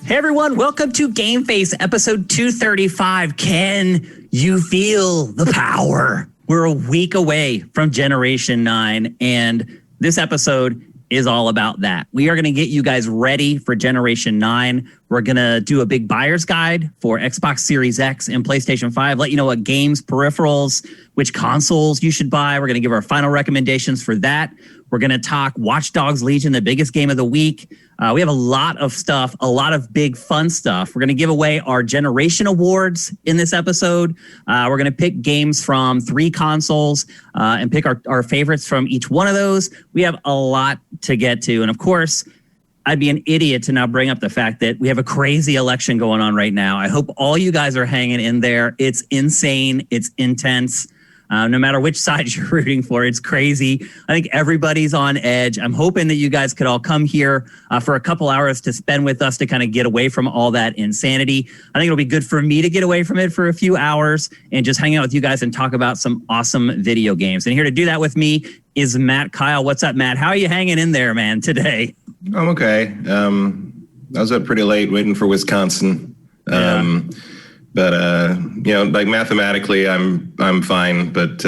Hey everyone, welcome to GameFace episode 235. Can you feel the power? We're a week away from Generation 9, and this episode is all about that. We are going to get you guys ready for Generation 9. We're going to do a big buyer's guide for Xbox Series X and PlayStation 5, let you know what games, peripherals, which consoles you should buy. We're going to give our final recommendations for that. We're going to talk Watch Dogs Legion, the biggest game of the week. We have a lot of stuff, a lot of big fun stuff. We're going to give away our Generation Awards in this episode. We're going to pick games from 3 consoles and pick our favorites from each one of those. We have a lot to get to. And of course, I'd be an idiot to not bring up the fact that we have a crazy election going on right now. I hope all you guys are hanging in there. It's insane. It's intense. No matter which side you're rooting for, it's crazy. I think everybody's on edge. I'm hoping that you guys could all come here for a couple hours to spend with us to kind of get away from all that insanity. I think it'll be good for me to get away from it for a few hours and just hang out with you guys and talk about some awesome video games. And here to do that with me is Matt Kyle. What's up, Matt? How are you hanging in there, man, today? I'm okay. I was up pretty late waiting for Wisconsin. But like mathematically, I'm fine. But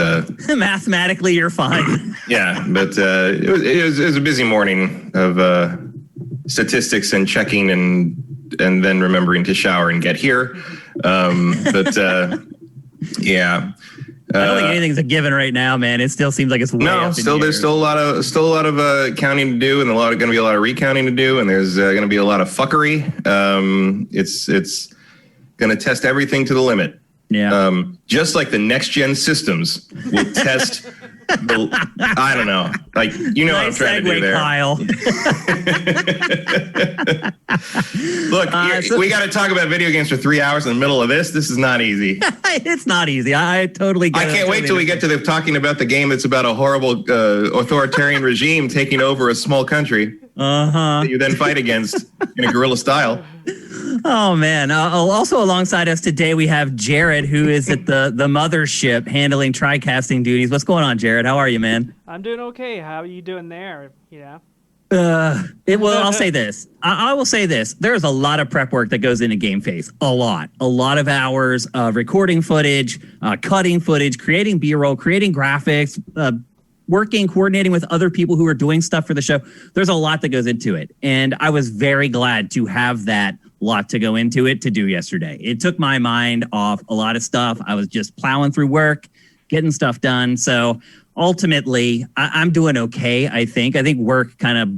mathematically, you're fine. Yeah, but it was a busy morning of statistics and checking and then remembering to shower and get here. Yeah. I don't think anything's a given right now, man. It still seems like it's way up in there's still a lot of counting to do, and going to be a lot of recounting to do, and there's going to be a lot of fuckery. It's going to test everything to the limit. Yeah. Just like the next gen systems will test I don't know. Like, you know nice what I'm trying to do there. Kyle. Look, we got to talk about video games for 3 hours in the middle of this. This is not easy. It's not easy. I totally get it. I can't wait till we get to talking about the game that's about a horrible authoritarian regime taking over a small country. That you then fight against in a guerrilla style. Oh, man. Also alongside us today, we have Jared, who is at the mothership handling TriCasting duties. What's going on, Jared? How are you, man? I'm doing okay. How are you doing there? I'll say this. I will say this. There's a lot of prep work that goes into GameFace. A lot of hours of recording footage, cutting footage, creating B-roll, creating graphics, coordinating with other people who are doing stuff for the show. There's a lot that goes into it. And I was very glad to have that lot to go into it to do yesterday. It took my mind off a lot of stuff. I was just plowing through work, getting stuff done. So ultimately, I'm doing okay, I think. I think work kind of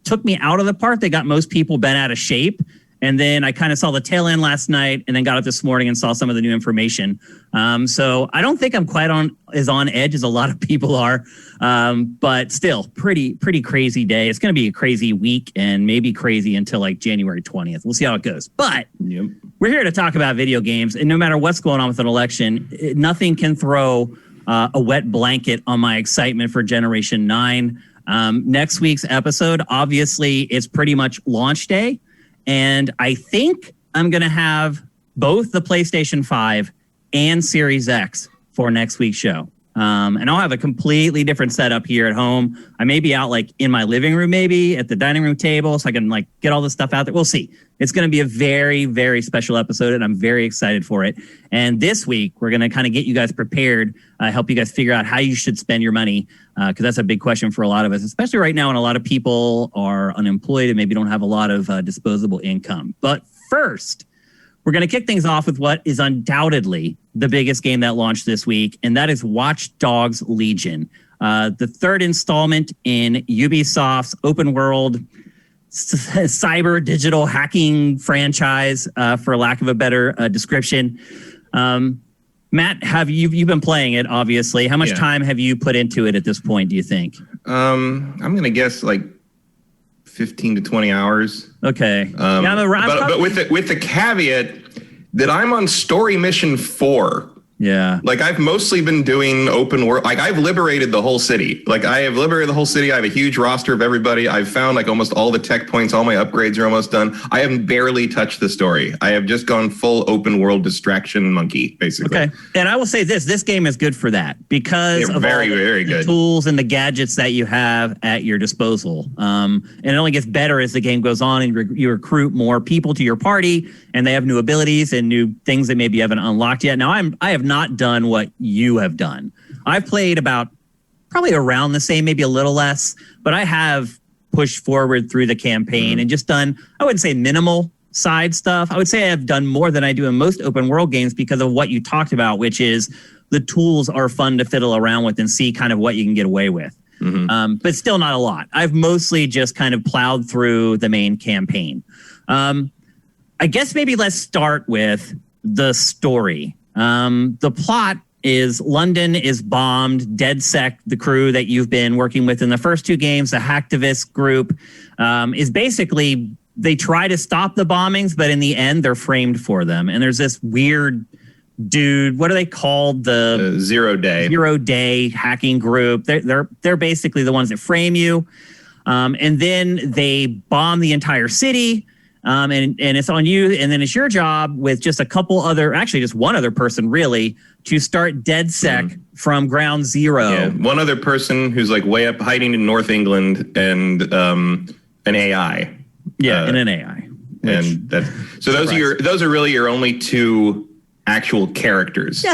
took me out of the part that got most people bent out of shape. And then I kind of saw the tail end last night and then got up this morning and saw some of the new information. So I don't think I'm quite as on edge as a lot of people are. But still, pretty crazy day. It's going to be a crazy week and maybe crazy until like January 20th. We'll see how it goes. But We're here to talk about video games. And no matter what's going on with an election, nothing can throw a wet blanket on my excitement for Generation 9. Next week's episode, obviously, it's pretty much launch day. And I think I'm going to have both the PlayStation 5 and Series X for next week's show. And I'll have a completely different setup here at home. I may be out like in my living room, maybe at the dining room table, so I can like get all this stuff out there. We'll see. It's going to be a very, very special episode, and I'm very excited for it. And this week, we're going to kind of get you guys prepared, help you guys figure out how you should spend your money, because that's a big question for a lot of us, especially right now when a lot of people are unemployed and maybe don't have a lot of disposable income. But first, we're going to kick things off with what is undoubtedly the biggest game that launched this week, and that is Watch Dogs Legion, the third installment in Ubisoft's open world cyber digital hacking franchise, for lack of a better description. Matt, you've been playing it, obviously. How much time have you put into it at this point, do you think? I'm going to guess like 15 to 20 hours. Okay. But with the caveat that I'm on story mission 4. Yeah. Like I've mostly been doing open world. Like I've liberated the whole city. Like I have liberated the whole city. I have a huge roster of everybody. I've found like almost all the tech points. All my upgrades are almost done. I have barely touched the story. I have just gone full open world distraction monkey, basically. Okay. And I will say this game is good for that because of very, all very the good tools and the gadgets that you have at your disposal. And it only gets better as the game goes on and you recruit more people to your party and they have new abilities and new things that maybe you haven't unlocked yet. Now I have not done what you have done. I've played about probably around the same, maybe a little less, but I have pushed forward through the campaign and just done, I wouldn't say minimal side stuff. I would say I've done more than I do in most open world games because of what you talked about, which is the tools are fun to fiddle around with and see kind of what you can get away with. But still not a lot. I've mostly just kind of plowed through the main campaign. I guess maybe let's start with the story. The plot is London is bombed. DedSec, the crew that you've been working with in the first two games, the hacktivist group, is basically, they try to stop the bombings, but in the end, they're framed for them. And there's this weird dude, what are they called? The Zero Day hacking group. They're basically the ones that frame you. And then they bomb the entire city. And it's on you. And then it's your job with just a couple other, actually just one other person really, to start DedSec from ground zero. Yeah, one other person who's like way up hiding in North England and an AI. Yeah, and an AI. And that, so those are really your only two actual characters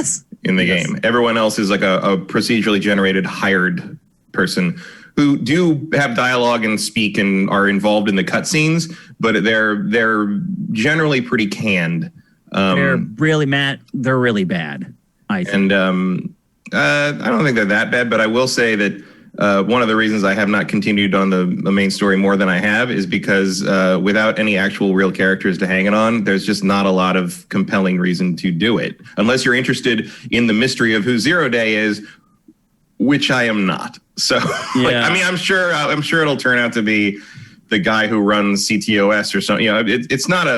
in the game. Everyone else is like a procedurally generated hired person who do have dialogue and speak and are involved in the cutscenes, but they're generally pretty canned. They're really they're really bad, I think. And I don't think they're that bad, but I will say that one of the reasons I have not continued on the main story more than I have is because without any actual real characters to hang it on, there's just not a lot of compelling reason to do it. Unless you're interested in the mystery of who Zero Day is, which I am not. So, I mean, I'm sure it'll turn out to be the guy who runs CTOS or something. You know, it's not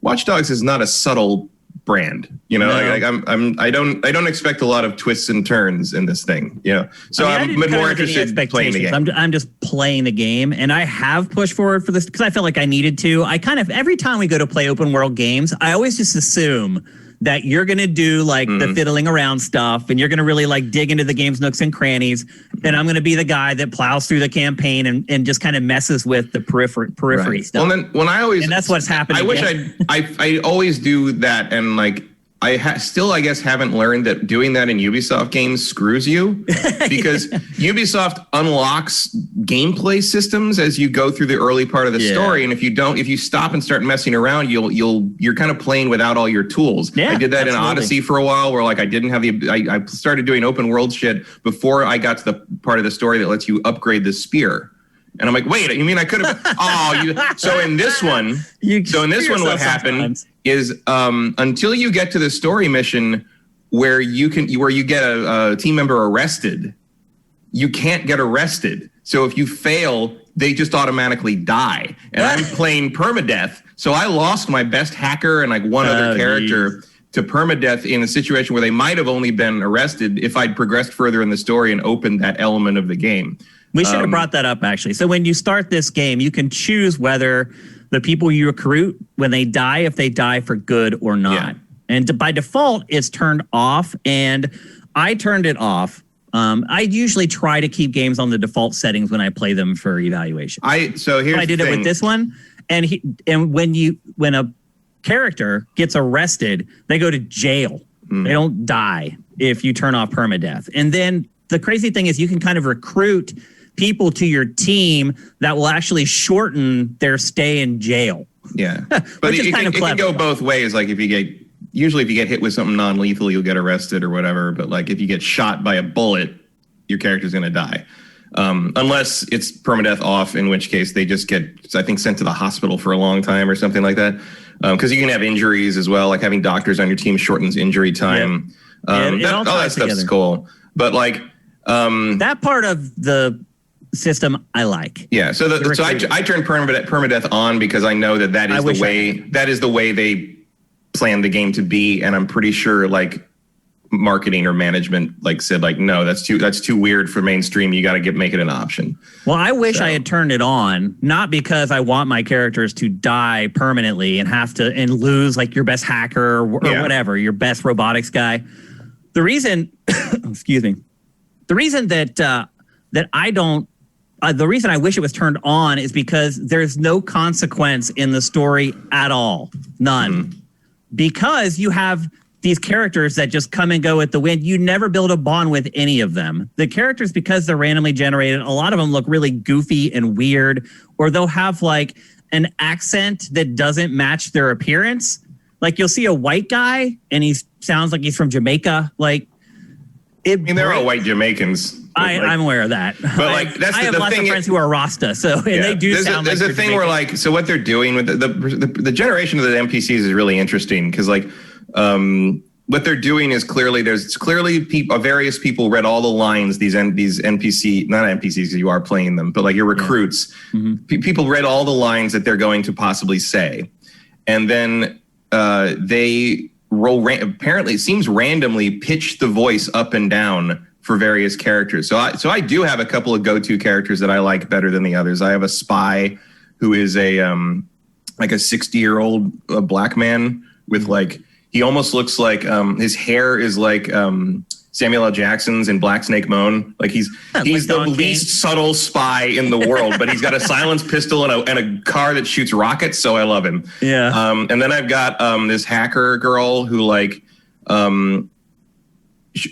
Watch Dogs is not a subtle brand. You know, I don't expect a lot of twists and turns in this thing. You know, so I'm more interested in playing the game. I'm just playing the game, and I have pushed forward for this because I felt like I needed to. I kind of every time we go to play open world games, I always just assume that you're going to do like the fiddling around stuff and you're going to really like dig into the game's nooks and crannies. And I'm going to be the guy that plows through the campaign and just kind of messes with the periphery stuff. Well, then and that's what's happening. I wish I always do that. And like, I guess haven't learned that doing that in Ubisoft games screws you because Ubisoft unlocks gameplay systems as you go through the early part of the story. And if you stop and start messing around, you're kind of playing without all your tools. Yeah, I did that in Odyssey for a while where like I didn't have I started doing open world shit before I got to the part of the story that lets you upgrade the spear. And I'm like, wait, you mean I could have? So in this one, what happened is until you get to the story mission where you get a team member arrested, you can't get arrested. So if you fail, they just automatically die. And I'm playing permadeath, so I lost my best hacker and like one other character to permadeath in a situation where they might have only been arrested if I'd progressed further in the story and opened that element of the game. We should have brought that up, actually. So when you start this game, you can choose whether the people you recruit, when they die, if they die for good or not. Yeah. And by default, it's turned off. And I turned it off. I usually try to keep games on the default settings when I play them for evaluation. I did it with this one. And when a character gets arrested, they go to jail. They don't die if you turn off permadeath. And then the crazy thing is you can kind of recruit people to your team that will actually shorten their stay in jail. Yeah. But it can go both ways. Like if you get hit with something non-lethal, you'll get arrested or whatever. But like if you get shot by a bullet, your character's going to die. Unless it's permadeath off, in which case they just get, I think, sent to the hospital for a long time or something like that. Because you can have injuries as well. Like having doctors on your team shortens injury time. All that stuff's cool. But like that part of the system I like. Yeah, so I turned permadeath on because I know that is the way they plan the game to be, and I'm pretty sure like marketing or management like said like, no, that's too weird for mainstream. You got to make it an option. Well, I wish I had turned it on, not because I want my characters to die permanently and lose like your best hacker or whatever, your best robotics guy. The reason, excuse me, the reason that I don't. The reason I wish it was turned on is because there's no consequence in the story at all. None. Mm-hmm. Because you have these characters that just come and go at the wind. You never build a bond with any of them. The characters, because they're randomly generated, a lot of them look really goofy and weird, or they'll have like an accent that doesn't match their appearance. Like you'll see a white guy and he sounds like he's from Jamaica. Like, they're all white Jamaicans. I'm aware of that. But like that's I have lots of friends who are Rasta, so they do sound like. There's a thing where like, so what they're doing with the generation of the NPCs is really interesting because like what they're doing is there's clearly various people read all the lines these NPC, not NPCs, you are playing them, but like your recruits, people read all the lines that they're going to possibly say, and then they apparently it seems randomly pitch the voice up and down for various characters. So I do have a couple of go-to characters that I like better than the others. I have a spy who is a 60-year-old black man with like, he almost looks like his hair is like Samuel L. Jackson's in Black Snake Moan. Like he's the least subtle spy in the world, but he's got a silenced pistol and a car that shoots rockets. So I love him. Yeah. And then I've got this hacker girl who like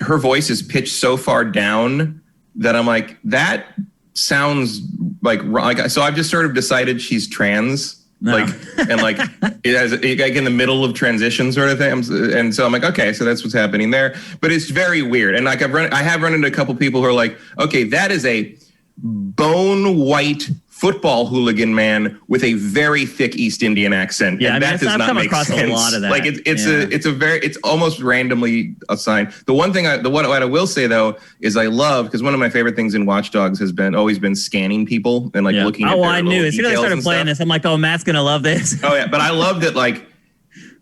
her voice is pitched so far down that I'm like, that sounds like so I've just sort of decided she's trans. No. Like and like it has like in the middle of transition sort of thing, and so I'm like, okay, so that's what's happening there. But it's very weird, and like I have run into a couple people who are like, okay, that is a bone white football hooligan man with a very thick East Indian accent. Yeah, and that does not make sense. A lot of that. Like it's almost randomly assigned. The one thing what I will say though is I love, because one of my favorite things in Watch Dogs has always been scanning people and like looking at their I knew as soon as I started playing this, I'm like, oh, Matt's gonna love this. Oh yeah, but I love that like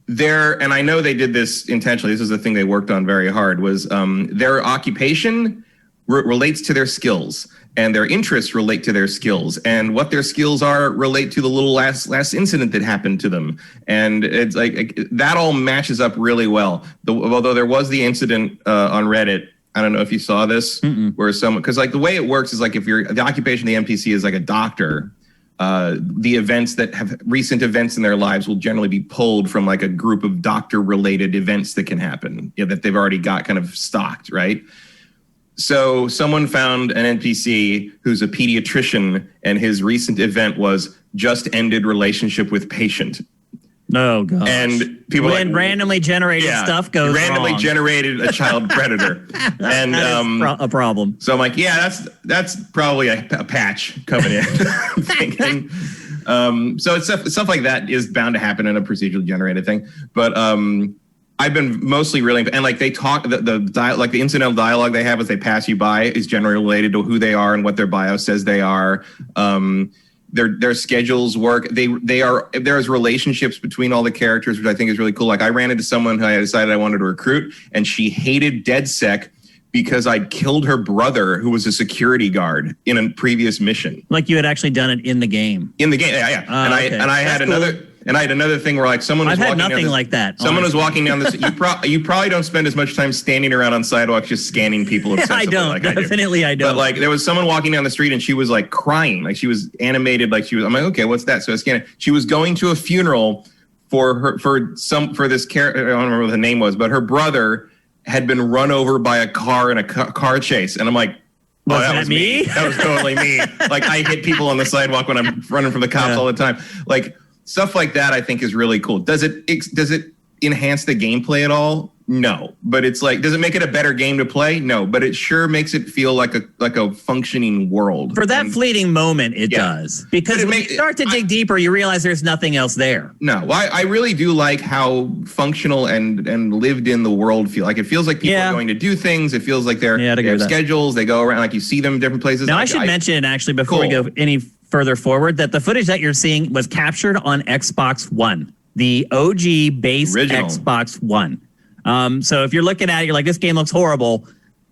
and I know they did this intentionally. This is the thing they worked on very hard was their occupation relates to their skills. And their interests relate to their skills, and what their skills are relate to the little last incident that happened to them. And it's like that all matches up really well. Although there was the incident on Reddit, I don't know if you saw this, where someone, because like the way it works is like if the occupation of the NPC is like a doctor, the events that have recent events in their lives will generally be pulled from like a group of doctor-related events that can happen, that they've already got kind of stocked, right? So someone found an NPC who's a pediatrician, and his recent event was just ended relationship with patient. Oh gosh! And people randomly generated stuff goes randomly wrong. Generated a child predator, and that is a problem. So I'm like, yeah, that's probably a patch coming in. I'm thinking. So it's stuff like that is bound to happen in a procedurally generated thing, but I've been mostly really, and like they talk, like the incidental dialogue they have as they pass you by is generally related to who they are and what their bio says they are. Their schedules work. There's relationships between all the characters, which I think is really cool. Like I ran into someone who I decided I wanted to recruit, and she hated DedSec because I'd killed her brother, who was a security guard in a previous mission. Like you had actually done it in the game. In the game, yeah. I had another. And I had another thing where like someone was walking down nothing like that. Someone was walking down this. You probably don't spend as much time standing around on sidewalks just scanning people. I don't. Like definitely, I don't. But like there was someone walking down the street and she was like crying, like she was animated, like she was. I'm like, okay, what's that? So I scanned it. She was going to a funeral for this character. I don't remember what the name was, but her brother had been run over by a car in a car chase, and I'm like. Oh, that was me? That was totally me. Like I hit people on the sidewalk when I'm running from the cops all the time. Like. Stuff like that, I think, is really cool. Does it enhance the gameplay at all? No, but it's like, does it make it a better game to play? No, but it sure makes it feel like a functioning world. For that fleeting moment, it does. Because when you start to dig deeper, you realize there's nothing else there. No, I really do like how functional and lived in the world feel. Like it feels like people are going to do things. It feels like they have schedules. They go around, like you see them in different places. Now, like, I should mention, actually, before we go any further forward, that the footage that you're seeing was captured on Xbox One, the OG base original Xbox One. So if you're looking at it, you're like, this game looks horrible.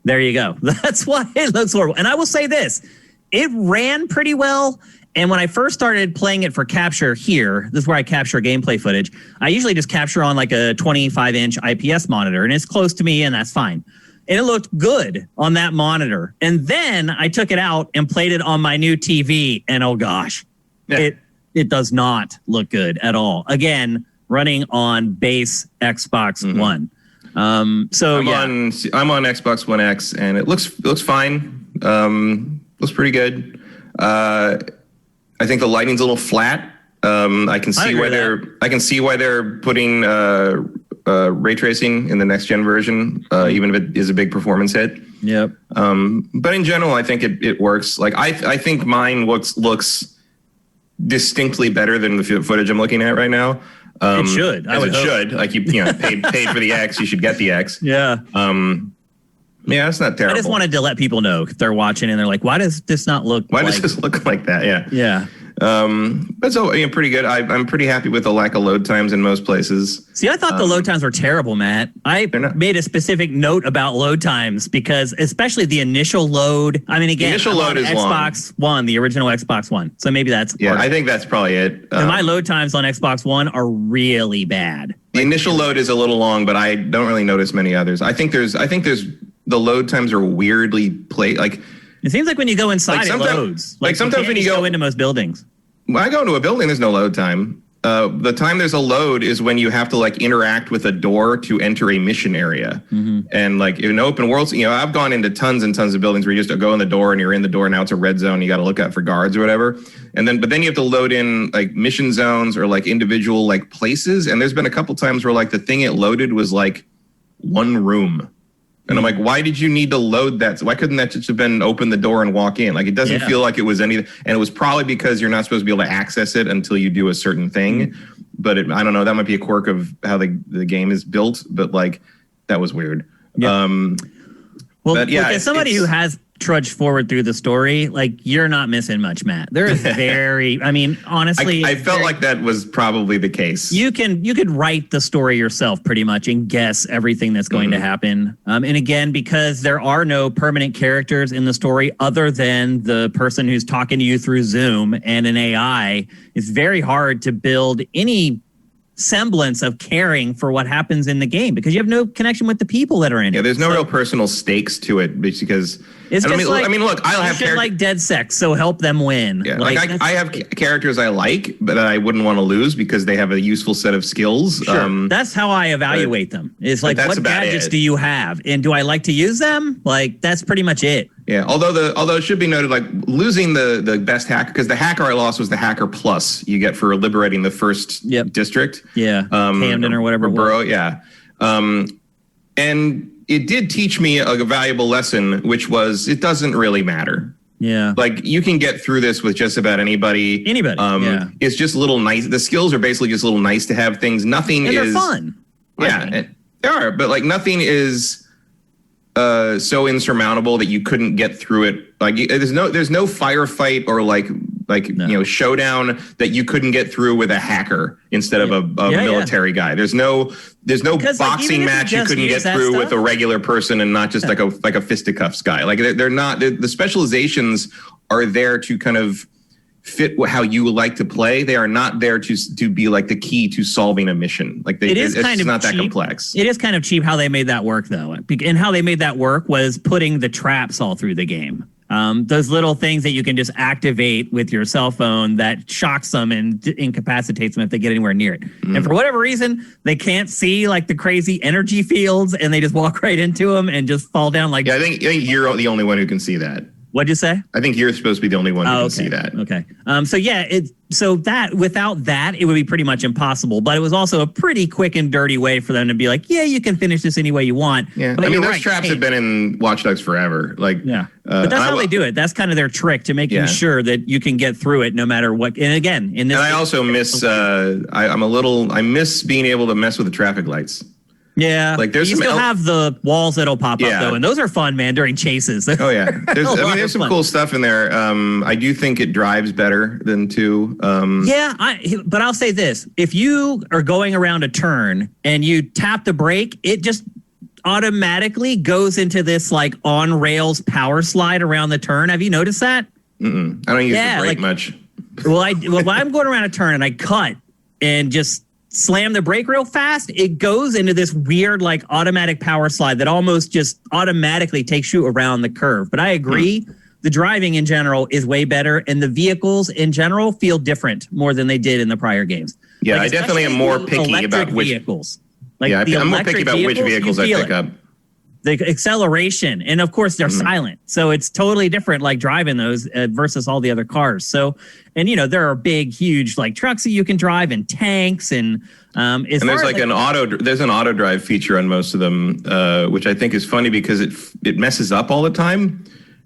There you go. That's why it looks horrible. And I will say this, it ran pretty well. And when I first started playing it for capture here, this is where I capture gameplay footage. I usually just capture on like a 25-inch IPS monitor, and it's close to me, and that's fine. And it looked good on that monitor. And then I took it out and played it on my new TV, and oh gosh, it does not look good at all. Again, running on base Xbox One. So I'm on Xbox One X, and it looks fine. Looks pretty good. I think the lighting's a little flat. I can see why they're putting ray tracing in the next gen version, even if it is a big performance hit. Yep. But in general, I think it works. Like I think mine looks distinctly better than the footage I'm looking at right now. It should. Should. Like you paid for the X, you should get the X. Yeah. Yeah, it's not terrible. I just wanted to let people know if they're watching and they're like, why does this not look does this look like that? Yeah. Yeah. But so pretty good. I'm pretty happy with the lack of load times in most places. See, I thought the load times were terrible, Matt. I made a specific note about load times because especially the initial load. I mean, again, initial load is Xbox One, the original Xbox One. So maybe that's I think that's probably it. And my load times on Xbox One are really bad. The initial load is a little long, but I don't really notice many others. I think there's the load times are weirdly like. It seems like when you go inside, it loads. Like sometimes when you go into most buildings. When I go into a building, there's no load time. The time there's a load is when you have to like interact with a door to enter a mission area. And like in open worlds, I've gone into tons and tons of buildings where you just go in the door and you're in the door. Now it's a red zone. You got to look out for guards or whatever. But then you have to load in like mission zones or like individual like places. And there's been a couple times where like the thing it loaded was like one room. And I'm like, why did you need to load that? So why couldn't that just have been open the door and walk in? Like, it doesn't feel like it was anything. And it was probably because you're not supposed to be able to access it until you do a certain thing. But I don't know. That might be a quirk of how the game is built. But like, that was weird. Yeah. As somebody who has trudged forward through the story, like you're not missing much, Matt. There is honestly, I felt like that was probably the case. You could write the story yourself pretty much and guess everything that's going to happen. And again, because there are no permanent characters in the story other than the person who's talking to you through Zoom and an AI, it's very hard to build any semblance of caring for what happens in the game because you have no connection with the people that are in it. Yeah, there's no real personal stakes to it because it's just look, I'll have like dead sex, so help them win. Yeah, I have characters I like, but I wouldn't want to lose because they have a useful set of skills. Sure. That's how I evaluate them. It's like, what gadgets do you have, and do I like to use them? Like, that's pretty much it. Yeah, although it should be noted, like losing the best hacker, because the hacker I lost was the hacker plus you get for liberating the first district. Yeah, Camden or whatever. Borough, yeah. And it did teach me a valuable lesson, which was it doesn't really matter. Yeah. Like you can get through this with just about anybody. It's just little nice. The skills are basically just little nice to have things. Nothing and is they're fun. Yeah, they are, but like nothing is so insurmountable that you couldn't get through it. Like there's no firefight or showdown that you couldn't get through with a hacker instead of a military guy. There's no boxing match you couldn't get through with a regular person and not just like a fisticuffs guy. Like they're not the specializations are there to kind of fit how you like to play. They are not there to be like the key to solving a mission. Like it's not that complex. It is kind of cheap how they made that work though. And how they made that work was putting the traps all through the game. Those little things that you can just activate with your cell phone that shocks them and incapacitates them if they get anywhere near it. And for whatever reason, they can't see like the crazy energy fields and they just walk right into them and just fall down like. Yeah, I think you're the only one who can see that. What'd you say? I think you're supposed to be the only one who can see that. Okay. Without that, it would be pretty much impossible. But it was also a pretty quick and dirty way for them to be like, yeah, you can finish this any way you want. Yeah. But those traps have been in Watch Dogs forever. Like, but that's how they do it. That's kind of their trick to making sure that you can get through it no matter what. And again, in this. And I also miss. I miss being able to mess with the traffic lights. Yeah, Like there's you some still have the walls that'll pop up Yeah. though, and those are fun, man. During chases. Oh yeah, there's some fun. cool stuff in there. I do think it drives better than 2. Yeah, but I'll say this: if you are going around a turn and you tap the brake, it just automatically goes into this like on rails power slide around the turn. Have you noticed that? I don't use the brake much. Well, when I'm going around a turn and I cut and just slam the brake real fast, it goes into this weird like automatic power slide that almost just automatically takes you around the curve. But I agree, the driving in general is way better, and the vehicles in general feel different more than they did in the prior games. Yeah, like, I definitely am more picky about which vehicles. Like yeah, I'm more picky about which vehicles I pick up. The acceleration, and of course they're silent, so it's totally different like driving those versus all the other cars. So, and there are big huge like trucks that you can drive and tanks, and there's like an auto drive feature on most of them, which I think is funny because it messes up all the time,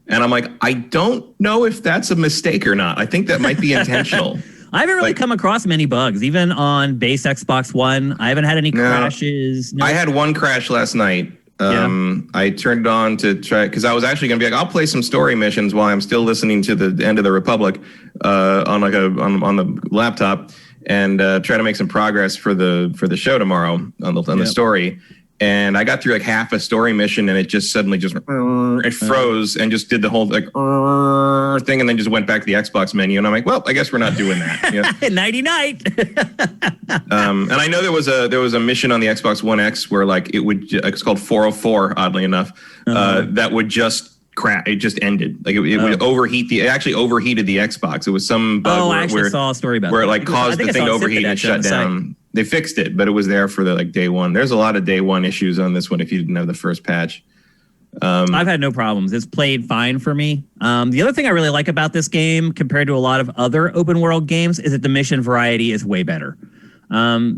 and I'm like, I don't know if that's a mistake or not. I think that might be intentional. I haven't really come across many bugs, even on base Xbox One. I haven't had any crashes. I had one crash last night. I turned it on to try because I was actually going to be like, I'll play some story missions while I'm still listening to the End of the Republic on the laptop and try to make some progress for the show tomorrow on the story. And I got through like half a story mission, and it just suddenly it froze and just did the whole like thing, and then just went back to the Xbox menu. And I'm like, well, I guess we're not doing that. Nighty night. And I know there was a mission on the Xbox One X where like it's called 404, oddly enough, that would just crash. It just ended. Like it would overheat it actually overheated the Xbox. It was some bug I actually saw a story about where that. it like caused the thing to overheat and shut down. They fixed it, but it was there for the like day one. There's a lot of day one issues on this one if you didn't have the first patch. I've had no problems. It's played fine for me. The other thing I really like about this game compared to a lot of other open world games is that the mission variety is way better. I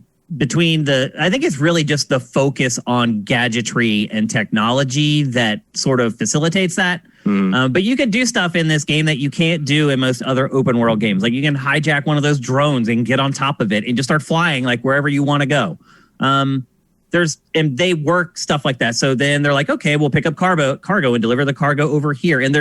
think it's really just the focus on gadgetry and technology that sort of facilitates that. But you can do stuff in this game that you can't do in most other open world games. Like you can hijack one of those drones and get on top of it and just start flying like wherever you want to go. And they work stuff like that. So then they're like, okay, we'll pick up cargo and deliver the cargo over here. And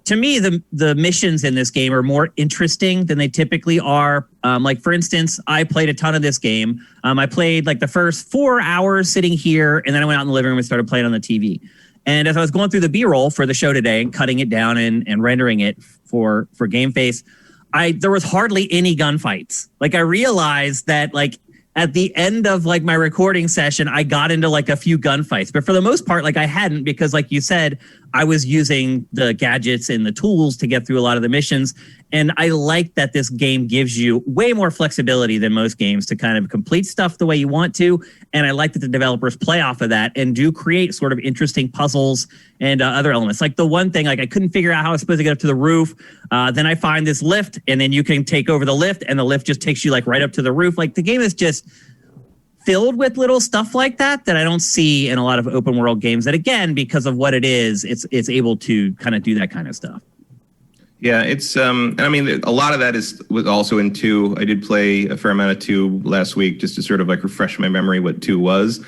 to me, the missions in this game are more interesting than they typically are. Like, for instance, I played a ton of this game. I played like the first 4 hours sitting here, and then I went out in the living room and started playing on the TV. And as I was going through the B-roll for the show today and cutting it down and rendering it for GameFace, there was hardly any gunfights. Like, I realized that, like, at the end of like my recording session, I got into like a few gunfights, but for the most part, like I hadn't, because like you said, I was using the gadgets and the tools to get through a lot of the missions. And I like that this game gives you way more flexibility than most games to kind of complete stuff the way you want to. And I like that the developers play off of that and do create sort of interesting puzzles and other elements. Like the one thing, like I couldn't figure out how I was supposed to get up to the roof. Then I find this lift, and then you can take over the lift, and the lift just takes you like right up to the roof. Like the game is just filled with little stuff like that I don't see in a lot of open world games that, again, because of what it is, it's able to kind of do that kind of stuff. Yeah, it's and I mean a lot of that was also in 2. I did play a fair amount of 2 last week just to sort of like refresh my memory what 2 was.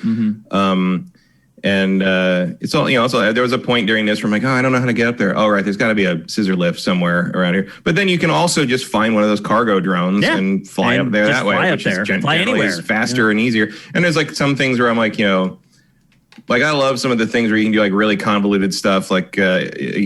And it's all, also there was a point during this where I'm like, oh, I don't know how to get up there. Oh, right, there's got to be a scissor lift somewhere around here. But then you can also just find one of those cargo drones and fly up there that way, which is generally faster and easier. And there's like some things where I'm like, like I love some of the things where you can do like really convoluted stuff, like you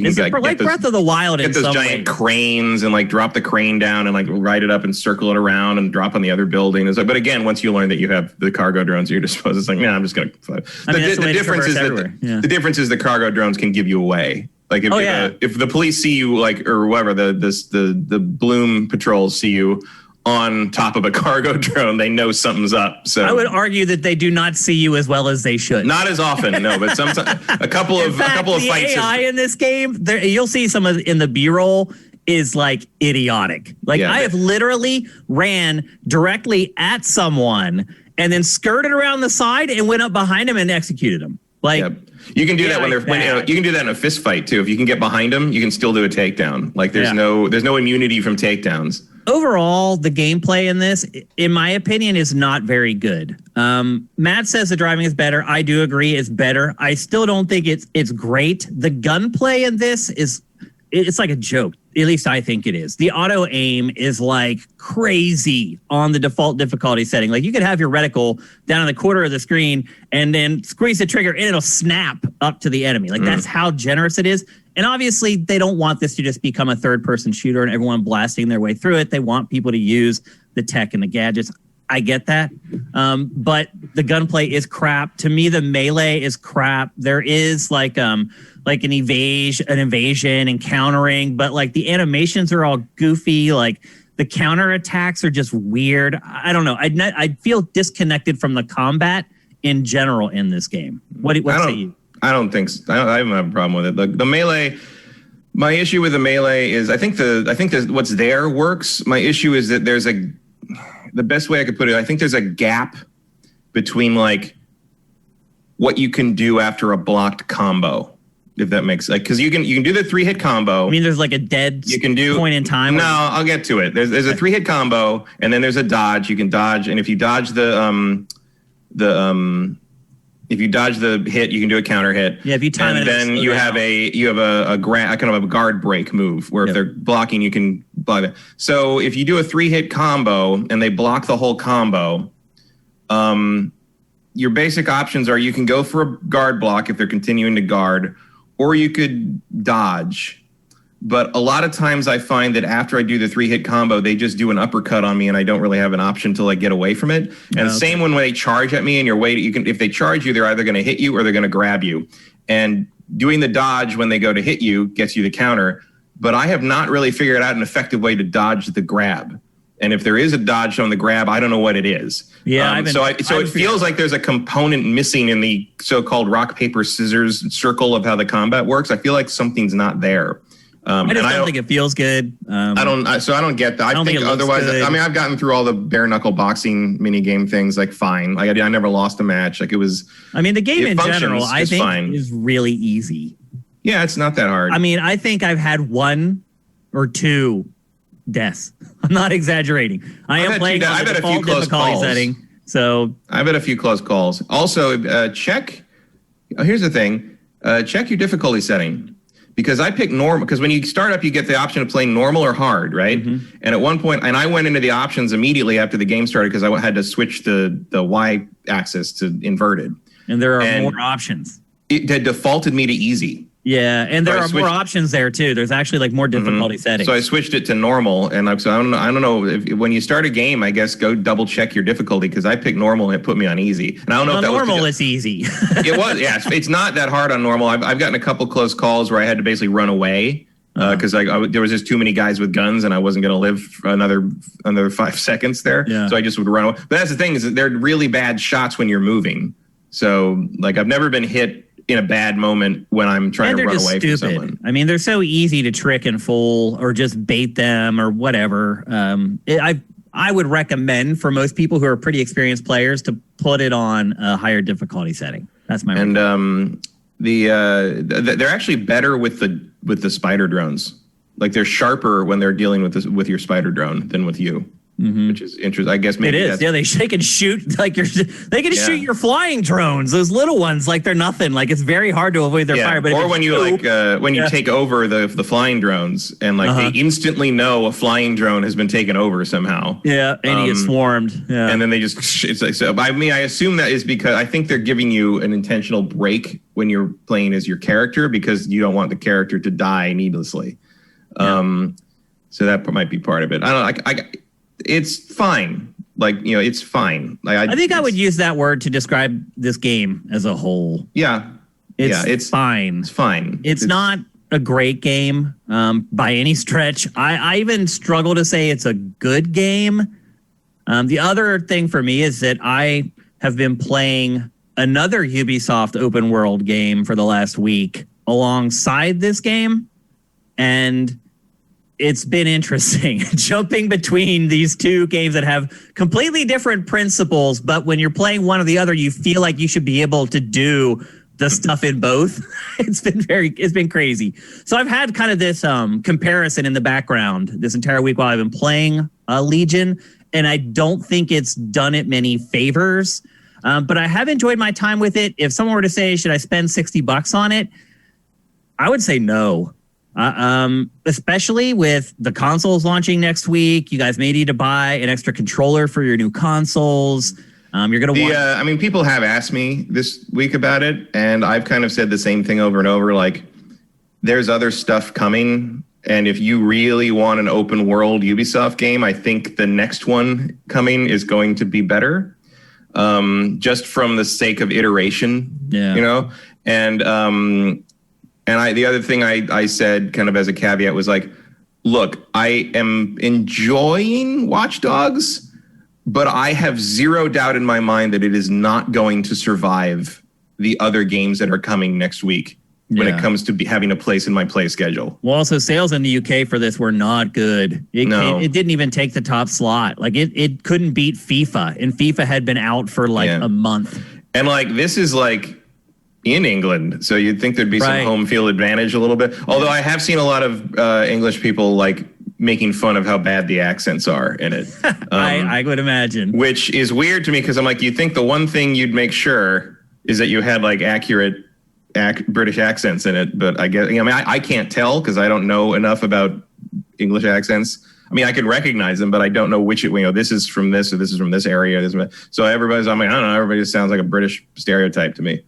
can like Breath of the Wild. Get those giant cranes and like drop the crane down and like ride it up and circle it around and drop on the other building. It's like, but again, once you learn that you have the cargo drones at your disposal, it's like, I'm just gonna fly. The difference is that the difference is the cargo drones can give you away. Like if the police see you, like, or whoever the Bloom patrols see you on top of a cargo drone, they know something's up. So I would argue that they do not see you as well as they should. Not as often, no, but sometimes a couple of fights. The AI in this game, you'll see some of in the B-roll is like idiotic. Like I have literally ran directly at someone and then skirted around the side and went up behind him and executed him. Like, Yep. You can do that you can do that in a fist fight too. If you can get behind them, you can still do a takedown. Like there's no immunity from takedowns. Overall, the gameplay in this, in my opinion, is not very good. Matt says the driving is better. I do agree, it's better. I still don't think it's great. The gunplay in this it's like a joke. At least I think it is. The auto aim is like crazy on the default difficulty setting. Like you could have your reticle down in the corner of the screen and then squeeze the trigger and it'll snap up to the enemy. Like that's how generous it is. And obviously they don't want this to just become a third person shooter and everyone blasting their way through it. They want people to use the tech and the gadgets. I get that. But the gunplay is crap. To me, the melee is crap. There is like an evasion and countering, but like the animations are all goofy. Like the counter attacks are just weird. I don't know. I feel disconnected from the combat in general in this game. What say you? I don't think so. I don't have a problem with it. The melee. My issue with the melee is I think what's there works. My issue is that the best way I could put it, I think there's a gap between like what you can do after a blocked combo, if that makes like because you can do the 3-hit combo. I mean, there's like a dead point in time. No, I'll get to it. There's a 3-hit combo, and then there's a dodge. You can dodge, and if you dodge if you dodge the hit, you can do a counter hit. Yeah, if you time and it, then you have a kind of a guard break move where if they're blocking, you can block it. So if you do a 3-hit combo and they block the whole combo, your basic options are you can go for a guard block if they're continuing to guard, or you could dodge. But a lot of times I find that after I do the 3-hit combo, they just do an uppercut on me and I don't really have an option to like get away from it. And same when they charge at me and you're waiting, if they charge you, they're either going to hit you or they're going to grab you. And doing the dodge when they go to hit you gets you the counter. But I have not really figured out an effective way to dodge the grab. And if there is a dodge on the grab, I don't know what it is. Yeah. It feels like there's a component missing in the so-called rock, paper, scissors circle of how the combat works. I feel like something's not there. I don't think it feels good. I don't get that. I think otherwise, good. I mean, I've gotten through all the bare knuckle boxing mini game things like fine. Like I never lost a match. Like it was. I mean, the game in general, I think is really easy. Yeah, it's not that hard. I mean, I think I've had 1 or 2 deaths. I'm not exaggerating. I am playing on the default difficulty setting. So I've had a few close calls. Also, check. Here's the thing. Check your difficulty setting. Because I picked normal, because when you start up, you get the option of playing normal or hard, right? Mm-hmm. And at one point, and I went into the options immediately after the game started because I had to switch the Y axis to inverted. And there are more options. It defaulted me to easy. Yeah, and there are more options there too. There's actually like more difficulty settings. So I switched it to normal, and I don't know if when you start a game, I guess go double check your difficulty because I picked normal and it put me on easy. And I don't know if that normal is easy. It was, yeah. It's not that hard on normal. I've gotten a couple close calls where I had to basically run away because there was just too many guys with guns, and I wasn't going to live for another 5 seconds there. Yeah. So I just would run away. But that's the thing is that they're really bad shots when you're moving. So like I've never been hit in a bad moment when I'm trying to run away from someone. I mean, they're so easy to trick and fool or just bait them or whatever. I would recommend for most people who are pretty experienced players to put it on a higher difficulty setting. That's my recommendation. They're actually better with the spider drones. Like they're sharper when they're dealing with your spider drone than with you. Mm-hmm. Which is interesting. I guess maybe it is. Yeah, they can shoot like they can shoot your flying drones. Those little ones, like they're nothing. Like it's very hard to avoid their fire. But or when you you take over the flying drones and they instantly know a flying drone has been taken over somehow. Yeah, and he gets swarmed. Yeah, and then they just it's like so. I mean, I assume that is because I think they're giving you an intentional break when you're playing as your character because you don't want the character to die needlessly. Yeah. So that might be part of it. I don't know. It's fine. It's fine. I think I would use that word to describe this game as a whole. Yeah. It's fine. It's fine. It's not a great game by any stretch. I even struggle to say it's a good game. The other thing for me is that I have been playing another Ubisoft open world game for the last week alongside this game. And it's been interesting jumping between these two games that have completely different principles. But when you're playing one or the other, you feel like you should be able to do the stuff in both. It's been crazy. So I've had kind of this comparison in the background this entire week while I've been playing Legion, and I don't think it's done it many favors. But I have enjoyed my time with it. If someone were to say, should I spend $60 on it? I would say no. Especially with the consoles launching next week. You guys may need to buy an extra controller for your new consoles. You're going to people have asked me this week about it, and I've kind of said the same thing over and over. Like, there's other stuff coming, and if you really want an open world Ubisoft game, I think the next one coming is going to be better. Just from the sake of iteration, you know? And the other thing I said kind of as a caveat was like, look, I am enjoying Watch Dogs, but I have zero doubt in my mind that it is not going to survive the other games that are coming next week when it comes to having a place in my play schedule. Well, also sales in the UK for this were not good. It didn't even take the top slot. Like it couldn't beat FIFA, and FIFA had been out for a month. And like this is like in England, so you'd think there'd be some home field advantage a little bit. Although I have seen a lot of English people like making fun of how bad the accents are in it. I would imagine. Which is weird to me because I'm like, you think the one thing you'd make sure is that you had like accurate British accents in it, but I guess I can't tell because I don't know enough about English accents. I mean, I can recognize them, but I don't know which this is from this or this is from this area. So everybody's, I don't know, everybody just sounds like a British stereotype to me,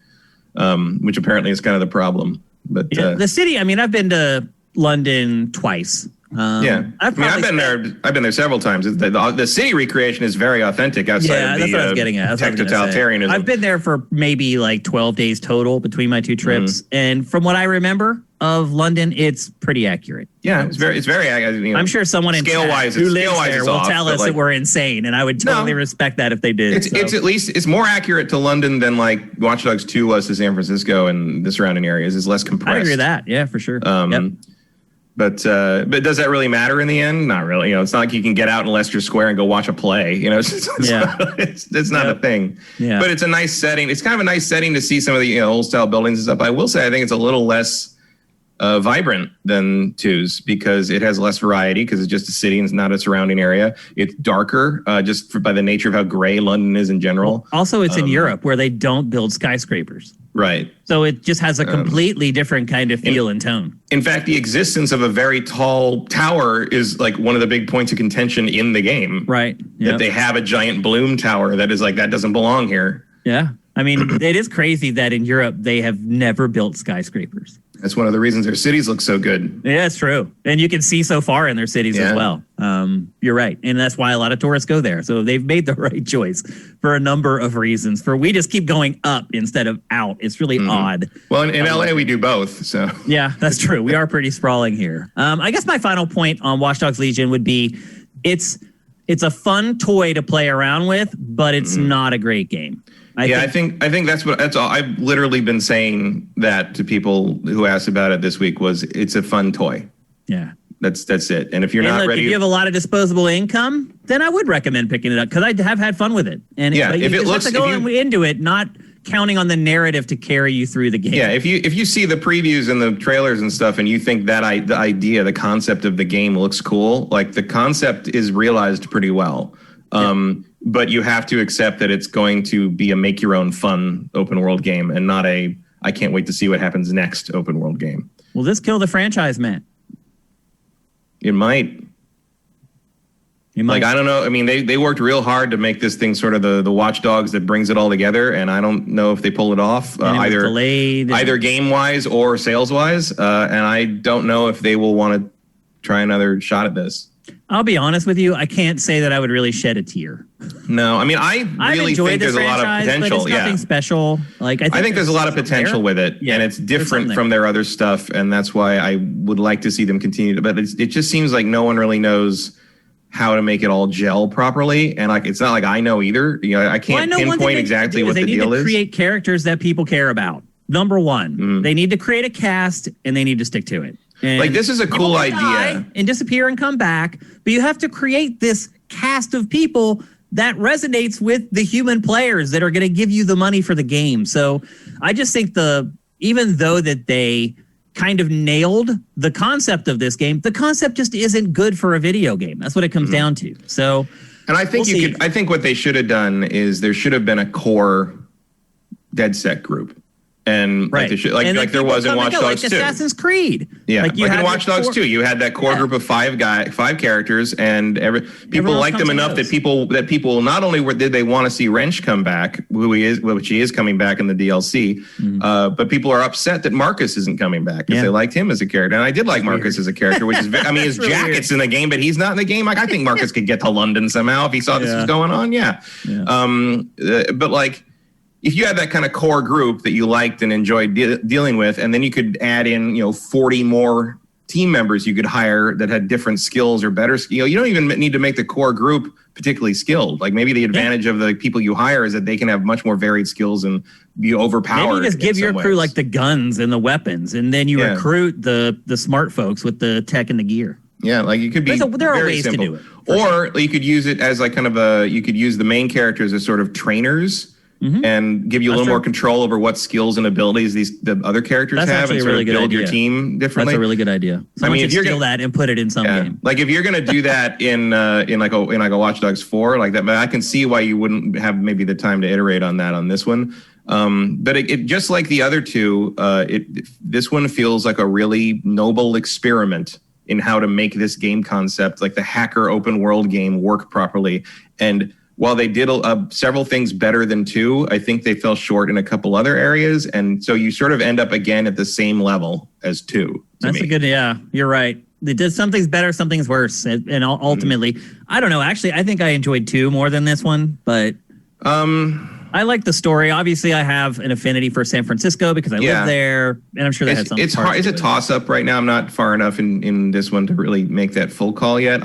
which apparently is kind of the problem. But the city, I've been to London twice. I've been there several times. The city recreation is very authentic outside of that's what I was getting at. tech totalitarianism. I've been there for maybe like 12 days total between my two trips, and from what I remember of London, it's pretty accurate. Yeah, it's very accurate. I'm sure someone in scale-wise who lives there will tell us that we're insane, and I would totally respect that if they did. It's at least it's more accurate to London than like Watch Dogs 2 was to San Francisco and the surrounding areas. It's less compressed. I agree with that. Yeah, for sure. But does that really matter in the end? Not really. It's not like you can get out in Leicester Square and go watch a play. It's not a thing. Yeah. But it's a nice setting. It's kind of a nice setting to see some of the old style buildings and stuff. I will say I think it's a little less vibrant than 2's because it has less variety because it's just a city and it's not a surrounding area. It's darker by the nature of how gray London is in general. Also, it's in Europe where they don't build skyscrapers. Right. So it just has a completely different kind of feel and tone. In fact, the existence of a very tall tower is like one of the big points of contention in the game. Right. Yep. That they have a giant bloom tower that is like, that doesn't belong here. Yeah. It is crazy that in Europe, they have never built skyscrapers. That's one of the reasons their cities look so good. Yeah, it's true. And you can see so far in their cities as well. You're right. And that's why a lot of tourists go there. So they've made the right choice for a number of reasons. We just keep going up instead of out. It's really odd. Well, in LA, we do both. So yeah, that's true. We are pretty sprawling here. I guess my final point on Watch Dogs Legion would be it's a fun toy to play around with, but it's not a great game. I think that's all. I've literally been saying that to people who asked about it this week. It's a fun toy. Yeah, that's it. And if you're not ready, if you have a lot of disposable income, then I would recommend picking it up because I have had fun with it. And if it looks, have to go into it, not counting on the narrative to carry you through the game. Yeah, if you see the previews and the trailers and stuff, and you think that the concept of the game looks cool, like the concept is realized pretty well. But you have to accept that it's going to be a make your own fun open world game and not I can't wait to see what happens next open world game. Will this kill the franchise, Matt? It might. Like, I don't know. They worked real hard to make this thing sort of the Watch Dogs that brings it all together. And I don't know if they pull it off either game wise or sales wise. And I don't know if they will want to try another shot at this. I'll be honest with you. I can't say that I would really shed a tear. No, I really think there's a lot of potential. But it's nothing special. I think there's a lot of potential with it, and it's different from their other stuff, and that's why I would like to see them continue to. But it just seems like no one really knows how to make it all gel properly, and it's not like I know either. I can't pinpoint exactly what the deal is. They need to create characters that people care about. Number one, they need to create a cast, and they need to stick to it. And this is a cool idea. And disappear and come back, but you have to create this cast of people that resonates with the human players that are going to give you the money for the game. So I just think even though that they kind of nailed the concept of this game, the concept just isn't good for a video game. That's what it comes down to. So, and I think I think what they should have done is there should have been a core dead set group. And right. like there was in Watch Dogs 2. Assassin's Creed. Yeah, like in Watch Dogs 2, you had that core group of five characters, and people liked them enough that people not only did they want to see Wrench come back, which he is coming back in the DLC, but people are upset that Marcus isn't coming back because they liked him as a character. And I did like Marcus as a character, which is his really jacket's weird in the game, but he's not in the game. Like I think Marcus could get to London somehow if he saw this was going on. Yeah. But like, if you had that kind of core group that you liked and enjoyed dealing with, and then you could add in, 40 more team members you could hire that had different skills or better skill. You don't even need to make the core group particularly skilled. Like maybe the advantage of the people you hire is that they can have much more varied skills and be overpowered. Maybe just give your crew like the guns and the weapons, and then you recruit the smart folks with the tech and the gear. Yeah, like you could be. There are ways simple. To do it. Or you could use it as like kind of you could use the main characters as sort of trainers. And give you a little more control over what skills and abilities the other characters have, and sort of build your team differently. That's a really good idea. If you're steal that and put it in some game, like if you're going to do that in like a Watch Dogs 4 like that, but I can see why you wouldn't have maybe the time to iterate on that on this one. But it just like the other two, this one feels like a really noble experiment in how to make this game concept, like the hacker open world game, work properly. And while they did several things better than 2, I think they fell short in a couple other areas. And so you sort of end up again at the same level as 2. That's a good, you're right. They did some things better, some things worse. And ultimately, I don't know. Actually, I think I enjoyed 2 more than this one, but I like the story. Obviously, I have an affinity for San Francisco because I live there, and I'm sure that had something. It's hard. It's a toss-up right now. I'm not far enough in this one to really make that full call yet.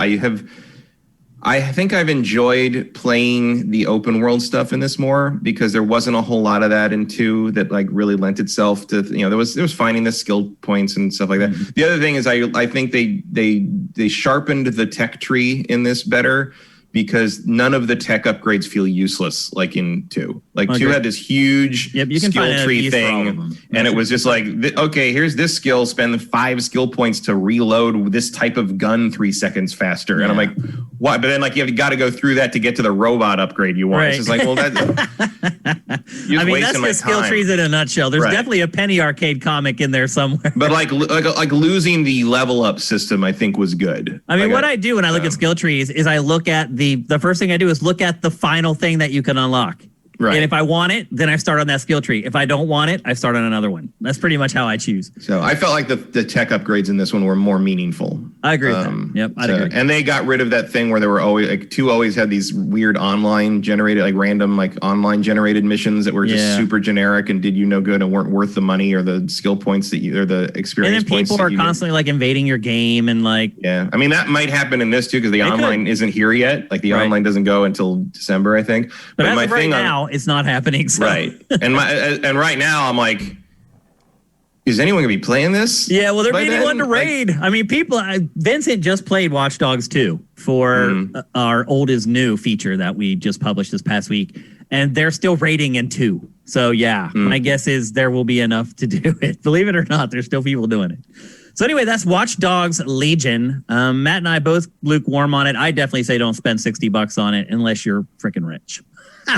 I think I've enjoyed playing the open world stuff in this more because there wasn't a whole lot of that in 2 that like really lent itself to, there was finding the skill points and stuff like that. The other thing is I think they sharpened the tech tree in this better because none of the tech upgrades feel useless like in 2. Like 2 had this huge skill tree thing, and it was just like, okay, here's this skill, spend 5 skill points to reload this type of gun 3 seconds faster. And I'm like, what? But then like you've got to go through that to get to the robot upgrade you want. Right. It's just like, well, that's that's the skill trees in a nutshell. There's definitely a Penny Arcade comic in there somewhere. But like losing the level up system, I think was good. I mean, what I do when I look at skill trees is I look at the first thing I do is look at the final thing that you can unlock. Right. And if I want it, then I start on that skill tree. If I don't want it, I start on another one. That's pretty much how I choose. So I felt like the tech upgrades in this one were more meaningful. I agree with that. Yep, I'd agree. And they got rid of that thing where there were always like 2 always had these weird online generated, like random, like online generated missions that were just super generic and did you no good and weren't worth the money or the skill points or the experience points. And then people are constantly like invading your game and like. Yeah, I mean that might happen in this too because the online isn't here yet. Like the online doesn't go until December, I think. But as of right now, it's not happening. So. Right. And right now I'm like, is anyone gonna be playing this? Yeah, well, there ain't anyone to raid. I mean, Vincent just played Watch Dogs 2 for our old is new feature that we just published this past week, and they're still raiding in 2. So my guess is there will be enough to do it. Believe it or not, there's still people doing it. So anyway, that's Watch Dogs Legion. Matt and I both lukewarm on it. I definitely say don't spend $60 on it unless you're freaking rich.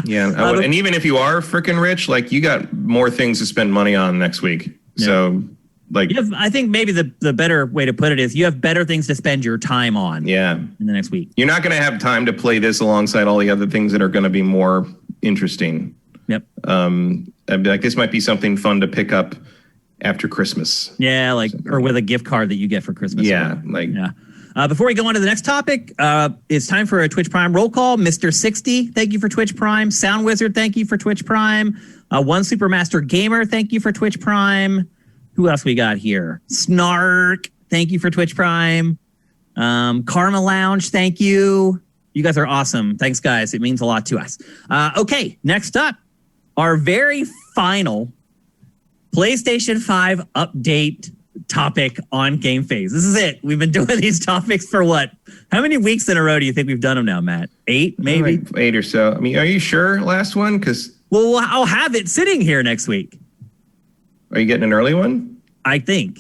Yeah, and even if you are freaking rich, like you got more things to spend money on next week. Yeah. So, like, I think maybe the better way to put it is you have better things to spend your time on. Yeah, in the next week, you're not going to have time to play this alongside all the other things that are going to be more interesting. Yep. Like this might be something fun to pick up after Christmas. Yeah, or with a gift card that you get for Christmas. Yeah, before we go on to the next topic, it's time for a Twitch Prime roll call. Mr. 60, thank you for Twitch Prime. Sound Wizard, thank you for Twitch Prime. One Supermaster Gamer, thank you for Twitch Prime. Who else we got here? Snark, thank you for Twitch Prime. Karma Lounge, thank you. You guys are awesome. Thanks, guys. It means a lot to us. Okay, next up, our very final PlayStation 5 update topic on GameFace. This is it. We've been doing these topics for what? How many weeks in a row do you think we've done them now, Matt? 8, maybe? Like 8 or so. I mean, are you sure last one? Because Well, I'll have it sitting here next week. Are you getting an early one? I think.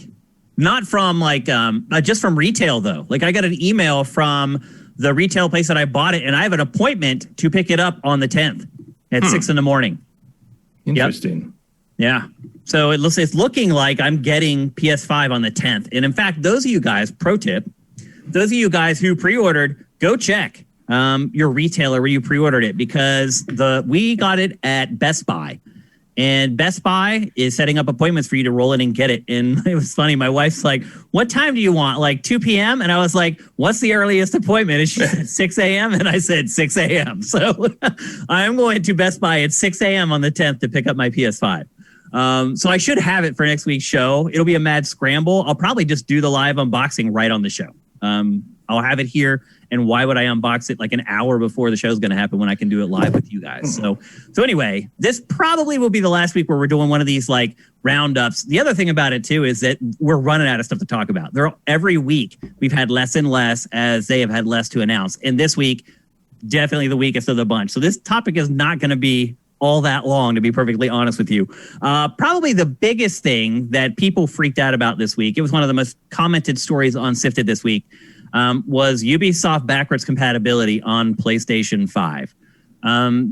Not from just from retail though. Like I got an email from the retail place that I bought it, and I have an appointment to pick it up on the 10th at 6 in the morning. Interesting. Yep. Yeah. So it's looking like I'm getting PS5 on the 10th. And in fact, those of you guys, pro tip, those of you guys who pre-ordered, go check your retailer where you pre-ordered it, because we got it at Best Buy. And Best Buy is setting up appointments for you to roll in and get it. And it was funny. My wife's like, what time do you want? Like 2 p.m.? And I was like, what's the earliest appointment? And she said 6 a.m. And I said 6 a.m. So I'm going to Best Buy at 6 a.m. on the 10th to pick up my PS5. So I should have it for next week's show. It'll be a mad scramble. I'll probably just do the live unboxing right on the show. I'll have it here. And why would I unbox it like an hour before the show's going to happen when I can do it live with you guys? So anyway, this probably will be the last week where we're doing one of these like roundups. The other thing about it too is that we're running out of stuff to talk about. Every week we've had less and less as they have had less to announce. And this week, definitely the weakest of the bunch. So this topic is not going to be all that long, to be perfectly honest with you. Probably the biggest thing that people freaked out about this week, it was one of the most commented stories on Sifted this week, was Ubisoft backwards compatibility on PlayStation 5.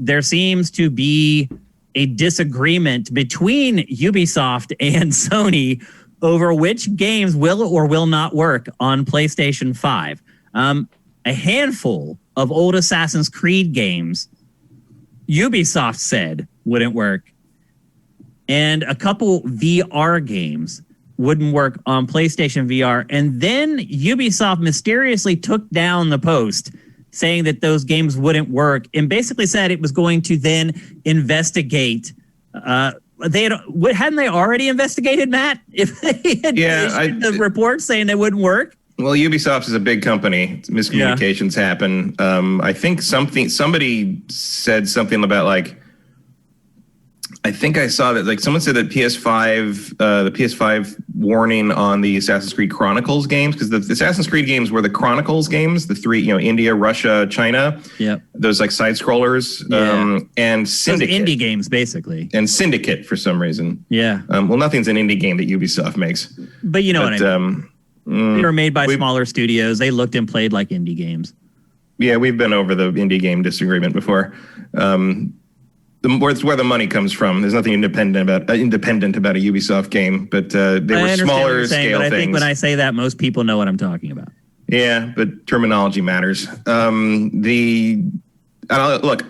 There seems to be a disagreement between Ubisoft and Sony over which games will or will not work on PlayStation 5. A handful of old Assassin's Creed games Ubisoft said wouldn't work, and a couple VR games wouldn't work on PlayStation VR. And then Ubisoft mysteriously took down the post saying that those games wouldn't work and basically said it was going to then investigate. Hadn't they already investigated, Matt? If they had issued the report saying they wouldn't work? Well, Ubisoft is a big company. Miscommunications happen. I think somebody said something about like, I think I saw that like someone said that the PS5 warning on the Assassin's Creed Chronicles games, because the Assassin's Creed games were the Chronicles games, the 3, India, Russia, China. Yep. Those like side scrollers, and Syndicate. Those indie games, basically. And Syndicate for some reason. Yeah. Well, nothing's an indie game that Ubisoft makes. But you know what I mean. They were made by smaller studios. They looked and played like indie games. Yeah, we've been over the indie game disagreement before. It's where the money comes from. There's nothing independent about a Ubisoft game, but they were smaller scale things. I think when I say that, most people know what I'm talking about. Yeah, but terminology matters. Look.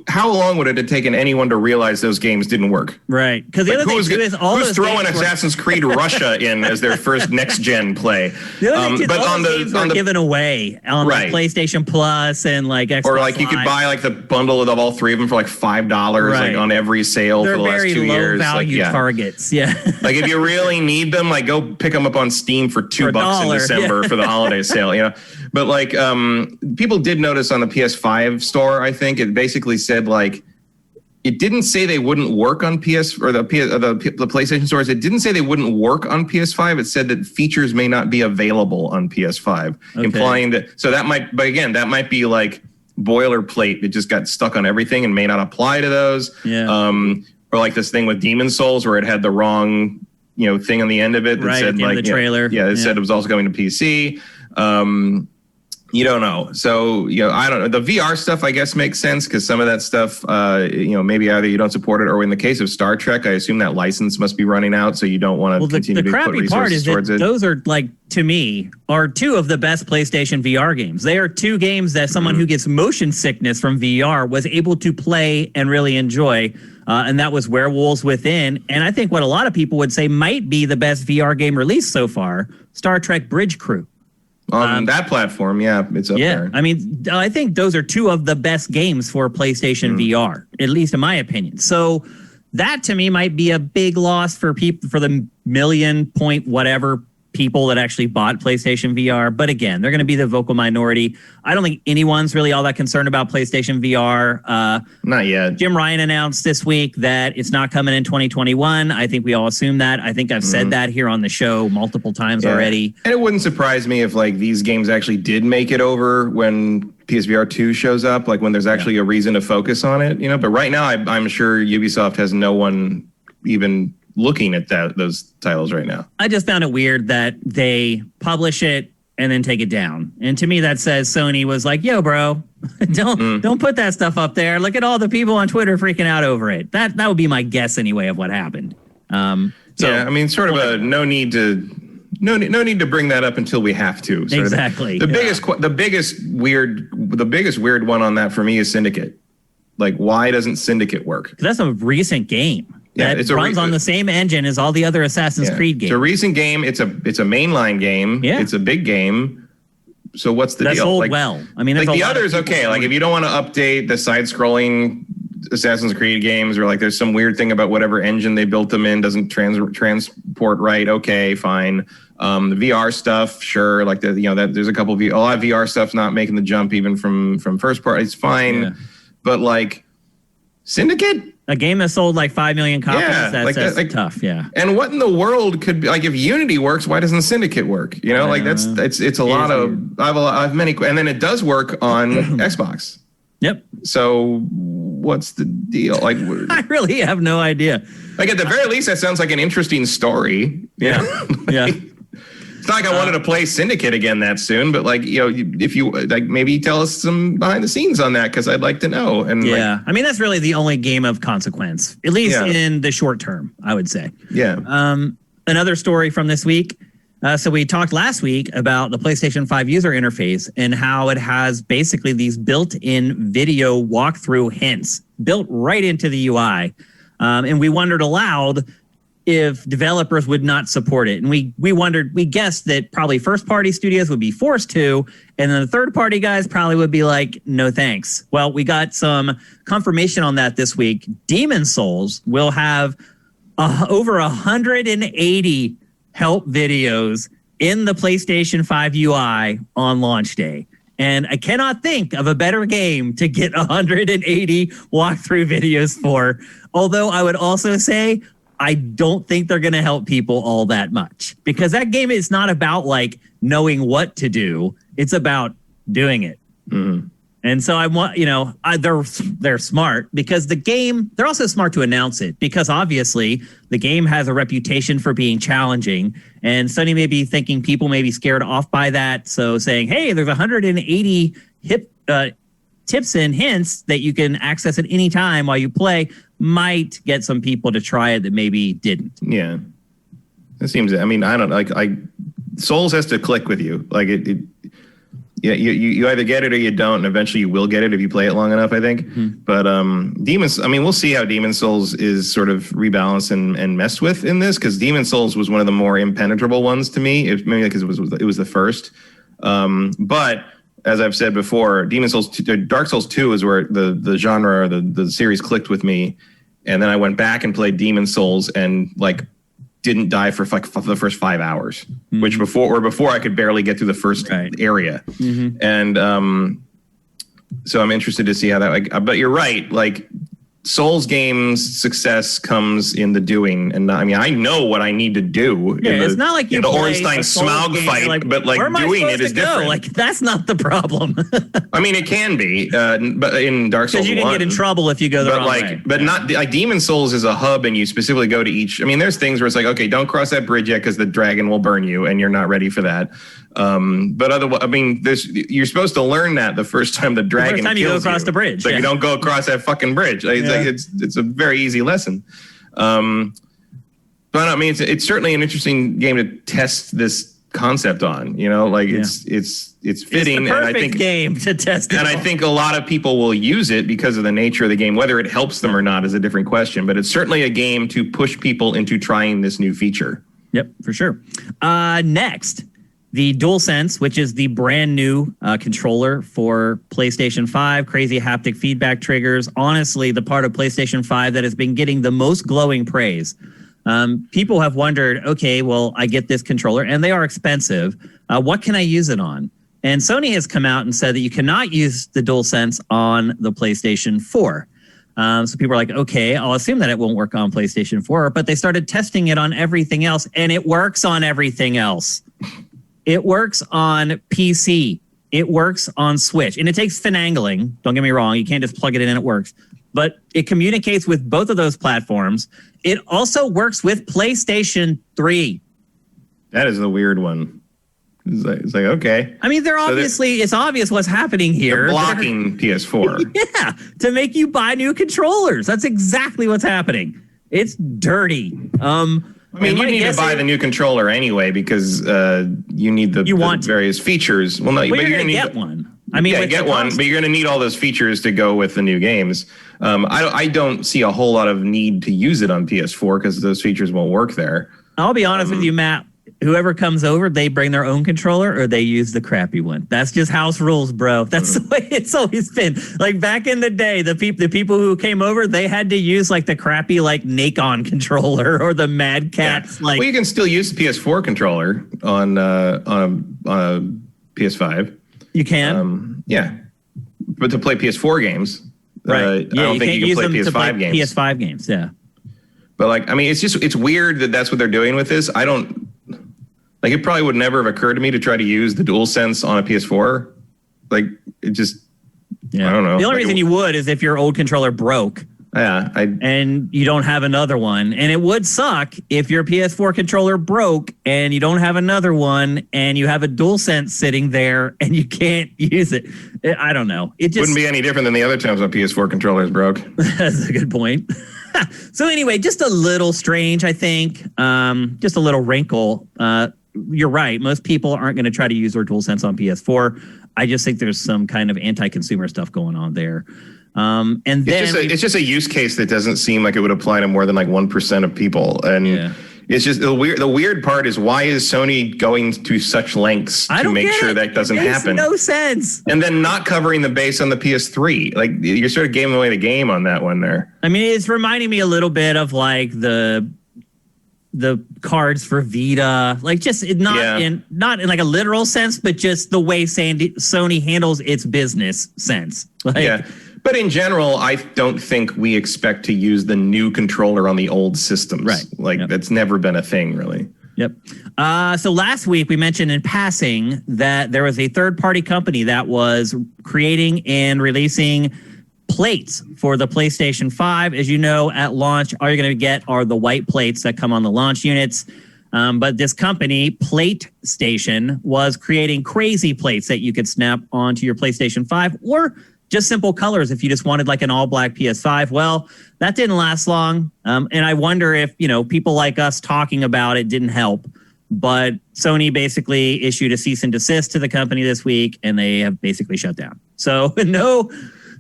How long would it have taken anyone to realize those games didn't work? Right. Because the other thing too is all who's throwing Assassin's Creed Russia in as their first next gen play? The other thing all the games were given away on like PlayStation Plus and like Xbox or like Live. You could buy like the bundle of all three of them for like $5 like on every sale for the last 2 years. They're very low value targets. Yeah. Like if you really need them, like go pick them up on Steam for $2 in December for the holiday sale. But like people did notice on the PS5 store, I think it basically said like it didn't say they wouldn't work on the PlayStation stores. It didn't say they wouldn't work on PS5. It said that features may not be available on PS5, implying that. So that might, but again, that might be like boilerplate that just got stuck on everything and may not apply to those. Yeah. Or like this thing with Demon's Souls where it had the wrong thing on the end of it that said like the trailer. It said it was also going to PC. You don't know. So, I don't know. The VR stuff, I guess, makes sense because some of that stuff, maybe either you don't support it or in the case of Star Trek, I assume that license must be running out. So you don't want to continue to put resources towards it. Those are like, to me, are two of the best PlayStation VR games. They are two games that someone who gets motion sickness from VR was able to play and really enjoy. And that was Werewolves Within. And I think what a lot of people would say might be the best VR game released so far, Star Trek Bridge Crew. On that platform, it's up there. I mean, I think those are two of the best games for PlayStation VR, at least in my opinion. So that to me might be a big loss for people, for the million point whatever people that actually bought PlayStation VR. But again, they're going to be the vocal minority. I don't think anyone's really all that concerned about PlayStation VR. Not yet. Jim Ryan announced this week that it's not coming in 2021. I think we all assume that. I think I've said that here on the show multiple times already. And it wouldn't surprise me if like these games actually did make it over when PSVR 2 shows up, like when there's actually a reason to focus on it, But right now, I'm sure Ubisoft has no one even looking at those titles right now. I just found it weird that they publish it and then take it down. And to me, that says Sony was like, yo, bro, don't put that stuff up there. Look at all the people on Twitter freaking out over it. That would be my guess anyway of what happened. Sort of a no need to bring that up until we have to. Exactly. The biggest weird one on that for me is Syndicate. Like, why doesn't Syndicate work? That's a recent game. Yeah, it runs on the same engine as all the other Assassin's Creed games. It's a recent game. It's a mainline game. Yeah. It's a big game. So what's the deal? That's sold well. I mean, like the others, okay. Like if you don't want to update the side-scrolling Assassin's Creed games, or like there's some weird thing about whatever engine they built them in doesn't transport right. Okay, fine. The VR stuff, sure. Like there's a lot of VR stuff's not making the jump even from first party. It's fine, but like Syndicate. A game that sold like 5 million copies, that's tough, yeah. And what in the world could be, like, if Unity works, why doesn't Syndicate work? It's a lot of, I have many, and then it does work on Xbox. Yep. So what's the deal? Like, I really have no idea. Like at the very least, that sounds like an interesting story. Yeah. Yeah. It's not like I wanted to play Syndicate again that soon, but like, if you like, maybe tell us some behind the scenes on that, because I'd like to know. And I mean, that's really the only game of consequence, at least in the short term, I would say. Yeah. Another story from this week. So we talked last week about the PlayStation 5 user interface and how it has basically these built-in video walkthrough hints built right into the UI. And we wondered aloud if developers would not support it. And we guessed that probably first-party studios would be forced to, and then the third-party guys probably would be like, no thanks. Well, we got some confirmation on that this week. Demon Souls will have over 180 help videos in the PlayStation 5 UI on launch day. And I cannot think of a better game to get 180 walkthrough videos for. Although I would also say, I don't think they're going to help people all that much, because that game is not about like knowing what to do. It's about doing it. Mm-hmm. And so I want, they're smart because they're also smart to announce it, because obviously the game has a reputation for being challenging, and Sony may be thinking people may be scared off by that. So saying, hey, there's 180 tips and hints that you can access at any time while you play might get some people to try it that maybe didn't. Yeah. It seems, I mean, I don't like, Souls has to click with you. Like you either get it or you don't, and eventually you will get it if you play it long enough, I think. Mm-hmm. But we'll see how Demon Souls is sort of rebalanced and messed with in this, because Demon Souls was one of the more impenetrable ones to me, maybe because it was the first. But as I've said before, Dark Souls 2 is where the genre or the series clicked with me. And then I went back and played Demon Souls and like didn't die for the first 5 hours, mm-hmm. which before I could barely get through the first area. Mm-hmm. And so I'm interested to see how that, but you're right. Like Souls games success comes in the doing, and I know what I need to do. Yeah, it's not like you the Ornstein Smaug fight, like, but like doing it is different. Like that's not the problem. I mean, it can be, but in Dark Souls, because you can get in trouble if you go the wrong way. But not like Demon Souls is a hub, and you specifically go to each. I mean, there's things where it's like, okay, don't cross that bridge yet because the dragon will burn you, and you're not ready for that. But otherwise, I mean, you're supposed to learn that the first time the dragon kills you. You go across the bridge. Like you don't go across that fucking bridge. It's a very easy lesson. But I mean, it's certainly an interesting game to test this concept on. It's fitting. It's the perfect game to test it on. I think a lot of people will use it because of the nature of the game. Whether it helps them or not is a different question. But it's certainly a game to push people into trying this new feature. Yep, for sure. Next, the DualSense, which is the brand new controller for PlayStation 5, crazy haptic feedback triggers. Honestly, the part of PlayStation 5 that has been getting the most glowing praise people have wondered, okay, well, I get this controller and they are expensive. What can I use it on? And Sony has come out and said that you cannot use the DualSense on the PlayStation 4. So people are like, okay, I'll assume that it won't work on PlayStation 4, but they started testing it on everything else, and it works on everything else. It works on PC. It works on Switch. And it takes finagling. Don't get me wrong. You can't just plug it in and it works. But it communicates with both of those platforms. It also works with PlayStation 3. That is the weird one. It's like okay. I mean, it's obvious what's happening here. They're blocking PS4. Yeah, to make you buy new controllers. That's exactly what's happening. It's dirty. I mean, you need to buy the new controller anyway because you need the various features. Well, no, but you're going to get one. I mean, yeah, get one, but you're going to need all those features to go with the new games. I don't see a whole lot of need to use it on PS4 because those features won't work there. I'll be honest with you, Matt. Whoever comes over, they bring their own controller or they use the crappy one. That's just house rules, bro. That's the way it's always been. Like back in the day, the people who came over, they had to use like the crappy like Nacon controller or the Mad Catz. Yeah. Well, you can still use the PS4 controller on a PS5. You can, yeah, but to play PS4 games, right? I don't think you can play PS5 games. PS5 games, yeah. But like, I mean, it's weird that that's what they're doing with this. I don't. Like, it probably would never have occurred to me to try to use the DualSense on a PS4. Like, it just, I don't know. The only reason you would is if your old controller broke. Yeah. And you don't have another one. And it would suck if your PS4 controller broke and you don't have another one and you have a DualSense sitting there and you can't use it. I don't know. It just wouldn't be any different than the other times my PS4 controllers broke. That's a good point. So anyway, just a little strange, I think. Just a little wrinkle. You're right. Most people aren't going to try to use their DualSense on PS4. I just think there's some kind of anti-consumer stuff going on there. And then it's just a use case that doesn't seem like it would apply to more than like 1% of people. And it's just the weird part is, why is Sony going to such lengths to make sure that doesn't happen? No sense. And then not covering the base on the PS3. Like, you're sort of giving away the game on that one there. I mean, it's reminding me a little bit of like the cards for Vita, like just not in like a literal sense, but just the way Sony handles its business sense. Like, but in general, I don't think we expect to use the new controller on the old systems. Right. Like, that's never been a thing, really. Yep. So last week we mentioned in passing that there was a third-party company that was creating and releasing plates for the PlayStation 5. As you know, at launch, all you're going to get are the white plates that come on the launch units. But this company, Plate Station, was creating crazy plates that you could snap onto your PlayStation 5, or just simple colors if you just wanted like an all-black PS5. Well, that didn't last long. And I wonder if, people like us talking about it didn't help. But Sony basically issued a cease and desist to the company this week, and they have basically shut down. So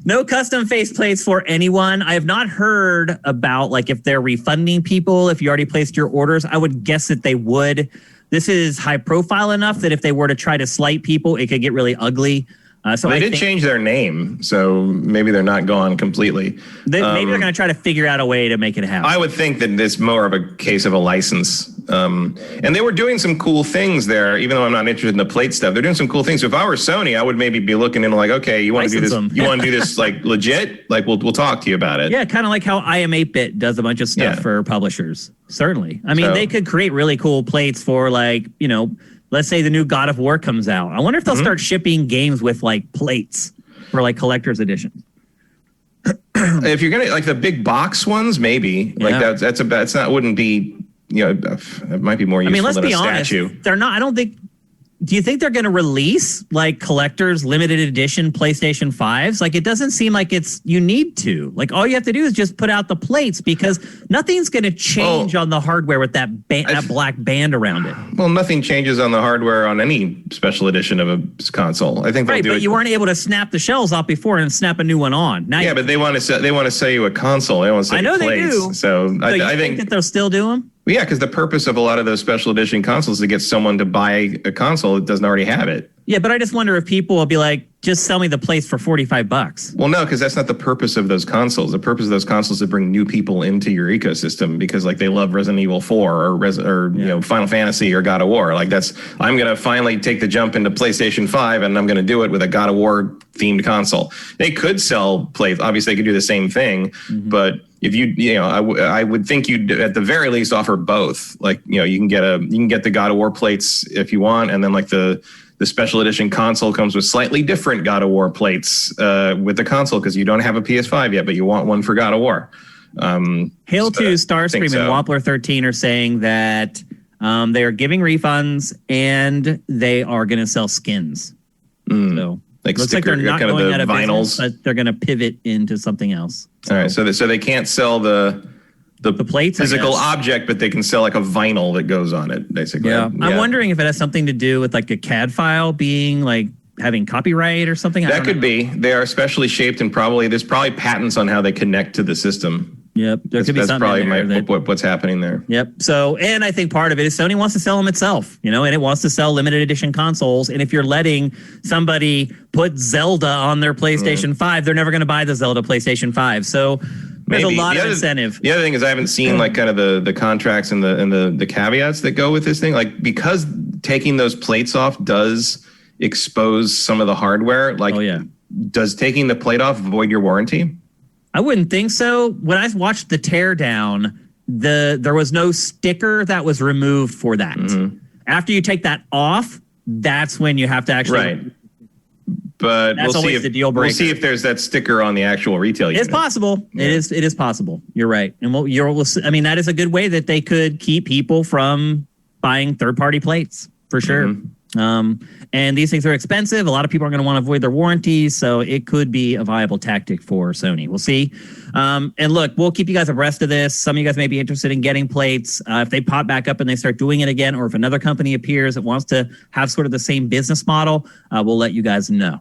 no custom faceplates for anyone. I have not heard about like if they're refunding people if you already placed your orders. I would guess that they would. This is high profile enough that if they were to try to slight people, it could get really ugly. So they did change their name, so maybe they're not gone completely. Maybe they're going to try to figure out a way to make it happen. I would think that it's more of a case of a license. And they were doing some cool things there, even though I'm not interested in the plate stuff. They're doing some cool things. So if I were Sony, I would maybe be looking into like, okay, you want to do this? You want to do this like legit? Like we'll talk to you about it. Yeah, kind of like how IM8-bit does a bunch of stuff for publishers. Certainly. I mean, they could create really cool plates for like, let's say the new God of War comes out. I wonder if they'll start shipping games with like plates for like collector's editions. If you're gonna like the big box ones, maybe like that's not wouldn't be it might be more useful. I mean, let's than be a honest. statue. They're not. I don't think. Do you think they're going to release like collector's limited edition PlayStation 5s? Like, it doesn't seem like you need to. Like, all you have to do is just put out the plates because nothing's going to change on the hardware with that black band around it. Well, nothing changes on the hardware on any special edition of a console. I think they'll do it. But you weren't able to snap the shells off before and snap a new one on. Now but they want to sell you a console. They want to sell you plates. They do. So I think that they'll still do them. Well, yeah, because the purpose of a lot of those special edition consoles is to get someone to buy a console that doesn't already have it. Yeah, but I just wonder if people will be like, just sell me the place for $45. Well, no, because that's not the purpose of those consoles. The purpose of those consoles is to bring new people into your ecosystem because, like, they love Resident Evil 4 or Final Fantasy or God of War. Like, I'm going to finally take the jump into PlayStation 5, and I'm going to do it with a God of War themed console. They could sell plates. Obviously, they could do the same thing, but if I would think you'd at the very least offer both. Like, you can get the God of War plates if you want, and then like the special edition console comes with slightly different God of War plates with the console because you don't have a PS5 yet, but you want one for God of War. Hail to Starscream and Wappler13 are saying that they are giving refunds and they are going to sell skins. So like looks like they're not kind going of out of vinyls, business, but they're going to pivot into something else. All right, so they can't sell the plates, physical object, but they can sell like a vinyl that goes on it, basically. Yeah. I'm wondering if it has something to do with like a CAD file being like having copyright or something. That could be. They are specially shaped and there's probably patents on how they connect to the system. Yep. There could be something probably what's happening there. Yep. So, and I think part of it is Sony wants to sell them itself, and it wants to sell limited edition consoles. And if you're letting somebody put Zelda on their PlayStation 5, they're never going to buy the Zelda PlayStation 5. So there's a lot of incentive. The other thing is I haven't seen like kind of the contracts and the caveats that go with this thing. Like, because taking those plates off does expose some of the hardware. Like, does taking the plate off void your warranty? I wouldn't think so. When I watched the teardown, there was no sticker that was removed for that. After you take that off, that's when you have to actually. Right. But that's always the deal breaker. We'll see if there's that sticker on the actual retail unit. It's possible. Yeah. It is possible. You're right. And I mean, that is a good way that they could keep people from buying third-party plates for sure. And these things are expensive. A lot of people are going to want to avoid their warranties, so it could be a viable tactic for Sony. We'll see. And look, we'll keep you guys abreast of this. Some of you guys may be interested in getting plates. If they pop back up and they start doing it again, or if another company appears that wants to have sort of the same business model, we'll let you guys know.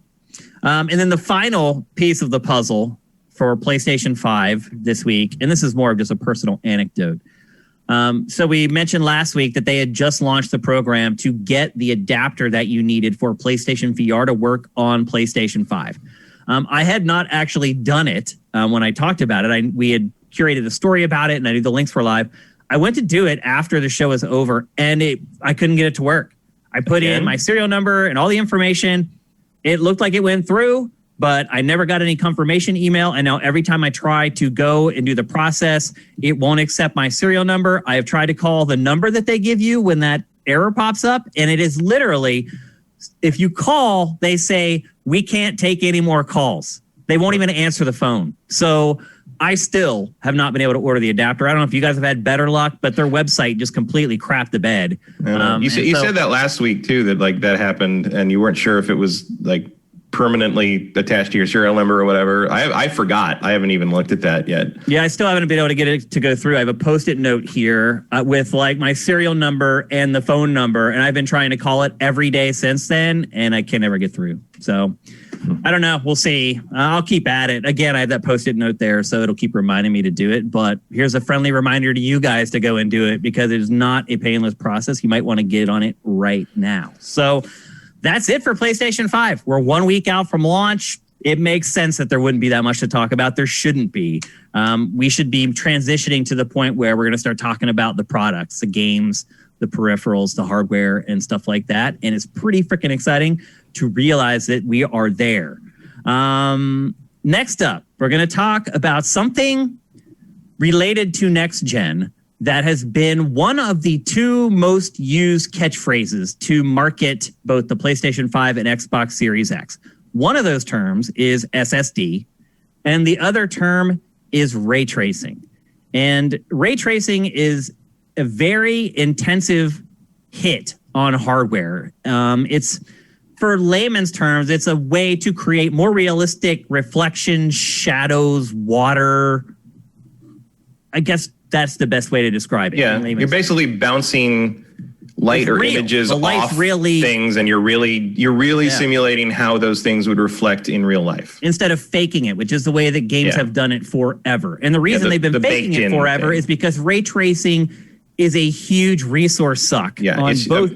And then the final piece of the puzzle for PlayStation 5 this week, and this is more of just a personal anecdote. So we mentioned last week that they had just launched the program to get the adapter that you needed for PlayStation VR to work on PlayStation 5. I had not actually done it when I talked about it. We had curated a story about it, and I knew the links were live. I went to do it after the show was over, and I couldn't get it to work. I put in my serial number and all the information. It looked like it went through, but I never got any confirmation email. And now every time I try to go and do the process, it won't accept my serial number. I have tried to call the number that they give you when that error pops up. And it is literally, if you call, they say, we can't take any more calls. They won't even answer the phone. So I still have not been able to order the adapter. I don't know if you guys have had better luck, but their website just completely crapped the bed. You said that last week too, that like that happened and you weren't sure if it was like permanently attached to your serial number or whatever. I forgot. I haven't even looked at that yet. Yeah, I still haven't been able to get it to go through. I have a Post-it note here with like my serial number and the phone number, and I've been trying to call it every day since then, and I can never get through. So I don't know. We'll see. I'll keep at it. Again, I have that Post-it note there, so it'll keep reminding me to do it. But here's a friendly reminder to you guys to go and do it because it is not a painless process. You might want to get on it right now. So that's it for PlayStation 5. We're 1 week out from launch. It makes sense that there wouldn't be that much to talk about. There shouldn't be. We should be transitioning to the point where we're going to start talking about the products, the games, the peripherals, the hardware, and stuff like that. And it's pretty freaking exciting to realize that we are there. Next up, we're going to talk about something related to next gen that has been one of the two most used catchphrases to market both the PlayStation 5 and Xbox Series X. One of those terms is SSD, and the other term is ray tracing. And ray tracing is a very intensive hit on hardware. It's, for layman's terms, it's a way to create more realistic reflections, shadows, water. I guess that's the best way to describe it. Yeah, you're basically bouncing light or images off things, and you're really simulating how those things would reflect in real life. Instead of faking it, which is the way that games have done it forever. And the reason they've been faking it forever is because ray tracing is a huge resource suck. Yeah, on both.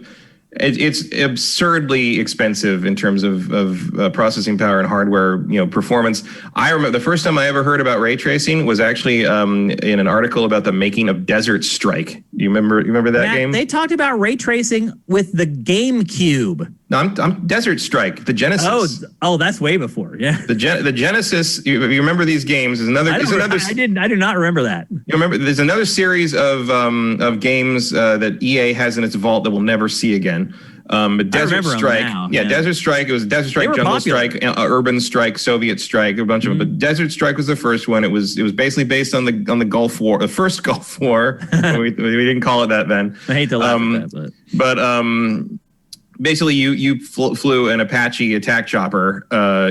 It's absurdly expensive in terms of processing power and hardware, performance. I remember the first time I ever heard about ray tracing was actually in an article about the making of Desert Strike. Do you remember that game? They talked about ray tracing with the GameCube. No, I'm Desert Strike, the Genesis. Oh, that's way before. Yeah, the Genesis. You remember these games? Is another. I do not remember that. You remember? There's another series of games that EA has in its vault that we'll never see again. But Desert Strike, Desert Strike. It was Desert Strike, Jungle popular. Strike, Urban Strike, Soviet Strike, a bunch of them. But Desert Strike was the first one. It was basically based on the Gulf War, the first Gulf War. we didn't call it that then. I hate to laugh at that, but basically, you flew an Apache attack chopper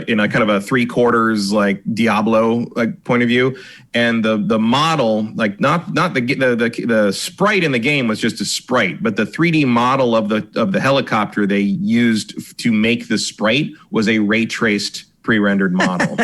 in a kind of a 3/4 like Diablo like point of view, and the model, like not the sprite in the game was just a sprite, but the 3D model of the helicopter they used to make the sprite was a ray traced pre-rendered model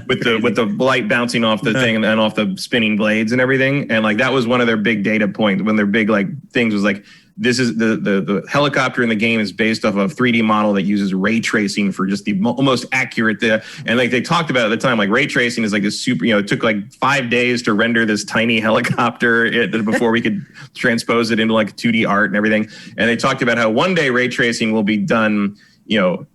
with the light bouncing off the thing and off the spinning blades and everything, and like that was one of their big data points. When their big like things was like, this is the helicopter in the game is based off of a 3D model that uses ray tracing for just the most accurate. And like they talked about at the time, like ray tracing is like this super, it took like 5 days to render this tiny helicopter before we could transpose it into like 2D art and everything. And they talked about how one day ray tracing will be done,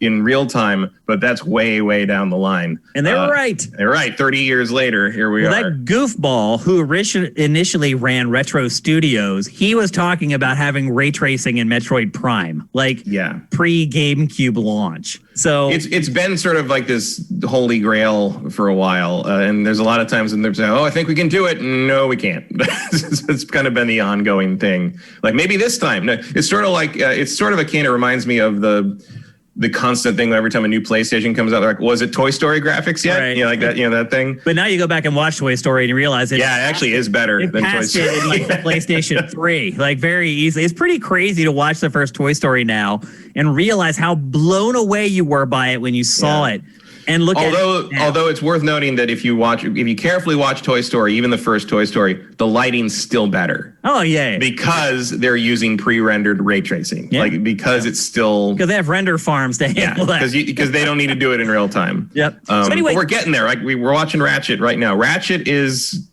in real time, but that's way, way down the line. And they were right. They're right. 30 years later, here we are. That goofball who initially ran Retro Studios, he was talking about having ray tracing in Metroid Prime, pre-GameCube launch. So it's been sort of like this holy grail for a while, and there's a lot of times when they're saying, "Oh, I think we can do it." No, we can't. It's kind of been the ongoing thing. Like maybe this time. No, it's sort of like it's sort of akin. It reminds me of the constant thing every time a new PlayStation comes out, they're like, was it Toy Story graphics yet? Right. That thing. But now you go back and watch Toy Story and you realize it actually is better than Toy Story. It in like the PlayStation 3, like very easily. It's pretty crazy to watch the first Toy Story now and realize how blown away you were by it when you saw it. And although it's worth noting that if you carefully watch Toy Story, even the first Toy Story, the lighting's still better. Oh yeah. Because they're using pre-rendered ray tracing. Yeah. It's still because they have render farms to handle that. Because they don't need to do it in real time. Yep. So anyway, we're getting there. Like we're watching Ratchet right now. Ratchet is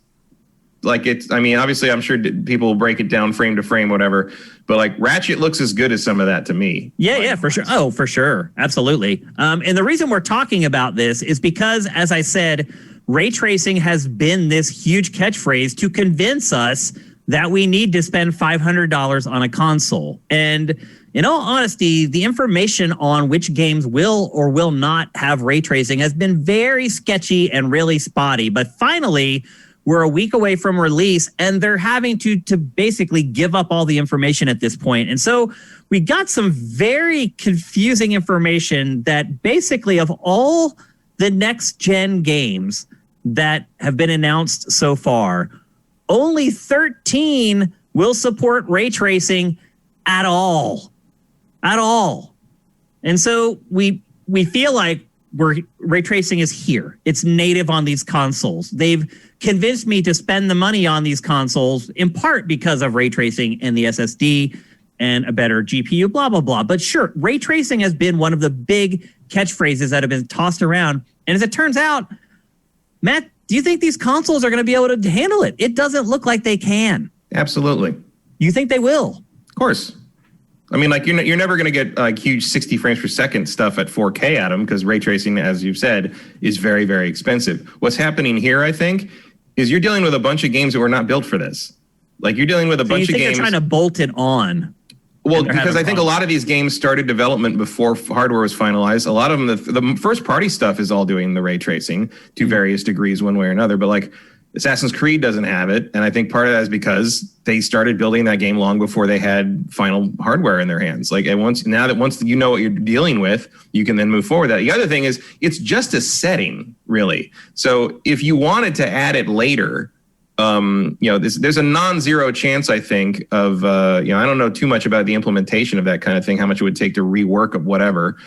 obviously I'm sure people will break it down frame to frame, whatever. But like Ratchet looks as good as some of that to me. Yeah, for sure. Oh, for sure. Absolutely. And the reason we're talking about this is because, as I said, ray tracing has been this huge catchphrase to convince us that we need to spend $500 on a console. And in all honesty, the information on which games will or will not have ray tracing has been very sketchy and really spotty. But finally, we're a week away from release, and they're having to basically give up all the information at this point. And so we got some very confusing information that basically of all the next-gen games that have been announced so far, only 13 will support ray tracing at all. At all. And so we feel like ray tracing is here. It's native on these consoles. They've convinced me to spend the money on these consoles in part because of ray tracing and the SSD and a better GPU, blah, blah, blah. But sure, ray tracing has been one of the big catchphrases that have been tossed around. And as it turns out, Matt, do you think these consoles are going to be able to handle it? It doesn't look like they can. Absolutely. You think they will? Of course. I mean, like you're never going to get like huge 60 frames per second stuff at 4K at them because ray tracing, as you've said, is very, very expensive. What's happening here, I think, is you're dealing with a bunch of games that were not built for this. Like you're dealing with a bunch of games. They're trying to bolt it on. Well, because I think a lot of these games started development before hardware was finalized. A lot of them, the first party stuff is all doing the ray tracing to various degrees, one way or another. But like Assassin's Creed doesn't have it, and I think part of that is because they started building that game long before they had final hardware in their hands. Like, and once you know what you're dealing with, you can then move forward. The other thing is it's just a setting, really. So if you wanted to add it later, there's a non-zero chance, I think, of I don't know too much about the implementation of that kind of thing, how much it would take to rework of whatever.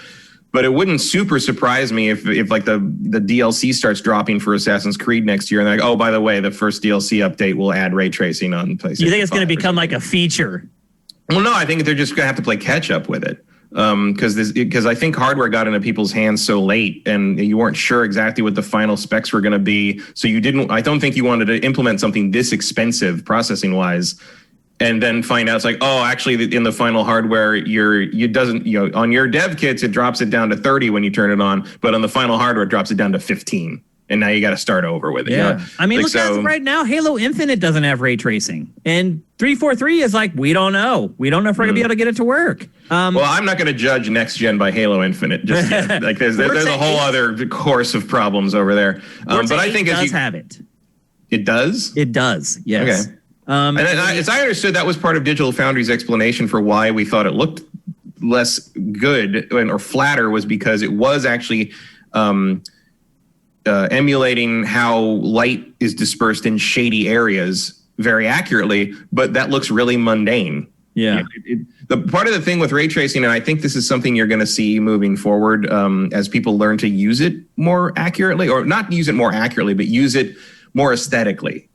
But it wouldn't super surprise me if like the DLC starts dropping for Assassin's Creed next year, and they're like, oh, by the way, the first DLC update will add ray tracing on PlayStation. You think it's going to become like a feature? Well, no, I think they're just going to have to play catch up with it. Because I think hardware got into people's hands so late, and you weren't sure exactly what the final specs were going to be. So I don't think you wanted to implement something this expensive processing wise, and then find out it's like, oh, actually, in the final hardware, on your dev kits it drops it down to 30 when you turn it on, but on the final hardware it drops it down to 15. And now you got to start over with it. Yeah. You know? I mean, look at it right now. Halo Infinite doesn't have ray tracing. And 343 is like, we don't know. We don't know if we're going to be able to get it to work. Well, I'm not going to judge next gen by Halo Infinite just yet. Like there's a whole other course of problems over there. But I think it does have it. It does? It does, yes. Okay. As I understood, that was part of Digital Foundry's explanation for why we thought it looked less good or flatter, was because it was actually emulating how light is dispersed in shady areas very accurately, but that looks really mundane. Yeah. The part of the thing with ray tracing, and I think this is something you're going to see moving forward as people learn to use it more accurately, or not use it more accurately, but use it more aesthetically,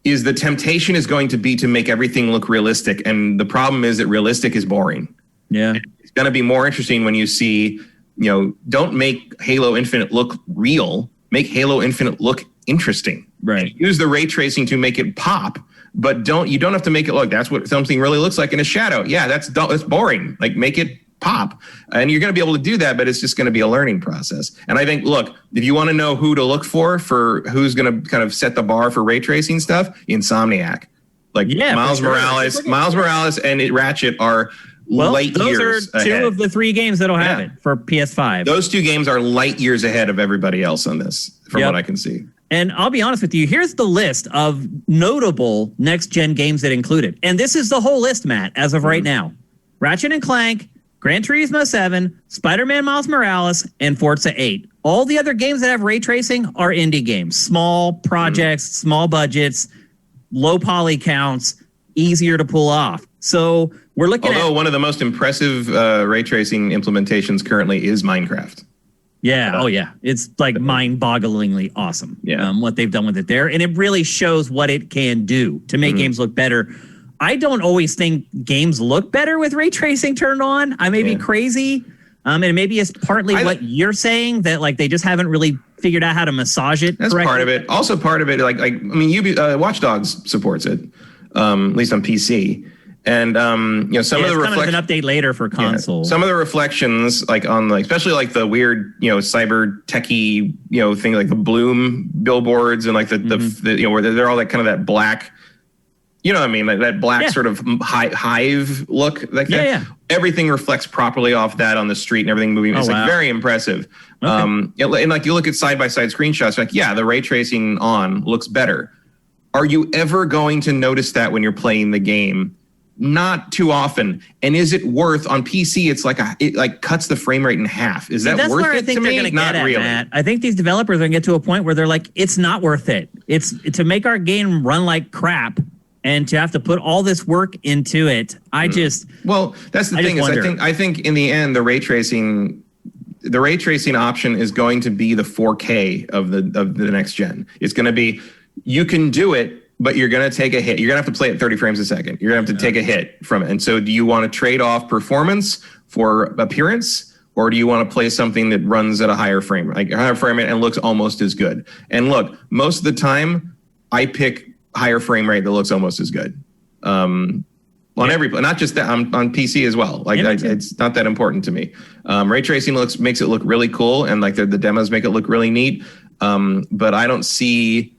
is the temptation is going to be to make everything look realistic. And the problem is that realistic is boring. Yeah. It's going to be more interesting when you see, don't make Halo Infinite look real. Make Halo Infinite look interesting. Right. And use the ray tracing to make it pop, but you don't have to make it look. That's what something really looks like in a shadow. Yeah, that's boring. Like, make it pop, and you're going to be able to do that, but it's just going to be a learning process. And I think, look, if you want to know who to look for who's going to kind of set the bar for ray tracing stuff, Insomniac, like Miles Morales and Ratchet are. Light those years are two ahead. of the 3 games that'll have it for PS5. Those 2 games are light years ahead of everybody else on this, from what I can see. And I'll be honest with you, here's the list of notable next-gen games that include it. And this is the whole list, Matt, as of right now. Ratchet & Clank, Gran Turismo 7, Spider-Man Miles Morales, and Forza 8. All the other games that have ray tracing are indie games. Small projects, small budgets, low poly counts, easier to pull off. So we're looking at one of the most impressive ray tracing implementations currently is Minecraft. Yeah. Oh, yeah. It's like mind-bogglingly awesome. Yeah. What they've done with it there. And it really shows what it can do to make games look better. I don't always think games look better with ray tracing turned on. I may be crazy. And maybe it's partly what you're saying, that like they just haven't really figured out how to massage it. That's part of it. Also part of it, Watch Dogs supports it, at least on PC. And some of the kind of an update later for console. Some of the reflections, like on especially like the weird cyber techie thing, like the Bloom billboards and like the where they're all like kind of that black, what I mean, like that black sort of hive look, like that. Yeah. Everything reflects properly off that on the street and everything moving. It's like very impressive. Okay. And like you look at side by side screenshots, like the ray tracing on looks better. Are you ever going to notice that when you're playing the game? Not too often. And is it worth on PC? It's like it cuts the frame rate in half. Is that worth it to me? Not really. Matt. I think these developers are going to get to a point where they're like, it's not worth it. It's to make our game run like crap and to have to put all this work into it. That's the thing is, I think in the end, the ray tracing option is going to be the 4K of the next gen. It's going to be, you can do it, but you're going to take a hit. You're going to have to play at 30 frames a second. You're going to have to take a hit from it. And so do you want to trade off performance for appearance, or do you want to play something that runs at a higher frame rate and looks almost as good? And look, most of the time I pick higher frame rate that looks almost as good. On every, not just that, on PC as well. Like it's not that important to me. Ray tracing makes it look really cool, and like the demos make it look really neat. But I don't see.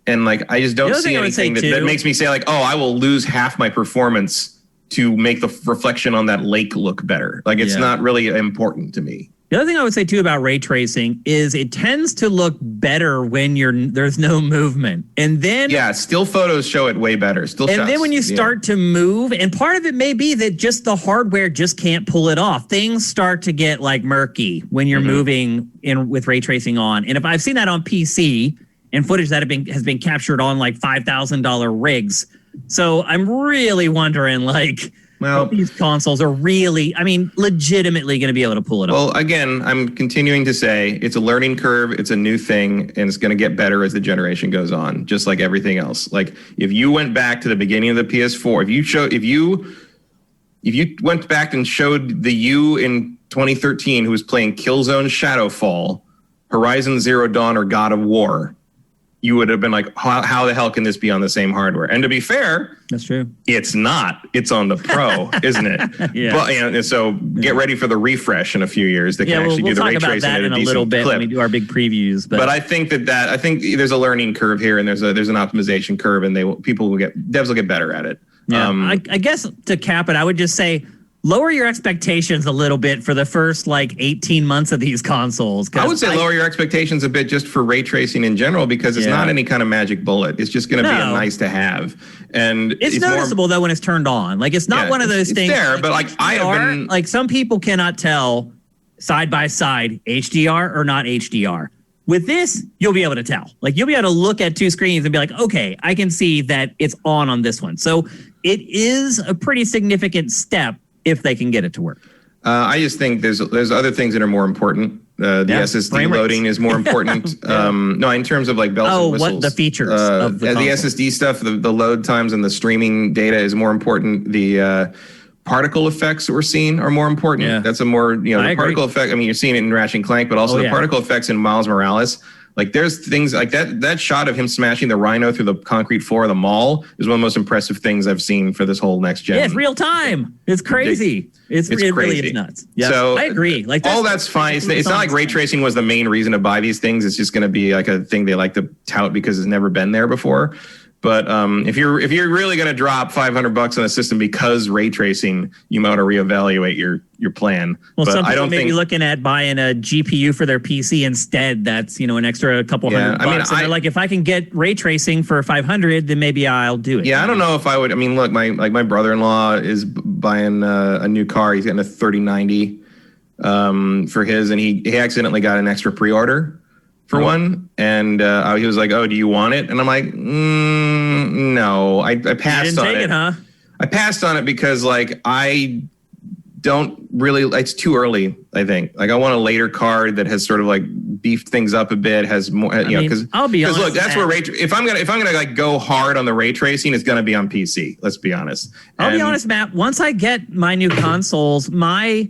And like, I just don't see anything that makes me say like, oh, I will lose half my performance to make the reflection on that lake look better. Like, it's not really important to me. The other thing I would say too about ray tracing is it tends to look better when there's no movement. And then still photos show it way better. Then when you start to move, and part of it may be that just the hardware just can't pull it off. Things start to get like murky when you're moving in with ray tracing on. And if I've seen that on PC, and footage that has been captured on like $5,000 rigs. So I'm really wondering, like, Well, these consoles are really, I mean, legitimately going to be able to pull it off. Well, again, I'm continuing to say it's a learning curve. It's a new thing, and it's going to get better as the generation goes on, just like everything else. Like if you went back to the beginning of the PS4, if you went back and showed the you in 2013 who was playing Killzone Shadowfall, Horizon Zero Dawn, or God of War, you would have been like, how the hell can this be on the same hardware? And to be fair, that's true. It's not. It's on the Pro, isn't it? Yeah. But, and so get ready for the refresh in a few years that can actually do the ray tracing at a decent little bit clip. when we do our big previews. But I think I think there's a learning curve here, and there's an optimization curve, and devs will get better at it. Yeah. I guess to cap it, I would just say, lower your expectations a little bit for the first 18 months of these consoles. I would say lower your expectations a bit just for ray tracing in general, because it's not any kind of magic bullet. It's just going to be a nice to have. And it's noticeable though when it's turned on. It's not one of those things. It's there, but I have been some people cannot tell side by side HDR or not HDR. With this, you'll be able to tell. You'll be able to look at two screens and be like, okay, I can see that it's on this one. So it is a pretty significant step if they can get it to work. I just think there's other things that are more important. The SSD loading is more important. No, in terms of bells and whistles. What the features of the SSD stuff, the load times and the streaming data is more important. The particle effects that we're seeing are more important. Yeah. That's a more, the particle effect. I mean, you're seeing it in Ratchet and Clank, but also the particle effects in Miles Morales. There's things like that shot of him smashing the Rhino through the concrete floor of the mall is one of the most impressive things I've seen for this whole next gen. Yeah, it's real time. It's crazy. It crazy. Really is nuts. Yeah, so I agree. All that's fine. It's not like ray tracing was the main reason to buy these things. It's just going to be a thing they like to tout because it's never been there before. But if you're really going to drop $500 on a system because ray tracing, you might want to reevaluate your plan. Well, but some people may be looking at buying a GPU for their PC instead. That's an extra couple $100. I mean, they're like, if I can get ray tracing for $500, then maybe I'll do it. Yeah, I don't know if I would. I mean, look, my brother-in-law is buying a new car. He's getting a 3090 for his, and he accidentally got an extra pre-order for one, and he was like, "Oh, do you want it?" And I'm like, "No." I passed on it. I passed on it because I don't really. It's too early. I think. I want a later card that has sort of beefed things up a bit. Has more, because I'll be honest. Look, that's where if I'm gonna go hard on the ray tracing, it's gonna be on PC. Let's be honest. I'll be honest, Matt. Once I get my new consoles, my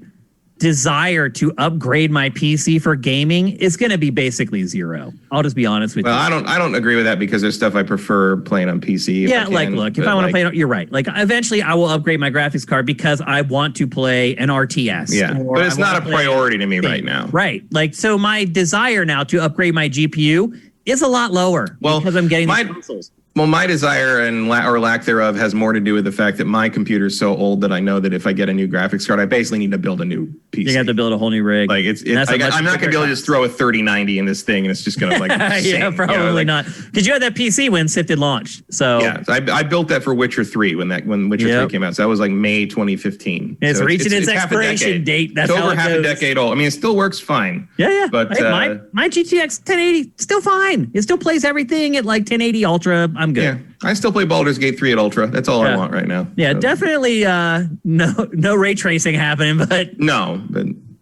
desire to upgrade my PC for gaming is going to be basically zero. I'll just be honest with you. Well, I don't agree with that because there's stuff I prefer playing on PC. Yeah, look, if I want to play, you're right. Eventually I will upgrade my graphics card because I want to play an RTS. Yeah, but it's not a priority to me right now. Right. So my desire now to upgrade my GPU is a lot lower because I'm getting these consoles. Well, my desire or lack thereof has more to do with the fact that my computer is so old that I know that if I get a new graphics card, I basically need to build a new PC. You have to build a whole new rig. I'm not going to be able to just throw a 3090 in this thing and it's just going to sing, yeah, probably not. Because you had that PC when Sifted launched. So yeah, I built that for Witcher 3 when Witcher 3 came out. So that was May 2015. It's reaching its expiration date. That's it's over half a decade old. I mean, it still works fine. Yeah. But my GTX 1080 still fine. It still plays everything at 1080 Ultra. I'm good. Yeah. I still play Baldur's Gate 3 at Ultra. That's all I want right now. Yeah, definitely no ray tracing happening, but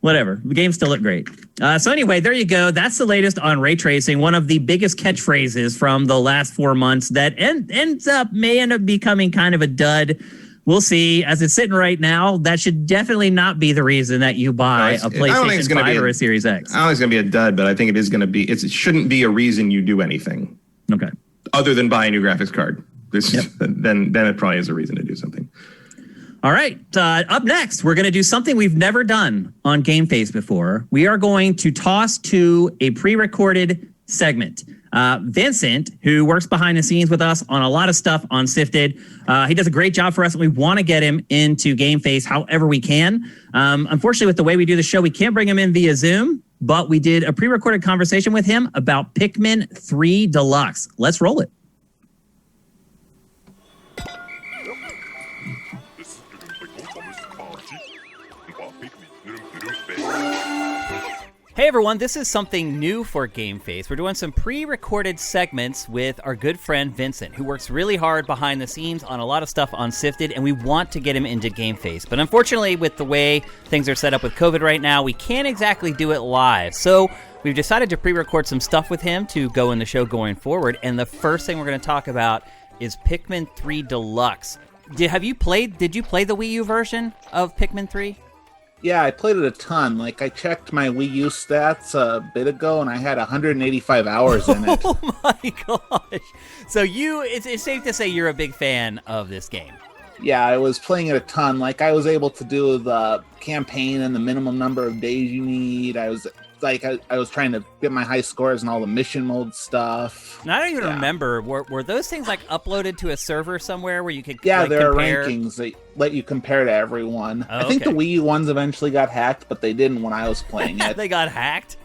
whatever. The games still look great. So anyway, there you go. That's the latest on ray tracing. One of the biggest catchphrases from the last 4 months that may end up becoming kind of a dud. We'll see. As it's sitting right now, that should definitely not be the reason that you buy a PlayStation 5 or a Series X. I don't think it's going to be a dud, but I think it is going to be. It shouldn't be a reason you do anything. Okay. Other than buy a new graphics card. Then it probably is a reason to do something. All right. Up next, we're going to do something we've never done on GameFace before. We are going to toss to a pre-recorded segment. Vincent, who works behind the scenes with us on a lot of stuff on Sifted, he does a great job for us, and we want to get him into GameFace however we can. Unfortunately, with the way we do the show, we can't bring him in via Zoom, but we did a pre-recorded conversation with him about Pikmin 3 Deluxe. Let's roll it. Hey everyone, this is something new for GameFace. We're doing some pre-recorded segments with our good friend Vincent, who works really hard behind the scenes on a lot of stuff on Sifted, and we want to get him into GameFace. But unfortunately, with the way things are set up with COVID right now, we can't exactly do it live. So we've decided to pre-record some stuff with him to go in the show going forward, and the first thing we're going to talk about is Pikmin 3 Deluxe. Did you play the Wii U version of Pikmin 3? Yeah, I played it a ton. Like, I checked my Wii U stats a bit ago, and I had 185 hours in it. Oh my gosh. So it's safe to say you're a big fan of this game. Yeah, I was playing it a ton. Like, I was able to do the campaign and the minimum number of days you need. I was trying to get my high scores and all the mission mode stuff. And I don't even remember, were those things like uploaded to a server somewhere where you could there compare? are rankings that let you compare to everyone. Oh, I think okay. the Wii U ones eventually got hacked, but they didn't when I was playing it. They got hacked?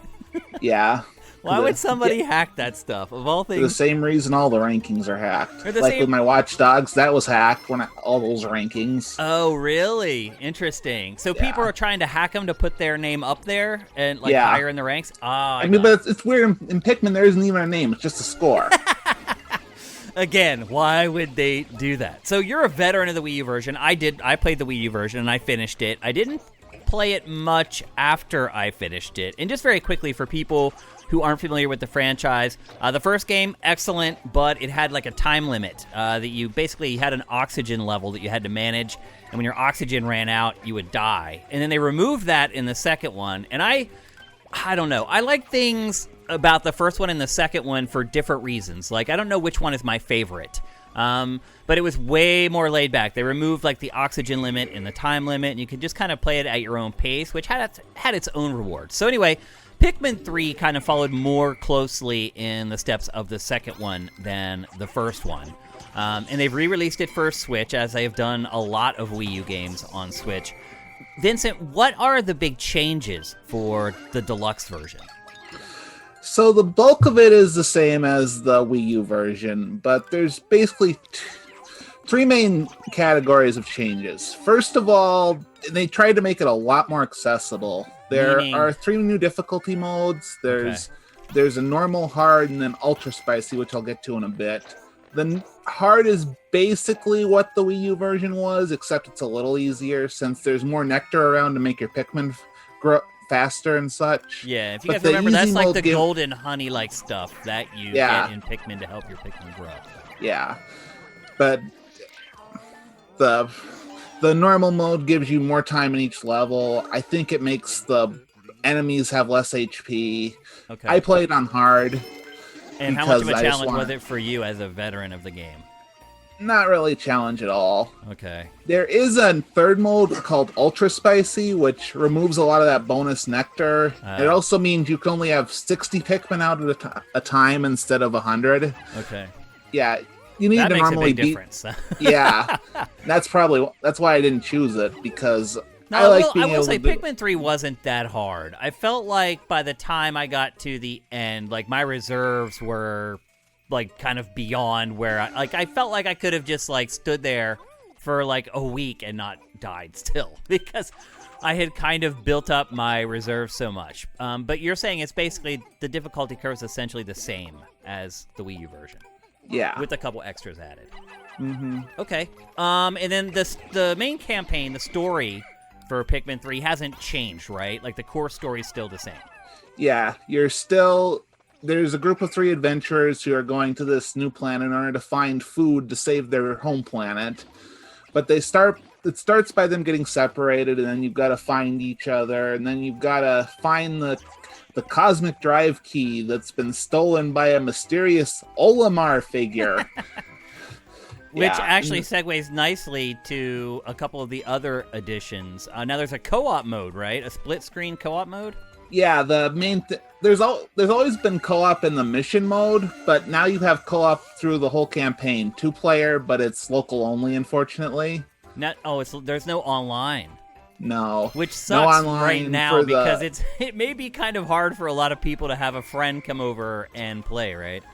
Yeah. Why would somebody hack that stuff? Of all For the things. same reason all the rankings are hacked. For the Like same- with my Watch Dogs, that was hacked when all those rankings. Oh, really? Interesting. So Yeah. people are trying to hack them to put their name up there and Yeah. higher in the ranks? I mean, but it's weird. In Pikmin, there isn't even a name. It's just a score. Again, why would they do that? So you're a veteran of the Wii U version. I played the Wii U version and I finished it. I didn't play it much after I finished it. And just very quickly for people who aren't familiar with the franchise, the first game, excellent, but it had like a time limit that you basically had an oxygen level that you had to manage. And when your oxygen ran out, you would die. And then they removed that in the second one. And I don't know. I like things about the first one and the second one for different reasons. Like, I don't know which one is my favorite. But it was way more laid back. They removed like the oxygen limit and the time limit, and you could just kind of play it at your own pace, which had its own rewards. So anyway, Pikmin 3 kind of followed more closely in the steps of the second one than the first one. And they've re-released it for Switch, as they have done a lot of Wii U games on Switch. Vincent, what are the big changes for the deluxe version? So the bulk of it is the same as the Wii U version, but there's basically three main categories of changes. First of all, they tried to make it a lot more accessible. There are 3 new difficulty modes. There's a normal, hard, and then ultra spicy, which I'll get to in a bit. The hard is basically what the Wii U version was, except it's a little easier since there's more nectar around to make your Pikmin grow faster and such. Yeah, if you But guys the remember, that's easy like mode the golden honey-like stuff that you get in Pikmin to help your Pikmin grow. Yeah, but the normal mode gives you more time in each level. I think it makes the enemies have less HP. Okay. I played on hard. And how much of a because I just challenge was wanna- it for you as a veteran of the game? Not really a challenge at all. Okay. There is a third mode called Ultra Spicy, which removes a lot of that bonus nectar. It also means you can only have 60 Pikmin out at a time instead of 100. Okay. Yeah, you need That to makes a normally big difference. Yeah, that's why I didn't choose it, because No, I like I being will able say to do- Pikmin 3 wasn't that hard. I felt like by the time I got to the end, like my reserves were like kind of beyond where I felt like I could have just like stood there for like a week and not died still because I had kind of built up my reserves so much. But you're saying it's basically the difficulty curve is essentially the same as the Wii U version. Yeah. With a couple extras added. Mm-hmm. Okay. And then the main campaign, the story for Pikmin 3 hasn't changed, right? Like the core story is still the same. Yeah, there's a group of 3 adventurers who are going to this new planet in order to find food to save their home planet. But it starts by them getting separated, and then you've got to find each other, and then you've got to find the cosmic drive key that's been stolen by a mysterious Olimar figure. Which actually segues nicely to a couple of the other additions. Now there's a co-op mode, right? A split-screen co-op mode? Yeah, the main there's always been co-op in the mission mode, but now you have co-op through the whole campaign. 2-player, but it's local only, unfortunately. There's no online. No. Which No sucks online right now for because it may be kind of hard for a lot of people to have a friend come over and play, right?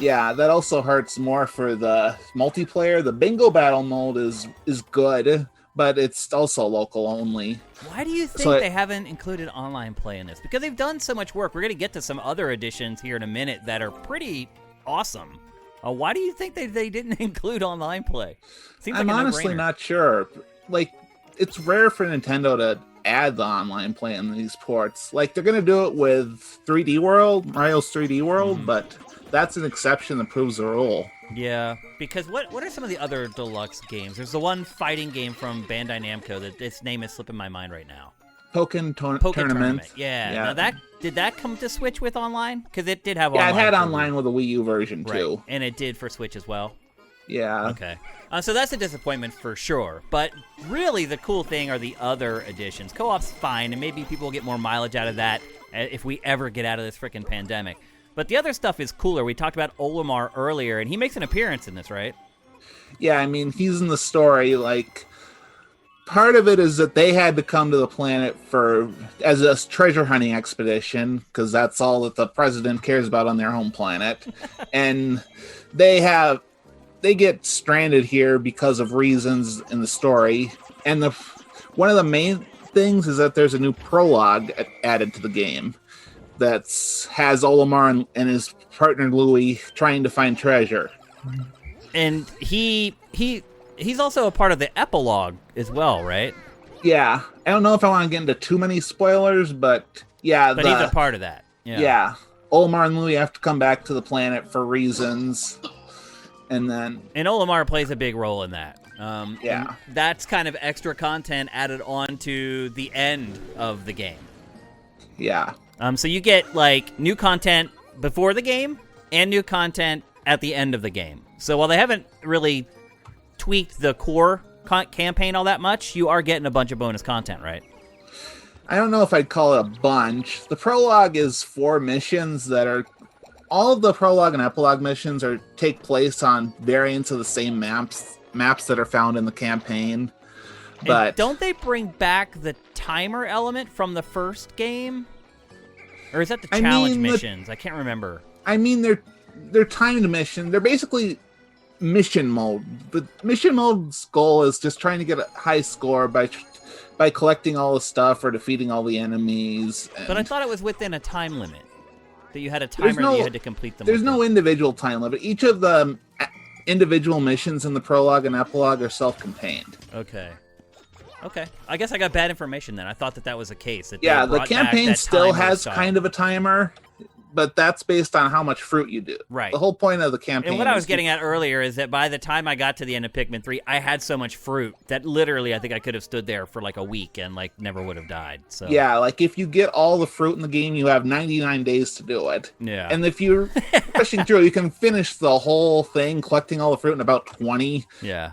Yeah, that also hurts more for the multiplayer. The bingo battle mode is good, but it's also local only. Why do you think So they haven't included online play in this? Because they've done so much work. We're going to get to some other editions here in a minute that are pretty awesome. Why do you think they didn't include online play? Seems I'm like a honestly no-brainer. not sure. Like, it's rare for Nintendo to add the online play in these ports. Like, they're going to do it with 3D World, Mario's 3D World, but that's an exception that proves the rule. Yeah, because what are some of the other Deluxe games? There's the one fighting game from Bandai Namco that its name is slipping my mind right now. Pokken Pokken Tournament. Yeah. Now did that come to Switch with online? Because it did have Yeah, online. it had for online with a Wii U version, right. too. And it did for Switch as well? Yeah. Okay. So that's a disappointment for sure. But really, the cool thing are the other editions. Co-op's fine, and maybe people will get more mileage out of that if we ever get out of this frickin' pandemic. But the other stuff is cooler. We talked about Olimar earlier, and he makes an appearance in this, right? Yeah, I mean, he's in the story. Like, part of it is that they had to come to the planet as a treasure hunting expedition, because that's all that the president cares about on their home planet. And they get stranded here because of reasons in the story. And one of the main things is that there's a new prologue added to the game that has Olimar and his partner Louis trying to find treasure. And he's also a part of the epilogue as well, right? Yeah, I don't know if I want to get into too many spoilers, but yeah. But he's a part of that. Yeah. Olimar and Louis have to come back to the planet for reasons. And Olimar plays a big role in that. Yeah. And that's kind of extra content added on to the end of the game. Yeah. So you get, like, new content before the game and new content at the end of the game. So while they haven't really tweaked the core campaign all that much, you are getting a bunch of bonus content, right? I don't know if I'd call it a bunch. The prologue is 4 missions that are... All of the prologue and epilogue missions take place on variants of the same maps that are found in the campaign. But and don't they bring back the timer element from the first game? Or is that the challenge missions? I can't remember. I mean, they're timed missions. They're basically mission mode. The mission mode's goal is just trying to get a high score by collecting all the stuff or defeating all the enemies. But I thought it was within a time limit. That you had a timer that you had to complete them. There's no individual time limit. Each of the individual missions in the prologue and epilogue are self-contained. Okay. I guess I got bad information then. I thought that was the case. That Yeah, the campaign still has kind of a timer, but that's based on how much fruit you do. Right. The whole point of the campaign. And what I was getting at earlier is that by the time I got to the end of Pikmin 3, I had so much fruit that literally I think I could have stood there for like a week and like never would have died. So yeah, like if you get all the fruit in the game, you have 99 days to do it. Yeah. And if you're pushing through, you can finish the whole thing collecting all the fruit in about 20. Yeah.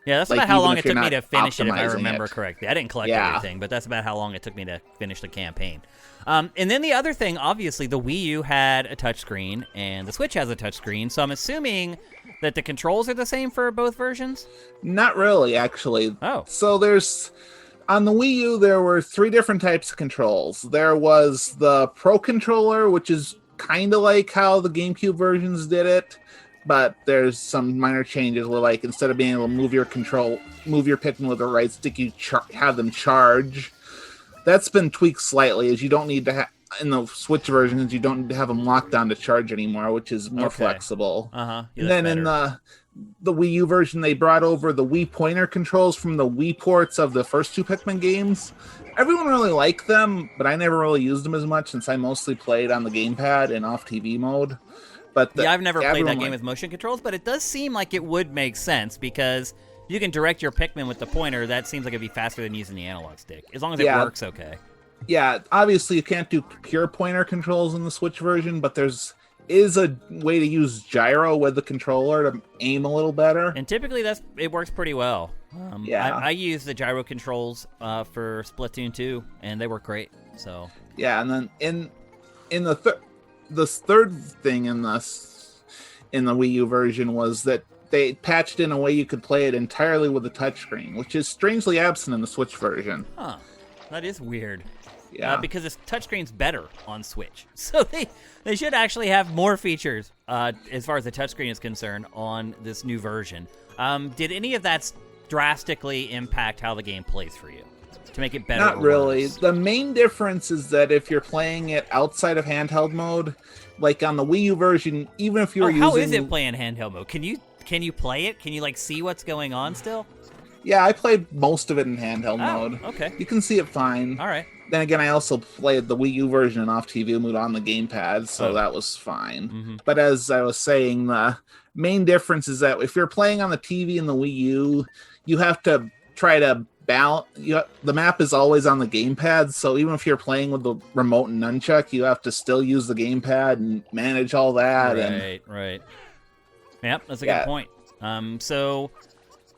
Yeah, that's Like, about how even long if it took you're me to not finish it, if I optimizing remember it. correctly. I didn't collect Yeah. everything, but that's about how long it took me to finish the campaign. And then the other thing, obviously, the Wii U had a touchscreen, and the Switch has a touchscreen, so I'm assuming that the controls are the same for both versions? Not really, actually. Oh. So on the Wii U, there were 3 different types of controls. There was the Pro Controller, which is kind of like how the GameCube versions did it, but there's some minor changes where, like, instead of being able to move your Pikmin with the right stick, you have them charge. That's been tweaked slightly, as you don't need to in the Switch versions, you don't need to have them locked down to charge anymore, which is more flexible. Uh-huh. Yeah, And then in the Wii U version, they brought over the Wii pointer controls from the Wii ports of the first 2 Pikmin games. Everyone really liked them, but I never really used them as much since I mostly played on the gamepad in off-TV mode. But I've never played that game with motion controls, but it does seem like it would make sense because you can direct your Pikmin with the pointer. That seems like it'd be faster than using the analog stick, as long as it works okay. Yeah, obviously you can't do pure pointer controls in the Switch version, but is a way to use gyro with the controller to aim a little better. And typically it works pretty well. I use the gyro controls for Splatoon 2, and they work great. So yeah, and then in the third thing in the Wii U version was that they patched in a way you could play it entirely with a touchscreen, which is strangely absent in the Switch version. Huh. That is weird. Yeah. Because the touchscreen's better on Switch. So they should actually have more features as far as the touchscreen is concerned on this new version. Did any of that drastically impact how the game plays for you to make it better? Not or really. worse? The main difference is that if you're playing it outside of handheld mode, like on the Wii U version, even if you're how using... is it playing handheld mode? Can you play it? Can you like see what's going on still? Yeah, I played most of it in handheld Oh, mode. okay. You can see it fine. All right. Then again, I also played the Wii U version in off TV mode on the gamepad, so that was fine. Mm-hmm. But as I was saying, the main difference is that if you're playing on the TV and the Wii U, you have to try to balance. The map is always on the gamepad, so even if you're playing with the remote and nunchuck, you have to still use the gamepad and manage all that. Right. Yep, that's a good point. So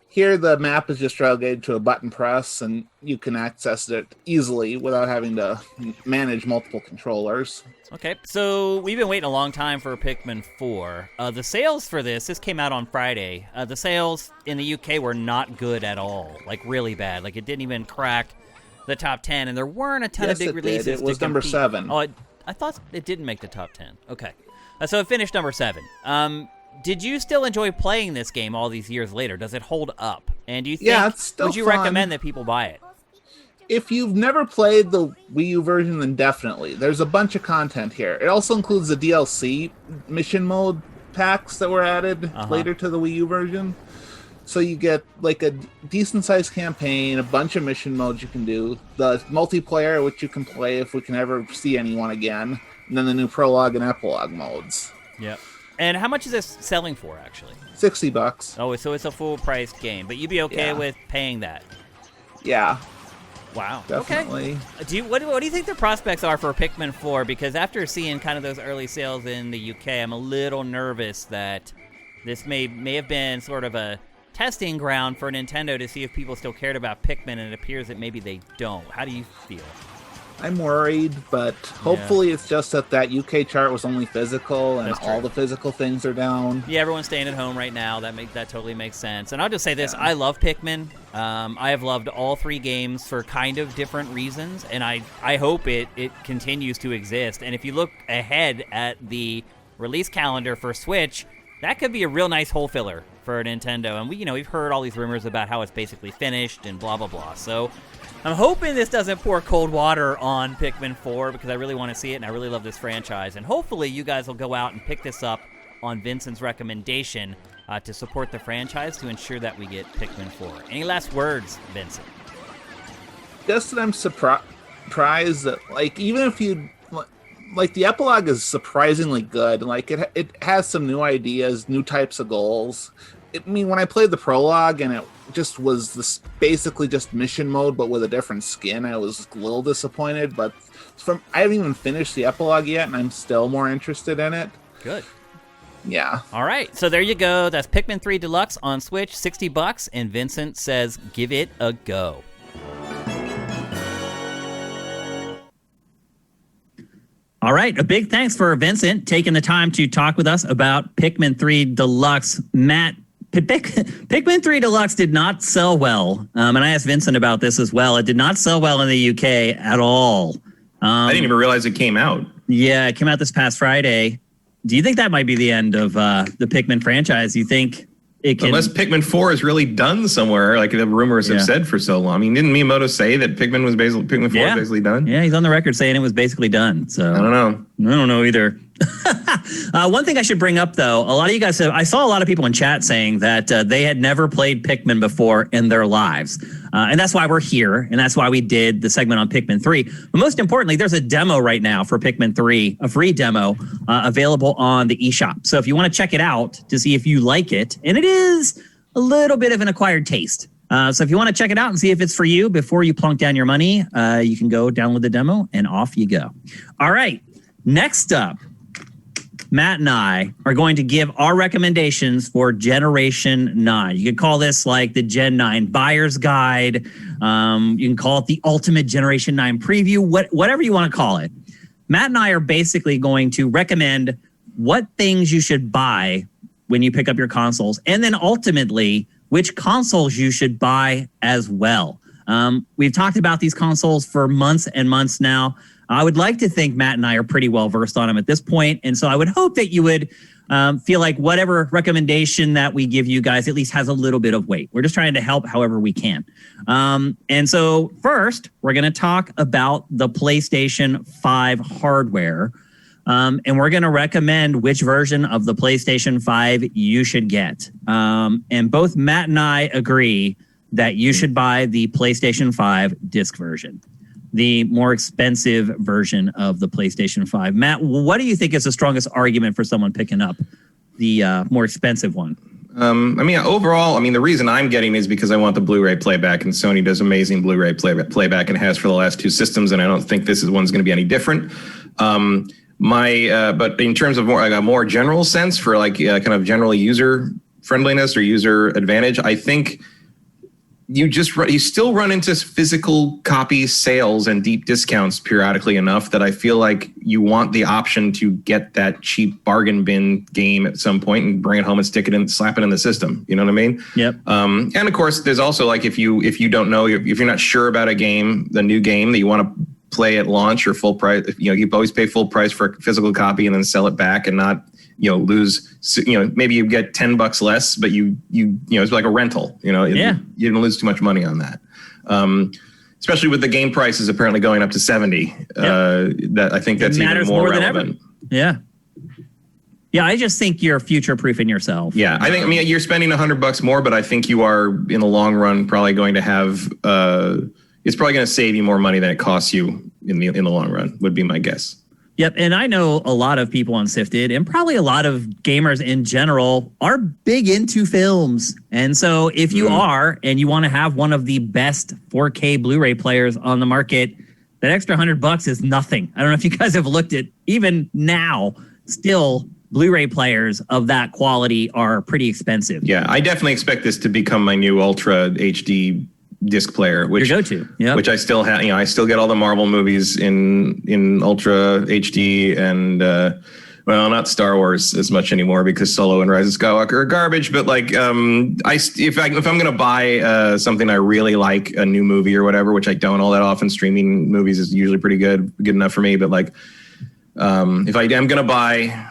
here, the map is just relegated to a button press, and you can access it easily without having to manage multiple controllers. Okay, so we've been waiting a long time for Pikmin 4. The sales for this came out on Friday. The sales in the UK were not good at all, like really bad. Like it didn't even crack the top 10, and there weren't a ton of big releases. It was to number compete. 7. Oh, I thought it didn't make the top 10. Okay, so it finished number 7. Did you still enjoy playing this game all these years later? Does it hold up? And do you think, it's still would you fun. recommend that people buy it? If you've never played the Wii U version, then definitely. There's a bunch of content here. It also includes the DLC mission mode packs that were added later to the Wii U version. So you get like a decent-sized campaign, a bunch of mission modes you can do, the multiplayer, which you can play if we can ever see anyone again, and then the new prologue and epilogue modes. Yep. And how much is this selling for, actually? $60. Oh, so it's a full-priced game, but you'd be okay with paying that? Yeah. Wow. Definitely. Okay. What do you think the prospects are for Pikmin 4? Because after seeing kind of those early sales in the UK, I'm a little nervous that this may have been sort of a testing ground for Nintendo to see if people still cared about Pikmin, and it appears that maybe they don't. How do you feel? I'm worried, but hopefully it's just that UK chart was only physical, and all the physical things are down. Yeah, everyone's staying at home right now. That totally makes sense. And I'll just say this: I love Pikmin. I have loved all 3 games for kind of different reasons, and I hope it continues to exist. And if you look ahead at the release calendar for Switch, that could be a real nice hole filler for Nintendo. And we've heard all these rumors about how it's basically finished and blah blah blah. So I'm hoping this doesn't pour cold water on Pikmin 4 because I really want to see it and I really love this franchise. And hopefully you guys will go out and pick this up on Vincent's recommendation to support the franchise to ensure that we get Pikmin 4. Any last words, Vincent? Just that I'm surprised that, like, even if you... Like, the epilogue is surprisingly good. Like, it has some new ideas, new types of goals. When I played the prologue and it just was basically just mission mode, but with a different skin, I was a little disappointed. But I haven't even finished the epilogue yet, and I'm still more interested in it. Good. Yeah. All right. So there you go. That's Pikmin 3 Deluxe on Switch, $60, and Vincent says give it a go. All right. A big thanks for Vincent taking the time to talk with us about Pikmin 3 Deluxe. Matt, Pikmin 3 Deluxe did not sell well. And I asked Vincent about this as well. It did not sell well in the UK at all. I didn't even realize it came out. Yeah, it came out this past Friday. Do you think that might be the end of the Pikmin franchise? You think it can... Unless Pikmin 4 is really done somewhere, like the rumors have said for so long. I mean, didn't Miyamoto say that Pikmin 4 was basically done? Yeah, he's on the record saying it was basically done. So I don't know either. One thing I should bring up, though, a lot of you guys I saw a lot of people in chat saying that they had never played Pikmin before in their lives. And that's why we're here. And that's why we did the segment on Pikmin 3. But most importantly, there's a demo right now for Pikmin 3, a free demo available on the eShop. So if you want to check it out to see if you like it, and it is a little bit of an acquired taste. So if you want to check it out and see if it's for you before you plunk down your money, you can go download the demo and off you go. All right. Next up, Matt and I are going to give our recommendations for Generation 9. You can call this like the Gen 9 Buyer's Guide. You can call it the Ultimate Generation 9 Preview, whatever you want to call it. Matt and I are basically going to recommend what things you should buy when you pick up your consoles, and then ultimately which consoles you should buy as well. We've talked about these consoles for months and months now. I would like to think Matt and I are pretty well versed on them at this point, and so I would hope that you would feel like whatever recommendation that we give you guys at least has a little bit of weight. We're just trying to help however we can. And so first, we're going to talk about the PlayStation 5 hardware. And we're going to recommend which version of the PlayStation 5 you should get. And both Matt and I agree that you should buy the PlayStation 5 disc version, the more expensive version of the PlayStation 5. Matt, what do you think is the strongest argument for someone picking up the more expensive one? Overall, the reason I'm getting is because I want the Blu-ray playback, and Sony does amazing Blu-ray playback and has for the last two systems, and I don't think this one's going to be any different. But in terms of a more general sense for kind of generally user friendliness or user advantage, I think you still run into physical copy sales and deep discounts periodically enough that I feel like you want the option to get that cheap bargain bin game at some point and bring it home and stick it in, slap it in the system. You know what I mean? Yep. And of course, there's also if you don't know, if you're not sure about a game, the new game that you want to play at launch or full price, you always pay full price for a physical copy and then sell it back and not lose, maybe you get $10 less, but you it's like a rental, you didn't lose too much money on that. Especially with the game prices apparently going up to 70. That I think that's even more relevant. Yeah. Yeah, I just think you're future-proofing yourself. Yeah, I think you're spending $100 more, but I think you are in the long run probably going to have it's probably going to save you more money than it costs you in the long run, would be my guess. Yep, and I know a lot of people on Sifted, and probably a lot of gamers in general, are big into films. And so if you are, and you want to have one of the best 4K Blu-ray players on the market, that extra $100 is nothing. I don't know if you guys have looked at, even now, still, Blu-ray players of that quality are pretty expensive. Yeah, I definitely expect this to become my new Ultra HD disc player, which your go-to, which I still have. I still get all the Marvel movies in Ultra HD, and not Star Wars as much anymore because Solo and Rise of Skywalker are garbage. But if I'm gonna buy something I really like, a new movie or whatever, which I don't all that often, streaming movies is usually pretty good enough for me. But if I am gonna buy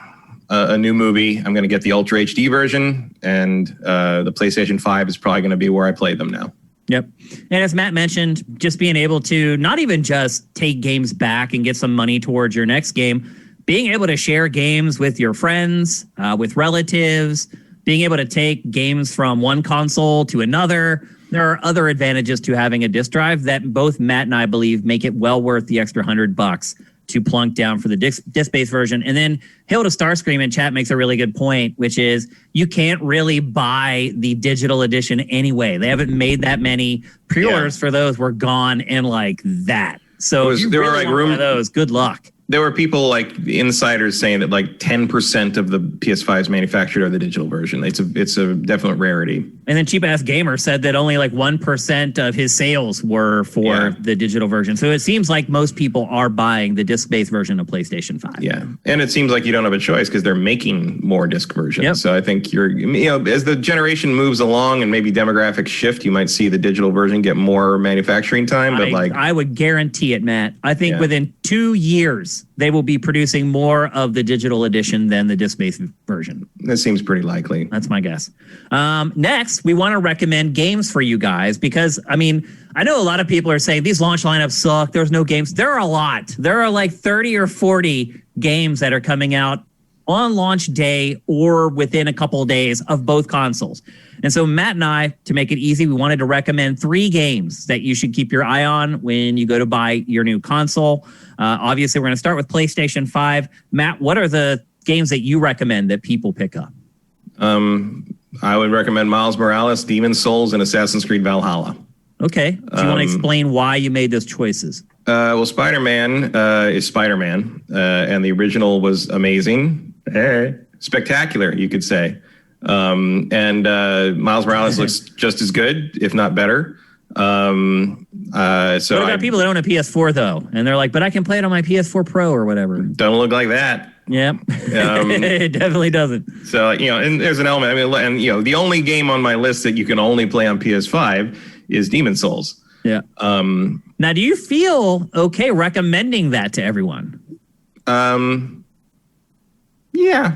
a new movie, I'm gonna get the Ultra HD version, and the PlayStation 5 is probably gonna be where I play them now. Yep. And as Matt mentioned, just being able to not even just take games back and get some money towards your next game, being able to share games with your friends, with relatives, being able to take games from one console to another. There are other advantages to having a disc drive that both Matt and I believe make it well worth the extra $100 to plunk down for the disc-based version. And then Hilda Starscream in chat makes a really good point, which is you can't really buy the digital edition anyway. They haven't made that many. Pre-orders for those were gone and like that. So if you really want one of those, good luck. There were people insiders saying that 10% of the PS5s manufactured are the digital version. It's a definite rarity. And then Cheap Ass Gamer said that only 1% of his sales were for the digital version. So it seems like most people are buying the disc-based version of PlayStation 5. Yeah, and it seems like you don't have a choice because they're making more disc versions. Yep. So I think as the generation moves along and maybe demographics shift, you might see the digital version get more manufacturing time. But I would guarantee it, Matt. I think within 2 years, they will be producing more of the digital edition than the disc-based version. That seems pretty likely. That's my guess. Next, we want to recommend games for you guys because, I know a lot of people are saying these launch lineups suck. There's no games. There are a lot. There are 30 or 40 games that are coming out on launch day or within a couple of days of both consoles. And so Matt and I, to make it easy, we wanted to recommend 3 games that you should keep your eye on when you go to buy your new console. Obviously, we're going to start with PlayStation 5. Matt, what are the games that you recommend that people pick up? I would recommend Miles Morales, Demon's Souls, and Assassin's Creed Valhalla. Okay. Do you want to explain why you made those choices? Spider-Man is Spider-Man, and the original was amazing. Spectacular, you could say. And Miles Morales looks just as good, if not better. So what about people that own a PS4 though, and they're like, "But I can play it on my PS4 Pro or whatever." Don't look like that. Yep, it definitely doesn't. So and there's an element. The only game on my list that you can only play on PS5 is Demon's Souls. Yeah. Now, do you feel okay recommending that to everyone? Yeah.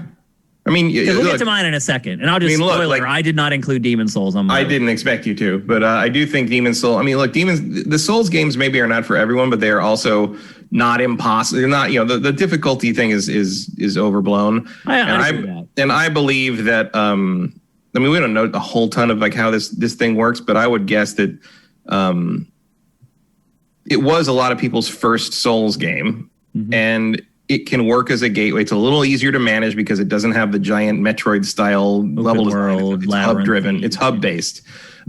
I mean, we'll get to mine in a second, and I'll just spoiler. I did not include Demon Souls on mine. I didn't expect you to, but I do think Demon Souls. I mean, look, the Souls games maybe are not for everyone, but they are also not impossible. They're not, the difficulty thing is overblown. And I believe that. I mean, we don't know a whole ton of like how this thing works, but I would guess that it was a lot of people's first Souls game, and it can work as a gateway. It's a little easier to manage because it doesn't have the giant Metroid style level design. It's hub driven. It's hub based.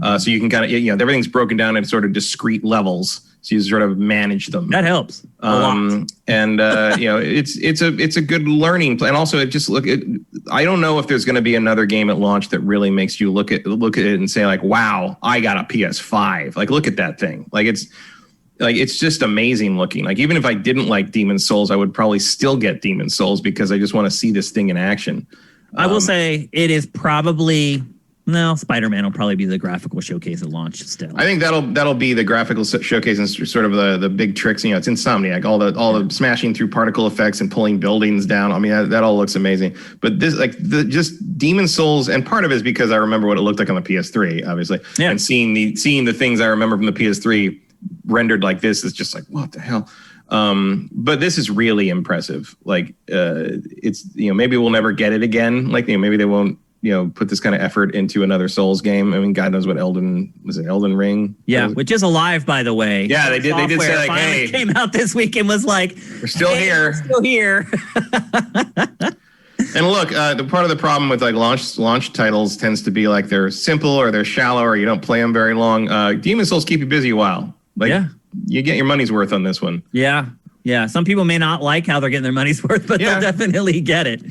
So you can kind of, everything's broken down in sort of discrete levels. So you sort of manage them. That helps a lot. And it's a good learning plan. And also, I don't know if there's going to be another game at launch that really makes you look at it and say like, wow, I got a PS5. Like, look at that thing. It's just amazing looking. Like, even if I didn't like Demon Souls, I would probably still get Demon Souls because I just want to see this thing in action. I will say it is probably Spider-Man will probably be the graphical showcase at launch still. I think that'll be the graphical showcase and sort of the big tricks. It's Insomniac, all the smashing through particle effects and pulling buildings down. I mean, that all looks amazing. But this, just Demon Souls, and part of it is because I remember what it looked like on the PS3, obviously, and seeing the things I remember from the PS3 rendered like this is just like, what the hell. But this is really impressive. Like, it's maybe we'll never get it again. Like, maybe they won't put this kind of effort into another Souls game. I mean, God knows what Elden Ring? Yeah, which is live, by the way. Yeah, they did say like, hey, came out this week and was like, we're still here. We're still here. And look, the part of the problem with like launch titles tends to be like they're simple or they're shallow or you don't play them very long. Demon Souls keep you busy a while. Like, you get your money's worth on this one. Yeah. Some people may not like how they're getting their money's worth, but they'll definitely get it.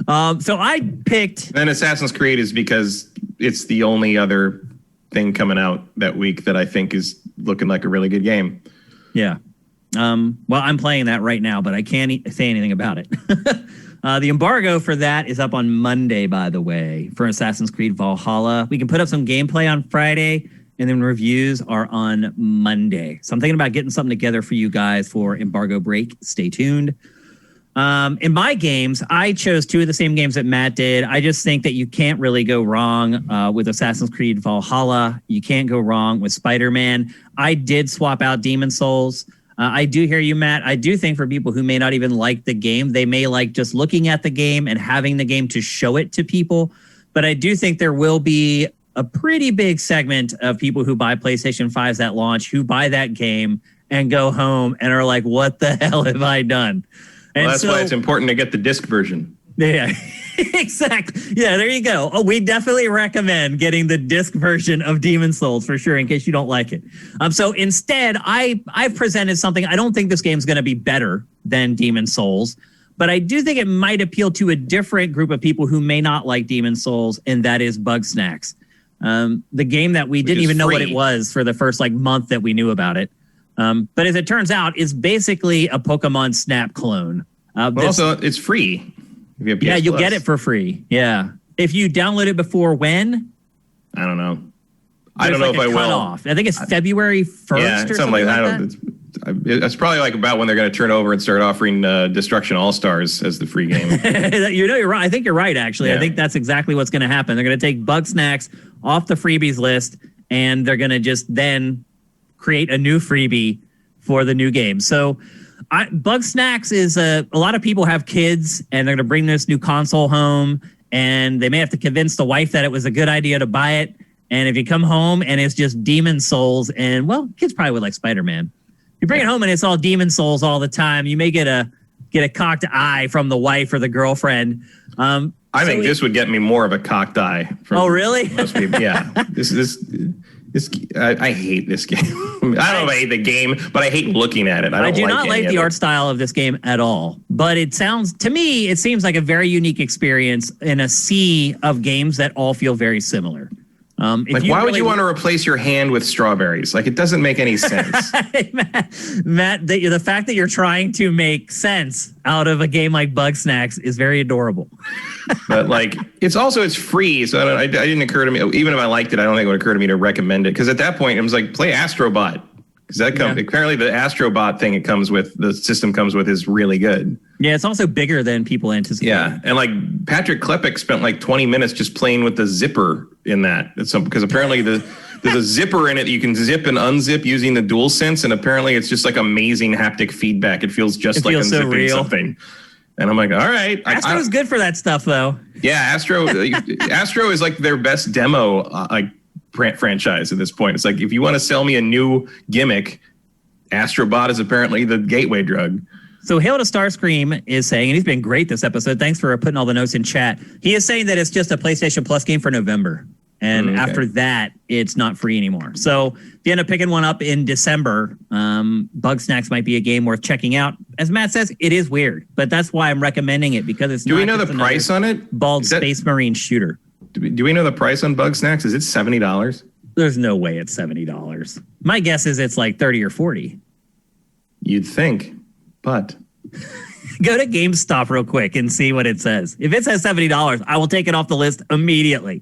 So I picked. Then Assassin's Creed is because it's the only other thing coming out that week that I think is looking like a really good game. Yeah. Well, I'm playing that right now, but I can't say anything about it. The embargo for that is up on Monday, by the way, for Assassin's Creed Valhalla. We can put up some gameplay on Friday, and then reviews are on Monday. So I'm thinking about getting something together for you guys for embargo break. Stay tuned. In my games, I chose two of the same games that Matt did. I just think that you can't really go wrong with Assassin's Creed Valhalla. You can't go wrong with Spider-Man. I did swap out Demon Souls. I do hear you, Matt. I do think for people who may not even like the game, they may like just looking at the game and having the game to show it to people. But I do think there will be a pretty big segment of people who buy PlayStation 5s at launch, who buy that game and go home and are like, what the hell have I done? Well, that's why it's important to get the disc version. Yeah, exactly. Yeah, there you go. Oh, we definitely recommend getting the disc version of Demon Souls for sure, in case you don't like it. So instead, I've presented something. I don't think this game's going to be better than Demon Souls, but I do think it might appeal to a different group of people who may not like Demon Souls, and that is Bugsnax. The game that we didn't even know what it was for the first month that we knew about it. But as it turns out, it's basically a Pokemon Snap clone. But also, it's free. Yeah, you'll get it for free. Yeah. If you download it before when? I don't know. I don't know if I will. Off. I think it's February 1st or something like that. It's probably about when they're going to turn over and start offering Destruction All-Stars as the free game. You're right. I think you're right, actually. Yeah. I think that's exactly what's going to happen. They're going to take Bugsnax off the freebies list, and they're going to just then create a new freebie for the new game. So Bugsnax is a lot of people have kids and they're going to bring this new console home, and they may have to convince the wife that it was a good idea to buy it. And if you come home and it's just Demon Souls, and kids probably would like Spider-Man. If you bring it home and it's all Demon Souls all the time, you may get a cocked eye from the wife or the girlfriend. I think this would get me more of a cocked eye. Oh, really? Most people. Yeah. I hate this game. I don't know if I hate the game, but I hate looking at it. I do not like the art style of this game at all. But it seems like a very unique experience in a sea of games that all feel very similar. Why would you want to replace your hand with strawberries? It doesn't make any sense. Matt, the fact that you're trying to make sense out of a game like Bugsnax is very adorable. But it's free, so it didn't occur to me. Even if I liked it, I don't think it would occur to me to recommend it, because at that point it was play Astrobot. because apparently the Astrobot thing the system comes with is really good. Yeah, it's also bigger than people anticipate. Yeah, and like Patrick Klepek spent like 20 minutes just playing with the zipper in that. Because apparently there's a zipper in it that you can zip and unzip using the DualSense, and apparently it's just like amazing haptic feedback. It feels just like unzipping something. And I'm like, all right. Astro's good for that stuff, though. Yeah, Astro is like their best demo franchise at this point. It's like, if you want to sell me a new gimmick, Astrobot is apparently the gateway drug. So Hail to Starscream is saying, and he's been great this episode. Thanks for putting all the notes in chat. He is saying that it's just a PlayStation Plus game for November. And after that, it's not free anymore. So if you end up picking one up in December, Bugsnax might be a game worth checking out. As Matt says, it is weird, but that's why I'm recommending it, because it's Do we know the price on it? Bald Space Marine shooter. Do we know the price on Bugsnax? Is it $70? There's no way it's $70. My guess is it's like 30 or 40. You'd think, but... Go to GameStop real quick and see what it says. If it says $70, I will take it off the list immediately.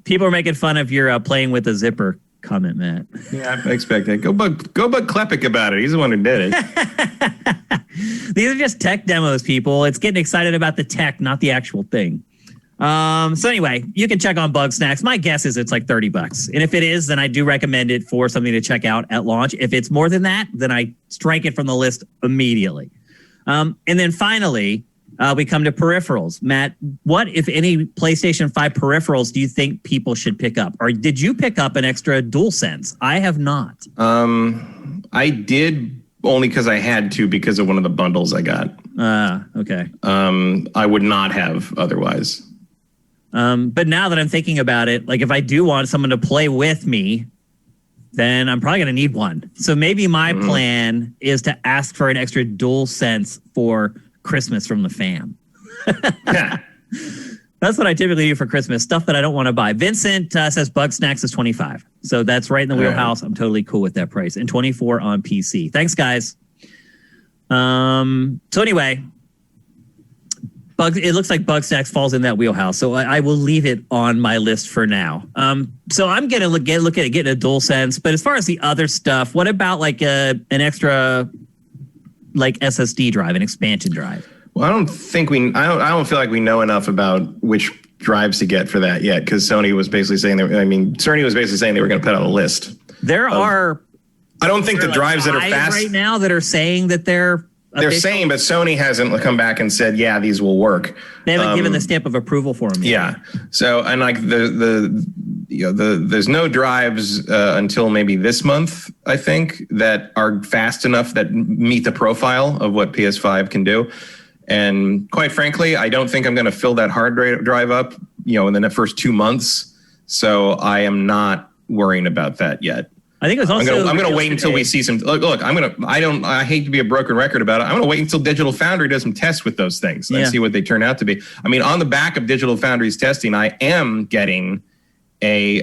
People are making fun of your playing with a zipper comment, Matt. Yeah, I expect that. Go bug Klepek about it. He's the one who did it. These are just tech demos, people. It's getting excited about the tech, not the actual thing. So anyway, you can check on Bugsnax. My guess is it's like $30. And if it is, then I do recommend it for something to check out at launch. If it's more than that, then I strike it from the list immediately. And then finally, we come to peripherals. Matt, what, if any, PlayStation 5 peripherals do you think people should pick up? Or did you pick up an extra DualSense? I have not. I did only because I had to, because of one of the bundles I got. Okay. I would not have otherwise. But now that I'm thinking about it, like if I do want someone to play with me, then I'm probably going to need one. So maybe my plan is to ask for an extra DualSense for Christmas from the fam. Yeah. That's what I typically do for Christmas, stuff that I don't want to buy. Vincent says Bugsnax is $25. So that's right in the wheelhouse. I'm totally cool with that price. And $24 on PC. Thanks, guys. So anyway, it looks like Bugsnax falls in that wheelhouse. So I will leave it on my list for now. So I'm going to look at getting a DualSense. But as far as the other stuff, what about like an extra like SSD drive, an expansion drive? Well, I don't feel like we know enough about which drives to get for that yet, because Sony was basically saying they were going to put out a list. I don't think the drives that are fast right now that are saying that they're saying, but Sony hasn't come back and said, yeah, these will work. They haven't given the stamp of approval for them yet. Yeah. So, and like there's no drives until maybe this month, I think, that are fast enough that meet the profile of what PS5 can do. And quite frankly, I don't think I'm going to fill that hard drive up, in the first 2 months. So I am not worrying about that yet. I think it was also. I'm going to wait until we see some. Look, I hate to be a broken record about it. I'm going to wait until Digital Foundry does some tests with those things and see what they turn out to be. I mean, on the back of Digital Foundry's testing, I am getting a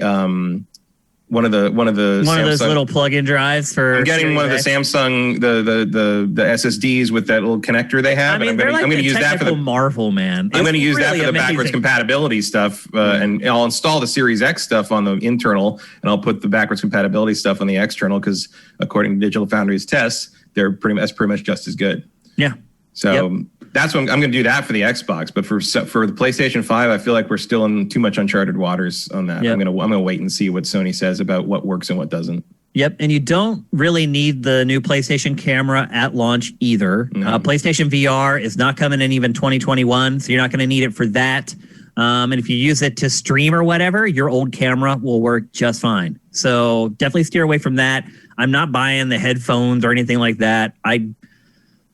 one of those little plug-in drives for. I'm getting one of the Samsung the SSDs with that little connector they have. I mean, I'm going to use that for the Marvel, man. I'm going to use that for the backwards compatibility stuff, and I'll install the Series X stuff on the internal, and I'll put the backwards compatibility stuff on the external, because according to Digital Foundry's tests, they're pretty much just as good. Yeah. So. Yep. That's what I'm going to do that for the Xbox, but for the PlayStation 5, I feel like we're still in too much uncharted waters on that. Yep. I'm going to wait and see what Sony says about what works and what doesn't. Yep, and you don't really need the new PlayStation camera at launch either. No. PlayStation VR is not coming in even 2021, so you're not going to need it for that. And if you use it to stream or whatever, your old camera will work just fine. So definitely steer away from that. I'm not buying the headphones or anything like that.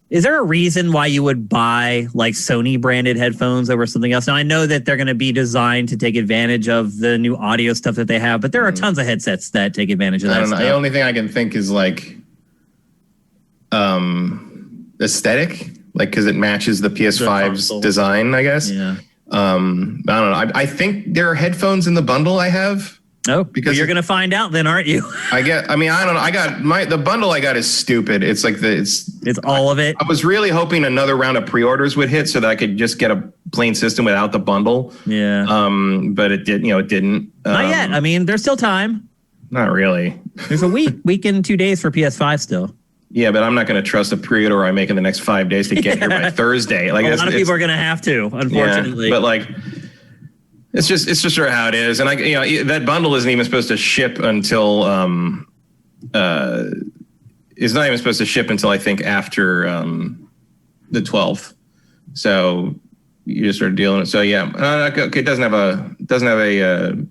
Is there a reason why you would buy like Sony branded headphones over something else? Now, I know that they're going to be designed to take advantage of the new audio stuff that they have, but there are tons of headsets that take advantage of that. I don't know. The only thing I can think is like aesthetic, like because it matches the PS5's design, I guess. Yeah. I don't know. I think there are headphones in the bundle I have. Oh, because you're going to find out then, aren't you? I don't know. I got the bundle I got is stupid. It's like it's all of it. I was really hoping another round of pre-orders would hit so that I could just get a plain system without the bundle. Yeah. But it didn't. Not yet. I mean, there's still time. Not really. There's a week and 2 days for PS5 still. Yeah, but I'm not going to trust a pre-order I make in the next 5 days to get here by Thursday. Like a lot of people are going to have to, unfortunately. Yeah, but like, it's just sort of how it is. And that bundle isn't even supposed to ship until it's not even supposed to ship until I think after the 12th. So you just start dealing with. So yeah, okay, it doesn't have a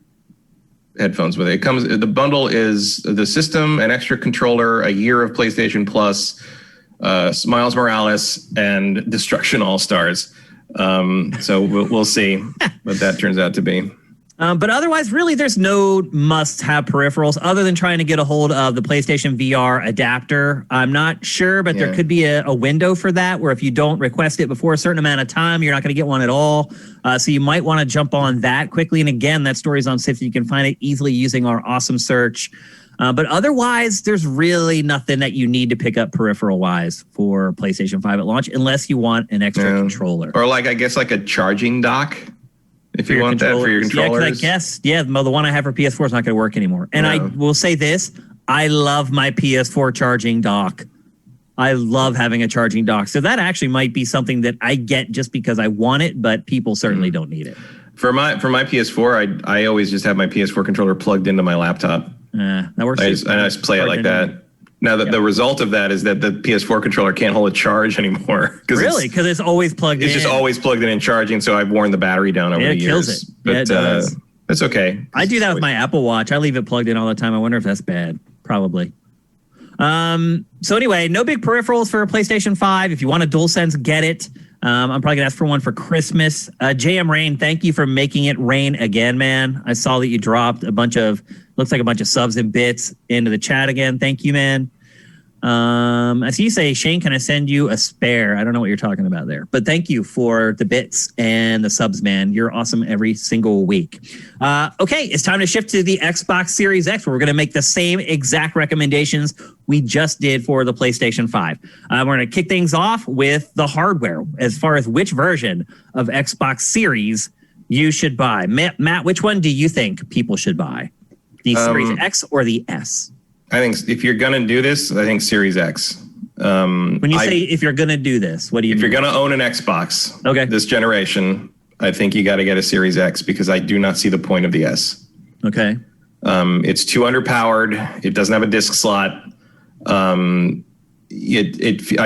headphones with it. The bundle is the system, an extra controller, a year of PlayStation Plus, Miles Morales, and Destruction All Stars. So we'll see what that turns out to be. But otherwise, really, there's no must-have peripherals other than trying to get a hold of the PlayStation VR adapter. I'm not sure, but there could be a window for that where if you don't request it before a certain amount of time, you're not going to get one at all. So you might want to jump on that quickly. And again, that story's on Sifty. You can find it easily using our awesome search. But otherwise, there's really nothing that you need to pick up peripheral-wise for PlayStation 5 at launch unless you want an extra controller. Or I guess a charging dock. If you want that for your controllers. Yeah, I guess, the one I have for PS4 is not going to work anymore. And I will say this, I love my PS4 charging dock. I love having a charging dock. So that actually might be something that I get just because I want it, but people certainly don't need it. For my PS4, I always just have my PS4 controller plugged into my laptop. That works. I just play it like that. Now, the result of that is that the PS4 controller can't hold a charge anymore. Really? Because it's always plugged in? It's just always plugged in and charging, so I've worn the battery down over the years. It kills it. But it does. That's okay. I do that with my Apple Watch. I leave it plugged in all the time. I wonder if that's bad. Probably. So anyway, no big peripherals for PlayStation 5. If you want a DualSense, get it. I'm probably going to ask for one for Christmas. JM Rain, thank you for making it rain again, man. I saw that you dropped looks like a bunch of subs and bits into the chat again. Thank you, man. I see you say, Shane, can I send you a spare? I don't know what you're talking about there, but thank you for the bits and the subs, man. You're awesome every single week. Okay, it's time to shift to the Xbox Series X, where we're going to make the same exact recommendations we just did for the PlayStation 5. We're going to kick things off with the hardware as far as which version of Xbox Series you should buy. Matt, which one do you think people should buy? The Series X or the S? I think if you're going to do this, I think Series X. When you say if you're going to do this, what do you mean? If you're going to own an Xbox this generation, I think you got to get a Series X because I do not see the point of the S. Okay. It's too underpowered. It doesn't have a disc slot. I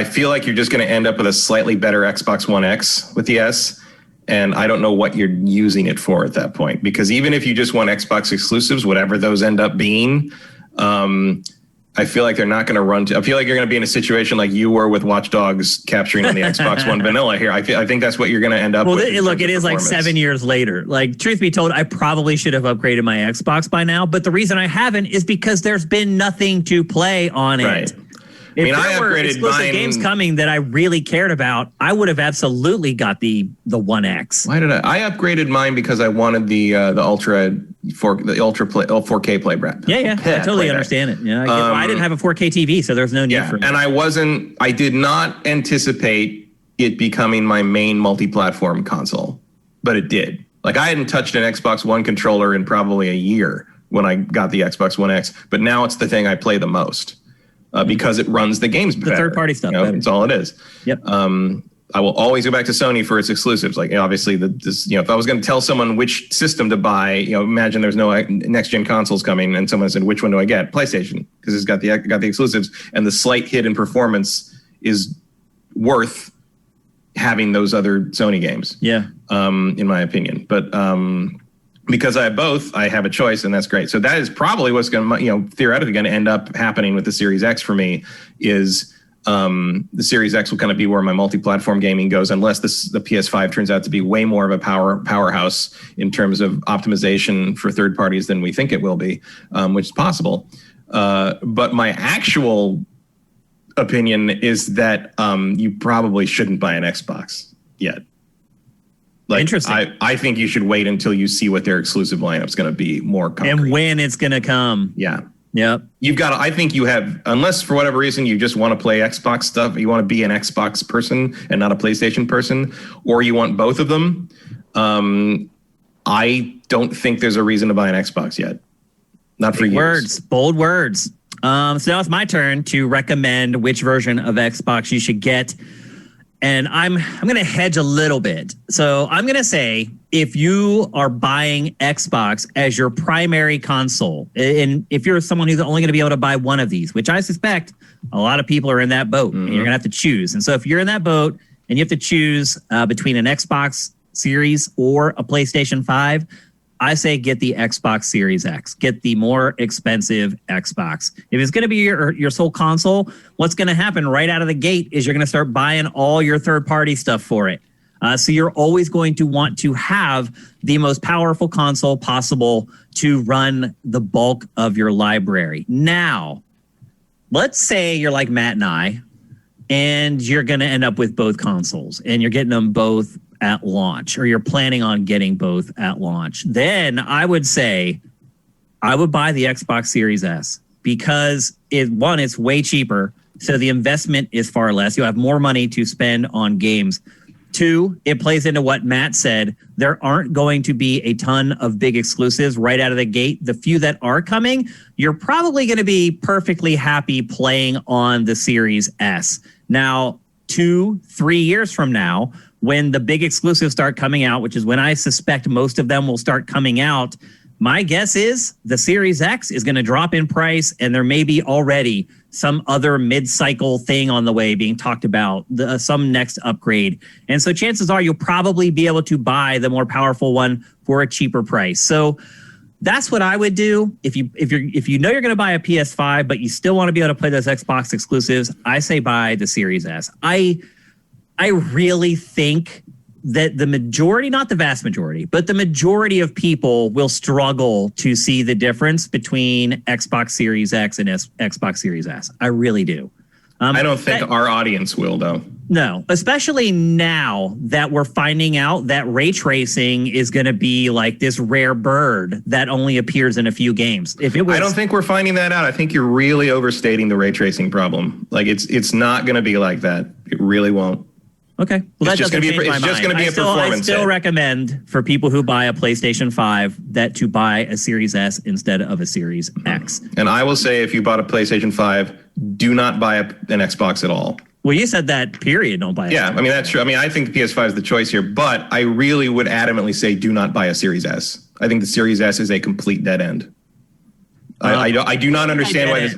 feel like you're just going to end up with a slightly better Xbox One X with the S. And I don't know what you're using it for at that point, because even if you just want Xbox exclusives, whatever those end up being, I feel like they're not going to run. I feel like you're going to be in a situation like you were with Watch Dogs capturing on the Xbox One vanilla here. I think that's what you're going to end up with. Well, look, it is like 7 years later. Like, truth be told, I probably should have upgraded my Xbox by now. But the reason I haven't is because there's been nothing to play on it. Right. If there were exclusive games coming that I really cared about, I would have absolutely got the One X. Why did I upgraded mine because I wanted the Ultra 4K play brand. Yeah, I totally understand it. Yeah, I didn't have a 4K TV, so there's no need for it. And I did not anticipate it becoming my main multi-platform console, but it did. Like, I hadn't touched an Xbox One controller in probably a year when I got the Xbox One X, but now it's the thing I play the most. Because it runs the games better. The third-party stuff. It's all it is. Yep. I will always go back to Sony for its exclusives. Like, obviously, if I was going to tell someone which system to buy, imagine there's no next-gen consoles coming, and someone said, "Which one do I get?" PlayStation, because it's got the exclusives, and the slight hit in performance is worth having those other Sony games. Yeah. In my opinion, but. Because I have both, I have a choice, and that's great. So that is probably what's going to, theoretically going to end up happening with the Series X for me is the Series X will kind of be where my multi-platform gaming goes, unless the PS5 turns out to be way more of a powerhouse in terms of optimization for third parties than we think it will be, which is possible. But my actual opinion is that you probably shouldn't buy an Xbox yet. Like, interesting. I think you should wait until you see what their exclusive lineup's going to be more concrete. And when it's going to come. Yeah. Yep. I think you have, unless for whatever reason you just want to play Xbox stuff, you want to be an Xbox person and not a PlayStation person, or you want both of them. I don't think there's a reason to buy an Xbox yet. Not for Big years. words, bold words. So now it's my turn to recommend which version of Xbox you should get. And I'm going to hedge a little bit. So I'm going to say if you are buying Xbox as your primary console, and if you're someone who's only going to be able to buy one of these, which I suspect a lot of people are in that boat, and you're going to have to choose. And so if you're in that boat and you have to choose between an Xbox Series or a PlayStation 5, I say get the Xbox Series X. Get the more expensive Xbox. If it's going to be your sole console, what's going to happen right out of the gate is you're going to start buying all your third-party stuff for it. So you're always going to want to have the most powerful console possible to run the bulk of your library. Now, let's say you're like Matt and I, and you're going to end up with both consoles, and you're getting them both at launch, or you're planning on getting both at launch. Then I would say I would buy the Xbox Series S because it's way cheaper. So the investment is far less. You have more money to spend on games. 2, it plays into what Matt said. There aren't going to be a ton of big exclusives right out of the gate. The few that are coming, you're probably going to be perfectly happy playing on the Series S. Now, 2-3 years from now, when the big exclusives start coming out, which is when I suspect most of them will start coming out, my guess is the Series X is going to drop in price, and there may be already some other mid-cycle thing on the way being talked about, some next upgrade. And so chances are you'll probably be able to buy the more powerful one for a cheaper price. So that's what I would do. If you know you're going to buy a PS5, but you still want to be able to play those Xbox exclusives, I say buy the Series S. I really think that the majority, not the vast majority, but the majority of people will struggle to see the difference between Xbox Series X and Xbox Series S. I really do. I don't think our audience will, though. No, especially now that we're finding out that ray tracing is going to be like this rare bird that only appears in a few games. I don't think we're finding that out. I think you're really overstating the ray tracing problem. Like it's not going to be like that. It really won't. Okay. Well, it's just going to be a performance. I still recommend for people who buy a PlayStation 5 to buy a Series S instead of a Series X. And I will say, if you bought a PlayStation 5, do not buy an Xbox at all. Well, you said that, period. Don't buy it. Yeah, I mean, that's true. I mean, I think the PS5 is the choice here, but I really would adamantly say do not buy a Series S. I think the Series S is a complete dead end. I do not understand why this...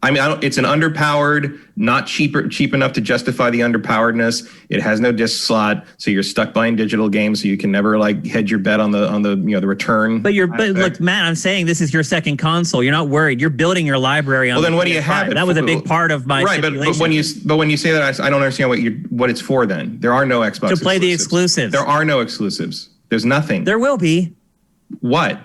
I mean, it's an underpowered, not cheap enough to justify the underpoweredness. It has no disc slot, so you're stuck buying digital games, so you can never like hedge your bet on the return. But look, Matt, I'm saying this is your second console. You're not worried. You're building your library on. Well, then what do you have? That was a big part of my but when you say that, I don't understand what it's for. Then there are no Xbox to play the exclusives. There are no exclusives. There's nothing. There will be. What?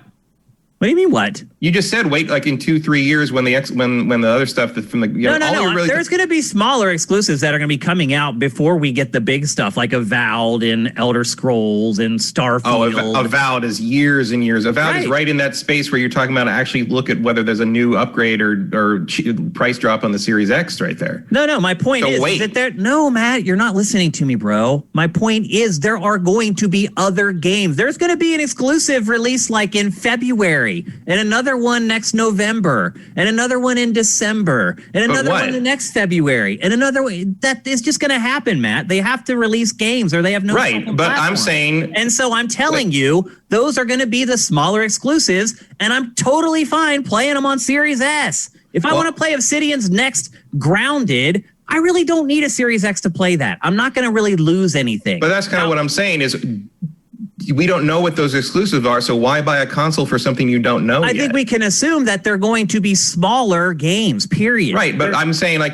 What do you mean what? You just said wait like in 2-3 years when the other stuff that from the no. There's going to be smaller exclusives that are going to be coming out before we get the big stuff like Avowed and Elder Scrolls and Starfield. Oh, Avowed is years and years. Avowed is right in that space where you're talking about actually look at whether there's a new upgrade or price drop on the Series X right there. No. My point is that there. No, Matt, you're not listening to me, bro. My point is there are going to be other games. There's going to be an exclusive release like in February. And another one next November, and another one in December, and another one the next February, and another one. That is just going to happen, Matt. They have to release games, or they have no right. But platform. I'm saying, and so I'm telling you, those are going to be the smaller exclusives, and I'm totally fine playing them on Series S. If I want to play Obsidian's next Grounded, I really don't need a Series X to play that. I'm not going to really lose anything. But that's kind of what I'm saying is. We don't know what those exclusives are, so why buy a console for something you don't know yet? I think we can assume that they're going to be smaller games, period. Right, but I'm saying, like,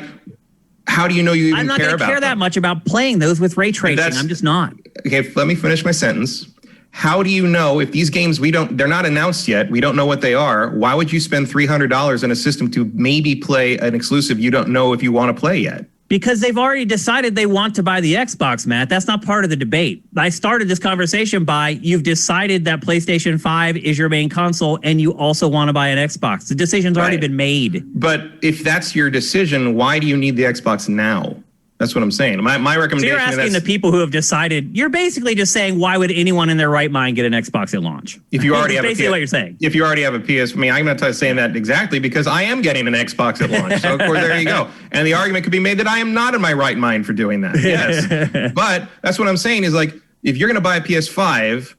how do you know you even care about them? I'm not going to care that much about playing those with ray tracing. I'm just not. Okay, let me finish my sentence. How do you know if these games they're not announced yet, we don't know what they are, why would you spend $300 on a system to maybe play an exclusive you don't know if you want to play yet? Because they've already decided they want to buy the Xbox, Matt. That's not part of the debate. I started this conversation by you've decided that PlayStation 5 is your main console and you also want to buy an Xbox. The decision's already been made. But if that's your decision, why do you need the Xbox now? That's what I'm saying. My So recommendation. you're asking the people who have decided. You're basically just saying, why would anyone in their right mind get an Xbox at launch? If you already have basically what you're saying. If you already have a PS, I mean, I'm not saying that exactly because I am getting an Xbox at launch. So of course, there you go. And the argument could be made that I am not in my right mind for doing that. Yes, but that's what I'm saying is like if you're going to buy a PS5.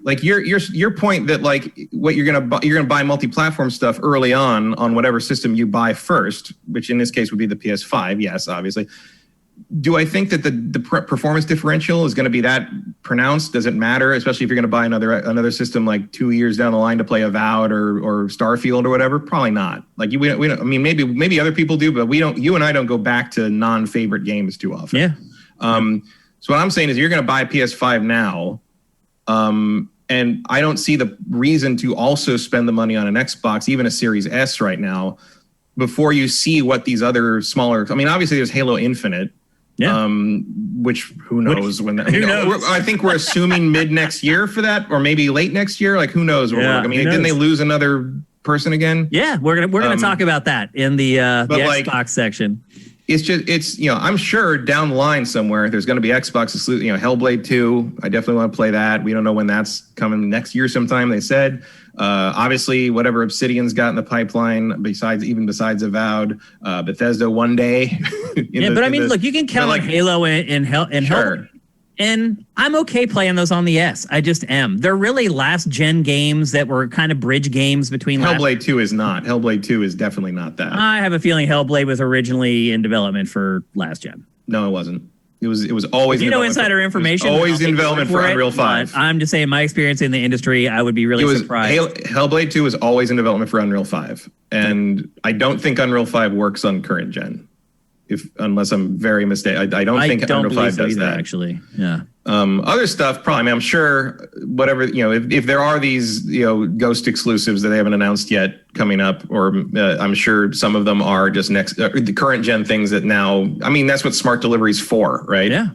Like your point that like what you're gonna buy multi-platform stuff early on whatever system you buy first, which in this case would be the PS5. Yes, obviously. Do I think that the performance differential is going to be that pronounced? Does it matter, especially if you're going to buy another system like 2 years down the line to play Avowed or Starfield or whatever? Probably not. Like we don't. I mean, maybe other people do, but we don't. You and I don't go back to non-favorite games too often. Yeah. So what I'm saying is, you're going to buy a PS5 now. And I don't see the reason to also spend the money on an Xbox, even a Series S right now, before you see what these other smaller. I mean, obviously there's Halo Infinite, which who knows when that. Who knows? I think we're assuming mid next year for that, or maybe late next year. Like who knows? I mean, didn't they lose another person again? Yeah, we're gonna talk about that in the Xbox section. It's I'm sure down the line somewhere there's going to be Xbox exclusive, Hellblade 2. I definitely want to play that. We don't know when that's coming next year sometime, they said. Obviously, whatever Obsidian's got in the pipeline, besides Avowed, Bethesda one day. But I mean, look, you can count on Halo and Hellblade. And I'm okay playing those on the S. I just am. They're really last gen games that were kind of bridge games between. Hellblade 2 is not. Hellblade 2 is definitely not that. I have a feeling Hellblade was originally in development for last gen. No, it wasn't. It was always. If you know insider information. Always in development for Unreal 5. I'm just saying, my experience in the industry, I would be really surprised. Hellblade 2 was always in development for Unreal 5, and I don't think Unreal 5 works on current gen. Unless I'm very mistaken, I don't think Unreal 5 does that. Actually, yeah. Other stuff, probably. I mean, I'm sure whatever if there are these Ghost exclusives that they haven't announced yet coming up, or I'm sure some of them are just the current gen things that now. I mean, that's what Smart Delivery's for, right? Yeah.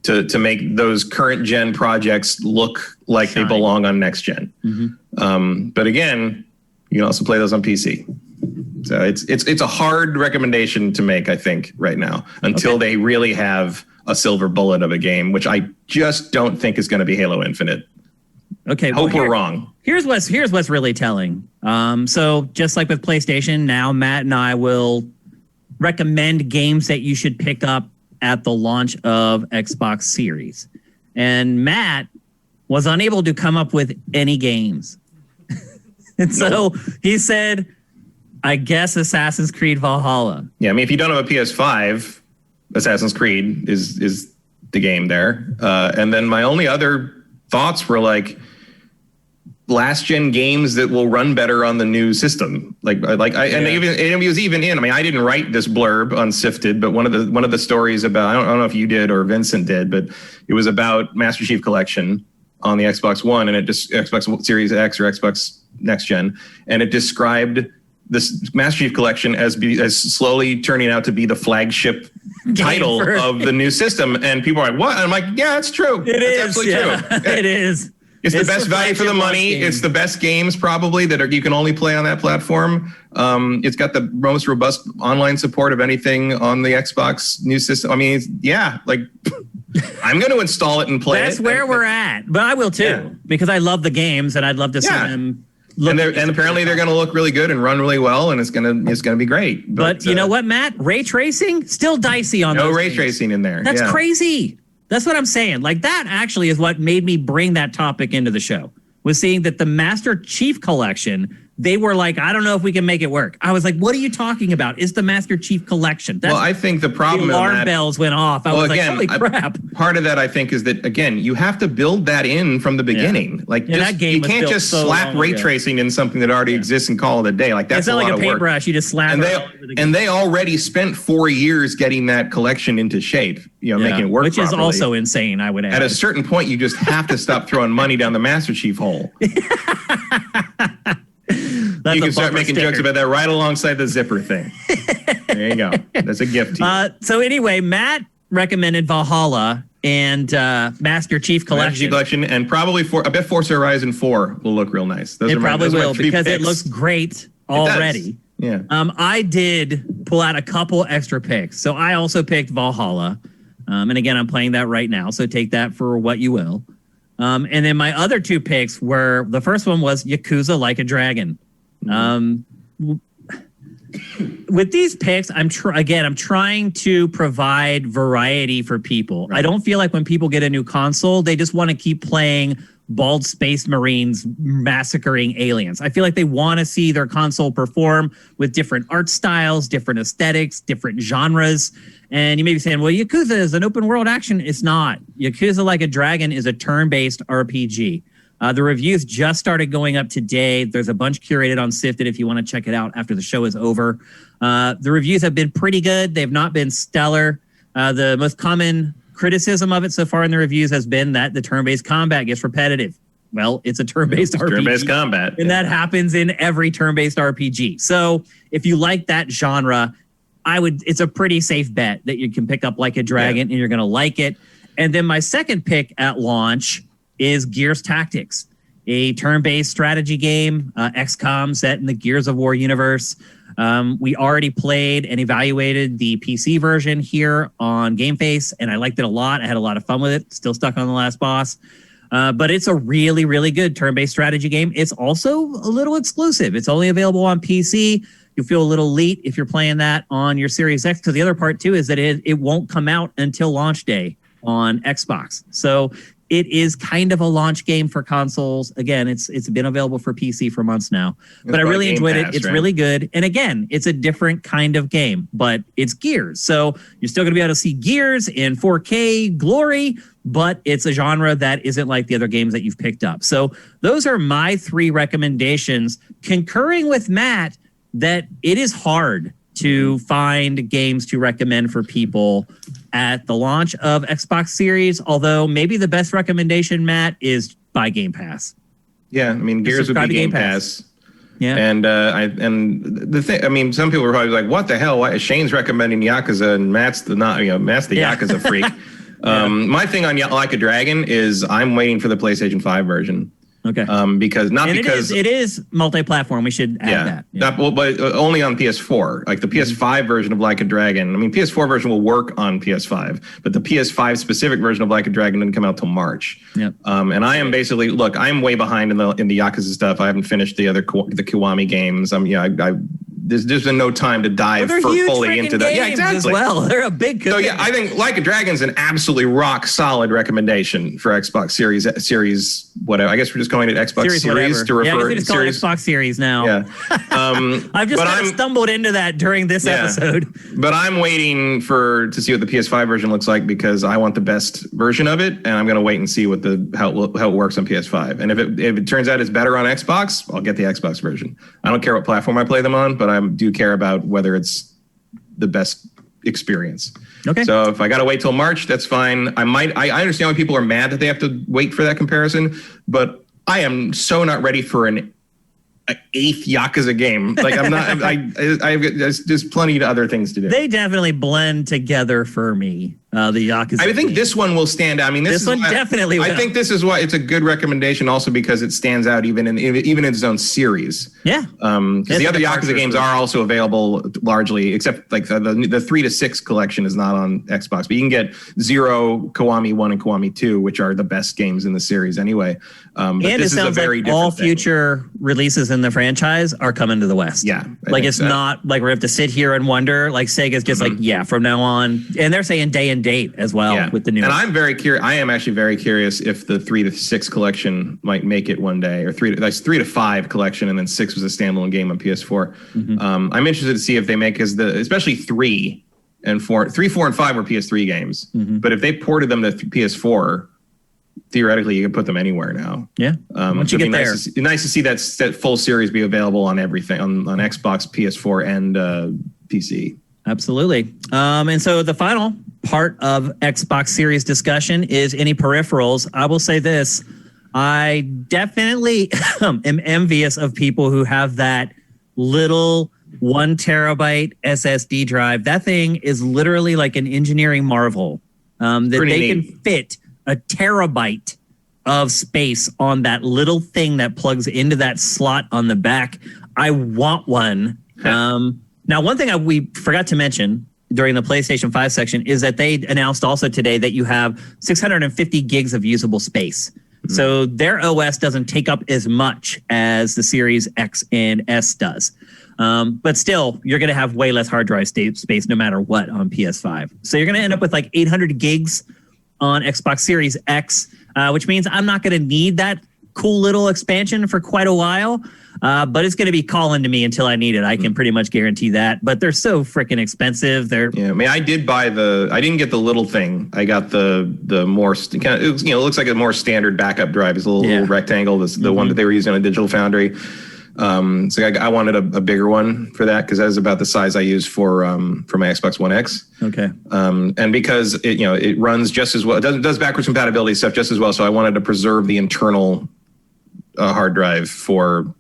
To make those current gen projects look like they belong on next gen. Mm-hmm. But again, you can also play those on PC. So it's a hard recommendation to make, I think, right now, until they really have a silver bullet of a game, which I just don't think is going to be Halo Infinite. Okay, hope we're wrong. Here's what's really telling. So just like with PlayStation, now Matt and I will recommend games that you should pick up at the launch of Xbox Series. And Matt was unable to come up with any games. And so he said, I guess Assassin's Creed Valhalla. Yeah, I mean, if you don't have a PS5, Assassin's Creed is the game there. And then my only other thoughts were like last gen games that will run better on the new system. And it was even in. I mean, I didn't write this blurb on Sifted, but one of the stories about I don't know if you did or Vincent did, but it was about Master Chief Collection on the Xbox One, and it just Xbox Series X or Xbox Next Gen, and it described this Master Chief Collection as slowly turning out to be the flagship title of the new system. And people are like, what? And I'm like, yeah, it's true. It's absolutely true. It is. It's the best value for the money. It's the best games probably that you can only play on that platform. It's got the most robust online support of anything on the Xbox new system. I mean, I'm going to install it and play it. That's where we're at. But I will too, because I love the games and I'd love to see them. And apparently they're going to look really good and run really well, and it's going to be great. But you know what, Matt? Ray tracing still dicey on those. No ray tracing in there. That's crazy. That's what I'm saying. Like that actually is what made me bring that topic into the show. Was seeing that the Master Chief Collection, they were like, I don't know if we can make it work. I was like, what are you talking about? It's the Master Chief Collection. Well, I think the problem the alarm bells went off. I was like, holy crap. Part of that, I think, is that, again, you have to build that in from the beginning. Yeah. Like, that game you can't just slap ray tracing in something that already exists and call it a day. Like, that's it's not like a paintbrush. You just slap it. And they already spent 4 years getting that collection into shape, making it work Which properly. is also insane, I would add. At a certain point, you just have to stop throwing money down the Master Chief hole. You can start making jokes about that right alongside the zipper thing. There you go. That's a gift to you. So anyway, Matt recommended Valhalla and Master Chief Collection. Master Chief Collection, and probably I bet Forza Horizon 4 will look real nice. It probably will because it looks great already. Yeah. I did pull out a couple extra picks. So I also picked Valhalla. And again, I'm playing that right now. So take that for what you will. And then my other two picks were, the first one was Yakuza Like a Dragon. With these picks, I'm trying to provide variety for people. Right. I don't feel like when people get a new console, they just want to keep playing bald space marines massacring aliens. I feel like they want to see their console perform with different art styles, different aesthetics, different genres. And you may be saying, well, Yakuza is an open world action. It's not. Yakuza Like a Dragon is a turn-based RPG. The reviews just started going up today. There's a bunch curated on Sifted if you want to check it out after the show is over. The reviews have been pretty good. They've not been stellar. The most common criticism of it so far in the reviews has been that the turn-based combat gets repetitive. Well, it's a turn-based RPG. Turn-based combat. And that happens in every turn-based RPG. So if you like that genre, it's a pretty safe bet that you can pick up Like a Dragon and you're going to like it. And then my second pick at launch is Gears Tactics, a turn-based strategy game, XCOM set in the Gears of War universe. We already played and evaluated the PC version here on GameFace, and I liked it a lot. I had a lot of fun with it. Still stuck on the last boss. But it's a really, really good turn-based strategy game. It's also a little exclusive. It's only available on PC. You'll feel a little elite if you're playing that on your Series X, because the other part, too, is that it won't come out until launch day on Xbox. So it is kind of a launch game for consoles. Again, it's been available for PC for months now. But I really enjoyed it. It's really good. And again, it's a different kind of game, but it's Gears. So you're still going to be able to see Gears in 4K glory, but it's a genre that isn't like the other games that you've picked up. So those are my three recommendations, concurring with Matt that it is hard to find games to recommend for people at the launch of Xbox Series, although maybe the best recommendation, Matt, is buy Game Pass. Yeah, I mean, Gears would be Game Pass. Yeah. And the thing, I mean, some people are probably like, what the hell? Why Shane's recommending Yakuza and Matt's the Yakuza freak. My thing on Like a Dragon is I'm waiting for the PlayStation 5 version. Okay. Because it is multi-platform. We should add that. But only on PS4. Like the PS5 version of Like a Dragon. I mean, PS4 version will work on PS5, but the PS5 specific version of Like a Dragon didn't come out till March. Yep. And I am basically I'm way behind in the Yakuza stuff. I haven't finished the Kiwami games. There's been no time to dive fully into that. Yeah, exactly. As well, they're a big commitment. So I think Like a Dragon's an absolutely rock solid recommendation for Xbox Series. Whatever. I guess we're just going to Xbox Series to refer. Yeah, it's called Xbox Series now. Yeah. I've just stumbled into that during this episode. But I'm waiting to see what the PS5 version looks like because I want the best version of it, and I'm going to wait and see how it works on PS5. And if it turns out it's better on Xbox, I'll get the Xbox version. I don't care what platform I play them on, but I do care about whether it's the best experience. Okay. So if I got to wait till March, that's fine. I understand why people are mad that they have to wait for that comparison, but I am so not ready for an eighth Yakuza game. Like I'm not. There's plenty of other things to do. They definitely blend together for me. The Yakuza. I think this one will stand out. I mean, this one definitely will. I think this is why it's a good recommendation, also because it stands out even in its own series. Yeah. Because the other Yakuza games are also available largely, except like the 3 to 6 collection is not on Xbox, but you can get 0, Kiwami 1, and Kiwami 2, which are the best games in the series anyway. But and this it sounds is a very like different all thing. Future releases in the franchise are coming to the West. Yeah. Like it's not like we have to sit here and wonder. Like Sega's just like, from now on, and they're saying day and date as well. Yeah. With the new, and I'm very curious. I am actually very curious if the 3 to 6 collection might make it one day, or 3 to 5 collection, and then 6 was a standalone game on PS4. I'm interested to see if they make especially 3 and 4, 4, and 5 were PS3 games, but if they ported them to PS4, theoretically you can put them anywhere now. Yeah. Once you get there, nice to see that full series be available on everything on Xbox, PS4, and PC. Absolutely. And so the final part of Xbox Series discussion is any peripherals. I will say this. I definitely am envious of people who have that little 1 terabyte SSD drive. That thing is literally like an engineering marvel that they can fit a terabyte of space on that little thing that plugs into that slot on the back. I want one. Now, one thing we forgot to mention during the PlayStation 5 section is that they announced also today that you have 650 gigs of usable space. Mm-hmm. So their OS doesn't take up as much as the Series X and S does. But still, you're going to have way less hard drive space no matter what on PS5. So you're going to end up with like 800 gigs on Xbox Series X, which means I'm not going to need that cool little expansion for quite a while. But it's going to be calling to me until I need it. I can pretty much guarantee that. But they're so freaking expensive. Yeah, I mean, I didn't get the little thing. I got the more kind of, it looks like a more standard backup drive. It's a little rectangle. This the one that they were using on a Digital Foundry. So I wanted a bigger one for that because that was about the size I use for my Xbox One X. Okay. And because it runs just as well, it does backwards compatibility stuff just as well. So I wanted to preserve the internal hard drive for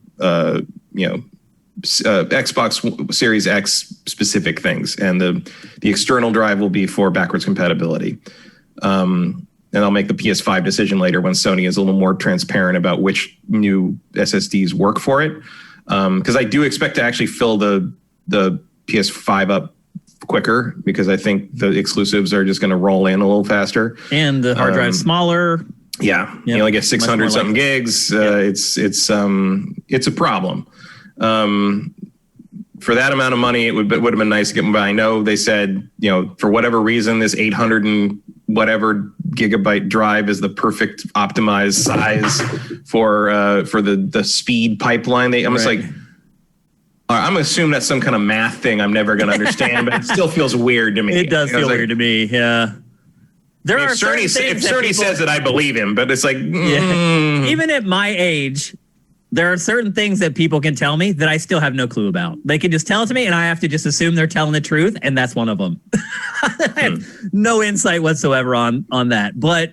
Xbox Series X specific things, and the external drive will be for backwards compatibility. And I'll make the PS5 decision later when Sony is a little more transparent about which new SSDs work for it. Because I do expect to actually fill the PS5 up quicker because I think the exclusives are just going to roll in a little faster. And the hard drive's smaller. Yeah, you only get 600 something gigs. It's a problem. For that amount of money, it would have been nice to get. But I know they said, for whatever reason, this 800 and whatever gigabyte drive is the perfect optimized size for the speed pipeline. I'm just like, I'm assuming that's some kind of math thing I'm never going to understand, but it still feels weird to me. It does feel weird to me. Yeah. There are Cerny says that I believe him, but it's like, even at my age, there are certain things that people can tell me that I still have no clue about. They can just tell it to me, and I have to just assume they're telling the truth, and that's one of them. I have no insight whatsoever on that. But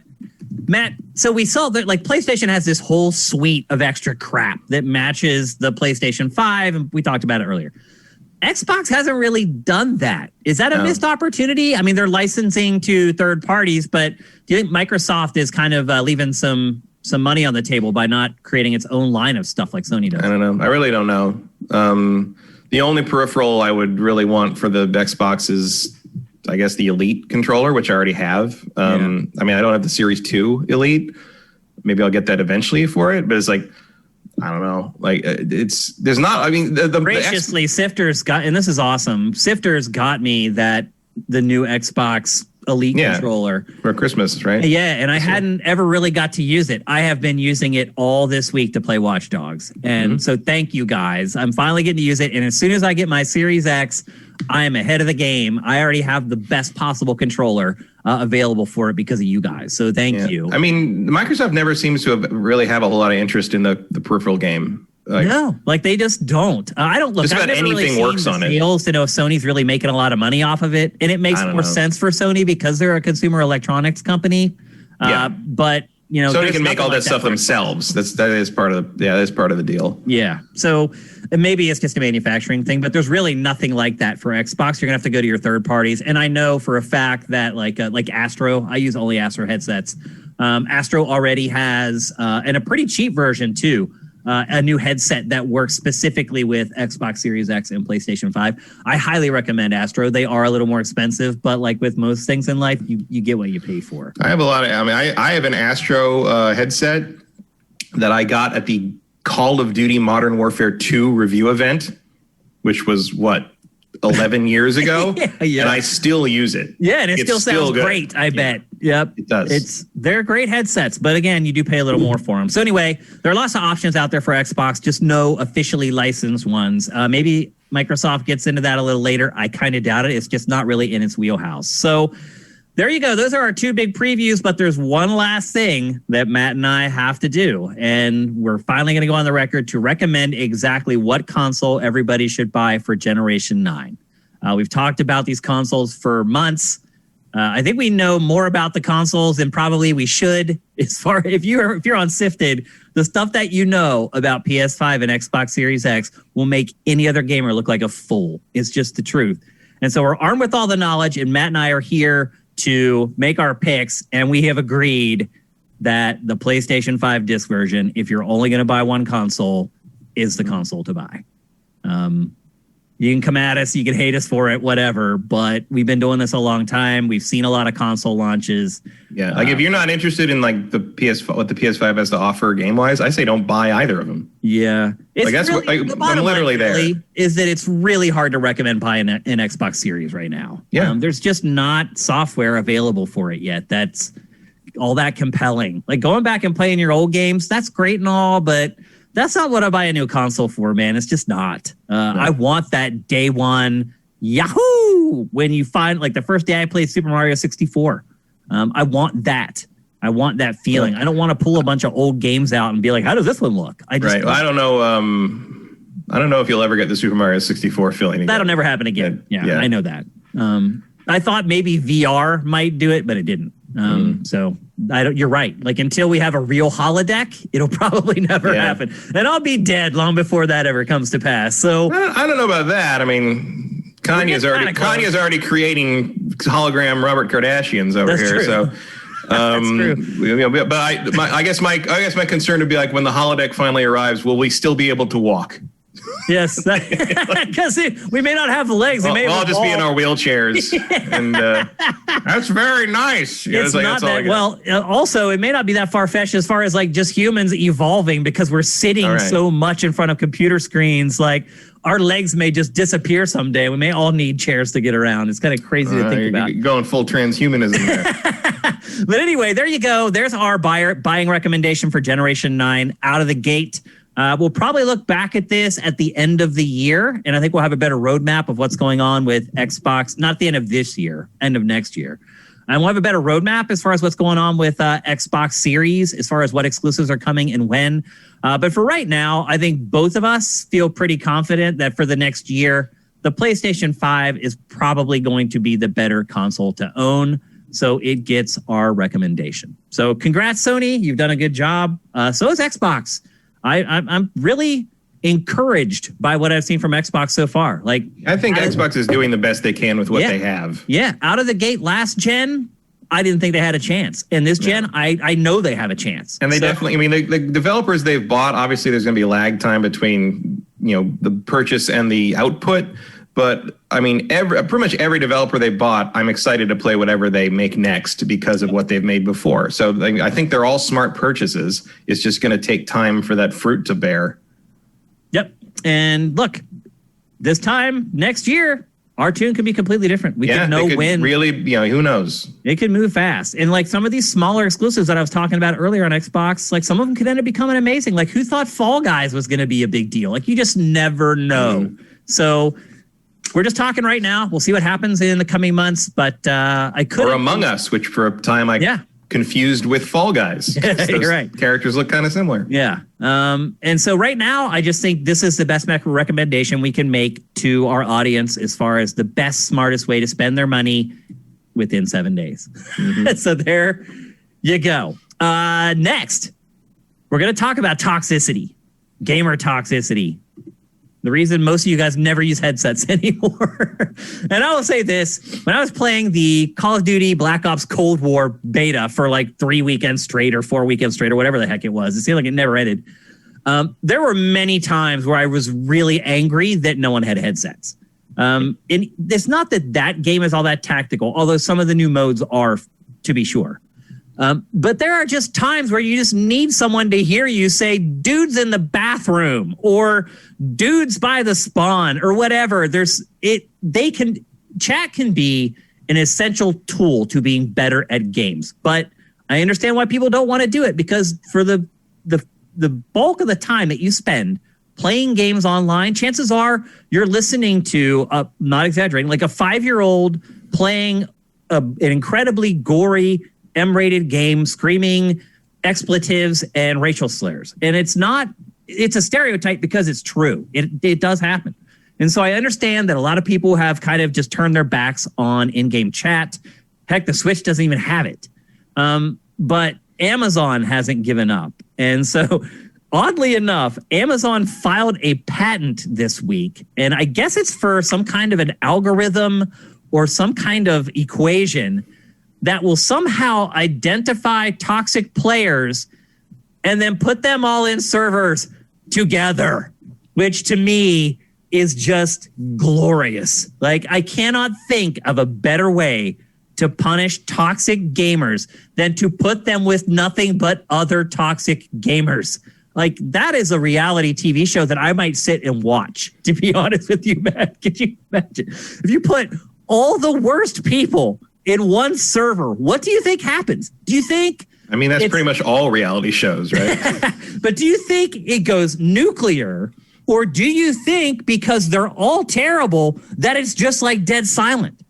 Matt, so we saw that like PlayStation has this whole suite of extra crap that matches the PlayStation 5, and we talked about it earlier. Xbox hasn't really done that. Is that a missed opportunity? I mean, they're licensing to third parties, but do you think Microsoft is kind of leaving some money on the table by not creating its own line of stuff like Sony does? I don't know. I really don't know. The only peripheral I would really want for the Xbox is, I guess, the Elite controller, which I already have. I mean, I don't have the Series 2 Elite. Maybe I'll get that eventually for it, but it's like, I don't know. Like there's not. I mean, graciously, Sifter's got, and this is awesome. Sifter's got me the new Xbox Elite controller for Christmas, right? Yeah, and I hadn't ever really got to use it. I have been using it all this week to play Watch Dogs, and so thank you guys. I'm finally getting to use it, and as soon as I get my Series X, I am ahead of the game. I already have the best possible controller available for it because of you guys. So thank you. I mean, Microsoft never seems to have a whole lot of interest in the peripheral game. No, they just don't. I don't look. Just about anything works on it. To know if Sony's really making a lot of money off of it, and it makes more sense for Sony because they're a consumer electronics company. But Sony can make all that stuff themselves. That is part of the deal. Yeah. So maybe it's just a manufacturing thing, but there's really nothing like that for Xbox. You're gonna have to go to your third parties, and I know for a fact that like Astro, I use only Astro headsets. Astro already has and a pretty cheap version too. A new headset that works specifically with Xbox Series X and PlayStation 5. I highly recommend Astro. They are a little more expensive, but like with most things in life, you get what you pay for. I have an Astro headset that I got at the Call of Duty Modern Warfare 2 review event, which was 11 years ago, and I still use it. Yeah, and it still sounds great, I bet. Yep. It does. They're great headsets, but again, you do pay a little more for them. So anyway, there are lots of options out there for Xbox, just no officially licensed ones. Maybe Microsoft gets into that a little later. I kind of doubt it. It's just not really in its wheelhouse. So there you go. Those are our two big previews, but there's one last thing that Matt and I have to do, and we're finally going to go on the record to recommend exactly what console everybody should buy for Generation 9. We've talked about these consoles for months. I think we know more about the consoles than probably we should. If you're on Sifted, the stuff that you know about PS5 and Xbox Series X will make any other gamer look like a fool. It's just the truth. And so we're armed with all the knowledge, and Matt and I are here to make our picks, and we have agreed that the PlayStation 5 disc version, if you're only going to buy one console, is the console to buy. You can come at us, you can hate us for it, whatever. But we've been doing this a long time. We've seen a lot of console launches. Yeah, like if you're not interested in like what the PS5 has to offer game wise, I say don't buy either of them. Yeah, it's like I'm literally there. Is that it's really hard to recommend buying an Xbox Series right now. Yeah, there's just not software available for it yet. That's all that compelling. Like going back and playing your old games, that's great and all, but that's not what I buy a new console for, man. It's just not. No. I want that day one Yahoo! When you find, like the first day I played Super Mario 64. I want that. I want that feeling. I don't want to pull a bunch of old games out and be like, how does this one look? I just right. Well, I don't know. I don't know if you'll ever get the Super Mario 64 feeling again. That'll never happen again. Yeah, I know that. I thought maybe VR might do it, but it didn't. So you're right. Like until we have a real holodeck, it'll probably never happen. And I'll be dead long before that ever comes to pass. So I don't know about that. I mean, Kanye's already creating hologram Robert Kardashians over here. True. So that's true. But I guess my concern would be like when the holodeck finally arrives, will we still be able to walk? Yes, because we may not have the legs. We'll all just be in our wheelchairs, and that's very nice. It's not that well. Also, it may not be that far-fetched as far as like just humans evolving because we're sitting so much in front of computer screens. Like our legs may just disappear someday. We may all need chairs to get around. It's kind of crazy to think about. Going full transhumanism there. But anyway, there you go. There's our buying recommendation for Generation 9 out of the gate. We'll probably look back at this at the end of the year, and I think we'll have a better roadmap of what's going on with Xbox, not the end of this year, end of next year. And we'll have a better roadmap as far as what's going on with Xbox Series, as far as what exclusives are coming and when. But for right now, I think both of us feel pretty confident that for the next year, the PlayStation 5 is probably going to be the better console to own. So it gets our recommendation. So congrats, Sony. You've done a good job. So is Xbox. I'm really encouraged by what I've seen from Xbox so far. Like, I think Xbox is doing the best they can with what they have. Yeah, out of the gate last gen, I didn't think they had a chance. And this gen, I know they have a chance. And they definitely, I mean, the developers they've bought, obviously there's going to be lag time between, the purchase and the output. But I mean, pretty much every developer they bought, I'm excited to play whatever they make next because of what they've made before. So I think they're all smart purchases. It's just going to take time for that fruit to bear. Yep. And look, this time next year, our tune could be completely different. We could know when. Really, who knows? It could move fast. And like some of these smaller exclusives that I was talking about earlier on Xbox, like some of them could end up becoming amazing. Like who thought Fall Guys was going to be a big deal? Like you just never know. So we're just talking right now. We'll see what happens in the coming months. But I could. Or Among Us, which for a time I confused with Fall Guys. You're right. Characters look kind of similar. Yeah. And so right now, I just think this is the best recommendation we can make to our audience as far as the best, smartest way to spend their money within 7 days. Mm-hmm. So there you go. Next, we're going to talk about toxicity, gamer toxicity. The reason most of you guys never use headsets anymore. And I will say this, when I was playing the Call of Duty Black Ops Cold War beta for like 3 weekends straight or 4 weekends straight or whatever the heck it was, it seemed like it never ended. There were many times where I was really angry that no one had headsets. And it's not that game is all that tactical, although some of the new modes are, to be sure. But there are just times where you just need someone to hear you say, dude's in the bathroom or dude's by the spawn or whatever. Chat can be an essential tool to being better at games. But I understand why people don't want to do it because for the bulk of the time that you spend playing games online, chances are you're listening to, not exaggerating, like a 5-year-old playing an incredibly gory M-rated game, screaming expletives and racial slurs. And it's a stereotype because it's true. It does happen. And so I understand that a lot of people have kind of just turned their backs on in-game chat. Heck, the Switch doesn't even have it. But Amazon hasn't given up. And so oddly enough, Amazon filed a patent this week. And I guess it's for some kind of an algorithm or some kind of equation that will somehow identify toxic players and then put them all in servers together, which to me is just glorious. Like, I cannot think of a better way to punish toxic gamers than to put them with nothing but other toxic gamers. Like, that is a reality TV show that I might sit and watch, to be honest with you, Matt. Could you imagine? If you put all the worst people in one server, what do you think happens? Do you think... I mean, that's pretty much all reality shows, right? But do you think it goes nuclear, or do you think because they're all terrible that it's just like dead silent?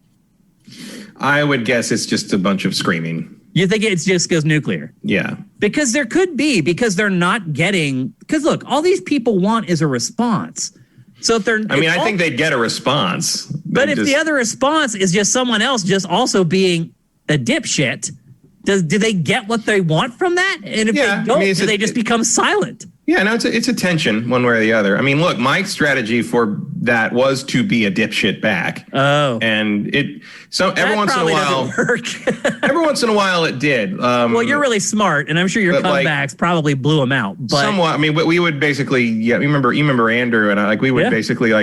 I would guess it's just a bunch of screaming. You think it just goes nuclear? Yeah. Because there could be, because they're not getting... Because look, all these people want is a response. So if they're... I think they'd get a response. But if the other response is just someone else just also being a dipshit... Do they get what they want from that? And if they don't, do they just become silent? Yeah, no, it's a tension one way or the other. I mean, look, my strategy for that was to be a dipshit back. Oh. And every once in a while... every once in a while it did. Well, you're really smart, and I'm sure your comebacks probably blew them out. But somewhat. I mean, we would basically... Yeah, you remember Andrew and I, we would basically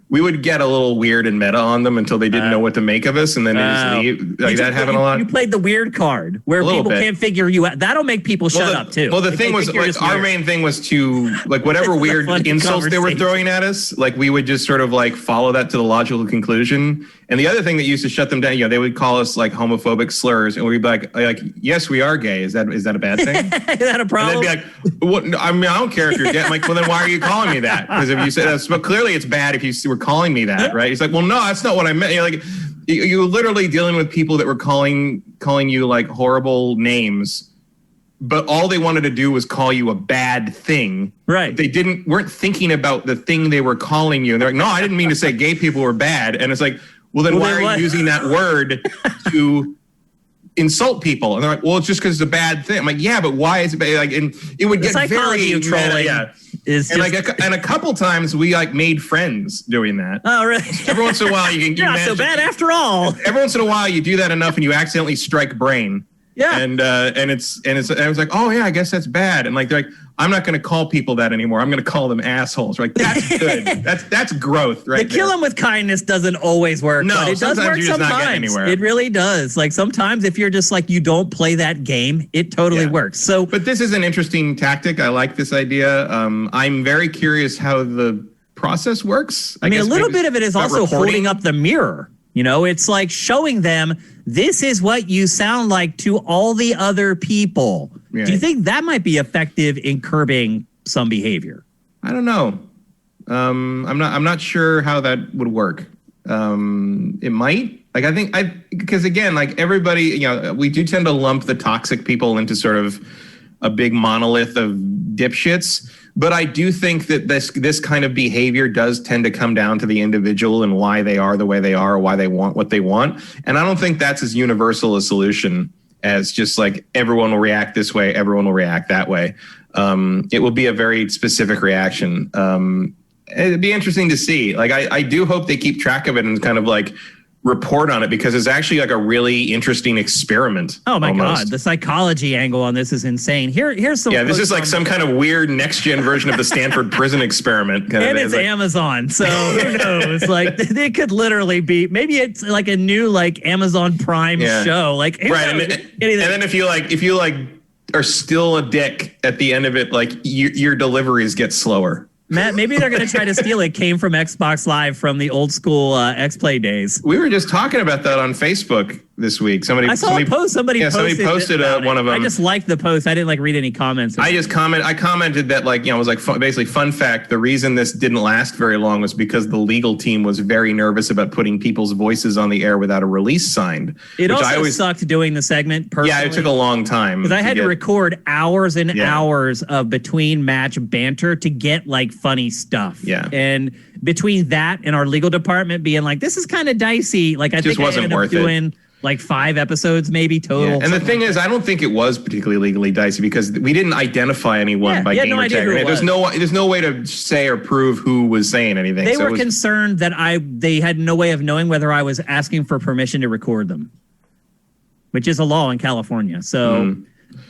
we would get a little weird and meta on them until they didn't know what to make of us, and then they just leave. Like that happened a lot. You played the weird card where people can't figure you out. That'll make people shut up too. Well, the thing was, our main thing was to whatever weird insults they were throwing at us, we would just sort of follow that to the logical conclusion. And the other thing that used to shut them down, they would call us homophobic slurs, and we'd be like, yes, we are gay. Is that a bad thing? Is that a problem? And they'd be like, what? I mean, I don't care if you're gay. I'm like, well, then why are you calling me that? Because if you said that, but clearly it's bad if you were calling me that, right? He's like, well, no, that's not what I meant. You're literally dealing with people that were calling you horrible names, but all they wanted to do was call you a bad thing. Right. They weren't thinking about the thing they were calling you. And they're like, no, I didn't mean to say gay people were bad. And it's like, well, then why are you using that word to insult people? And they're like, well, it's just because it's a bad thing. I'm like, yeah, but why is it bad? And it would get very trolling. And a couple times we made friends doing that. Oh, really? Every once in a while you're not so bad after all. Every once in a while you do that enough and you accidentally strike brain. Yeah. And I was like, oh yeah, I guess that's bad. And they're like, I'm not going to call people that anymore. I'm going to call them assholes. Right? That's good. that's growth, right? The kill them with kindness doesn't always work. No, but it does work sometimes. It really does. Sometimes if you're just you don't play that game, it totally works. So, but this is an interesting tactic. I like this idea. I'm very curious how the process works. I mean, a little bit of it is also holding up the mirror. It's showing them this is what you sound like to all the other people. Right. Do you think that might be effective in curbing some behavior? I don't know. I'm not sure how that would work. It might. Because again, everybody, we do tend to lump the toxic people into sort of a big monolith of dipshits. But I do think that this kind of behavior does tend to come down to the individual and why they are the way they are, or why they want what they want. And I don't think that's as universal a solution as just everyone will react this way, everyone will react that way. It will be a very specific reaction. It'd be interesting to see. I do hope they keep track of it and kind of report on it, because it's actually a really interesting experiment. Oh my God, the psychology angle on this is insane. Here's some. Yeah, this is some kind of weird next gen version of the Stanford prison experiment. And it's Amazon, so who knows? It could literally be. Maybe it's a new Amazon Prime show. Right, and then if you are still a dick at the end of it, your deliveries get slower. Matt, maybe they're going to try to steal it. Came from Xbox Live from the old school X-Play days. We were just talking about that on Facebook this week. I saw a post. Somebody posted one of them. I just liked the post. I didn't read any comments. I commented that it was basically fun fact. The reason this didn't last very long was because the legal team was very nervous about putting people's voices on the air without a release signed. It also sucked doing the segment personally. Yeah, it took a long time. Because I had to record hours and hours of between match banter to get funny stuff. Yeah. And between that and our legal department being this is kind of dicey. I think I ended up doing 5 episodes maybe total. Yeah. And the thing is, I don't think it was particularly legally dicey because we didn't identify anyone by gamer tag. There's no way to say or prove who was saying anything. They were concerned that they had no way of knowing whether I was asking for permission to record them, which is a law in California. So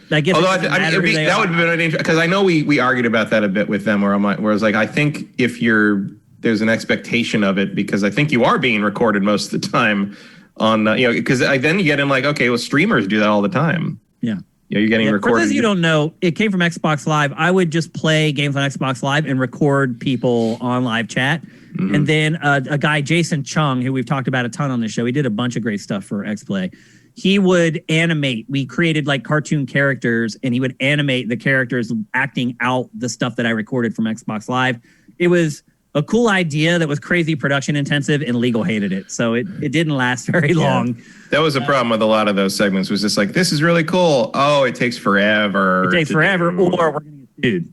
I guess that would have been interesting, because I know we argued about that a bit with them, where I was I think if you're there's an expectation of it because I think you are being recorded most of the time on, because then you get in like, okay, well, streamers do that all the time. Yeah. You're getting recorded. For those of you who don't know, it came from Xbox Live. I would just play games on Xbox Live and record people on live chat. Mm-hmm. And then a guy, Jason Chung, who we've talked about a ton on the show, he did a bunch of great stuff for XPlay. He would animate. We created like cartoon characters, and he would animate the characters acting out the stuff that I recorded from Xbox Live. It was a cool idea that was crazy production intensive, and legal hated it. So it didn't last very long. That was a problem with a lot of those segments, was just like, this is really cool. Oh, it takes forever. Or we're going to get sued.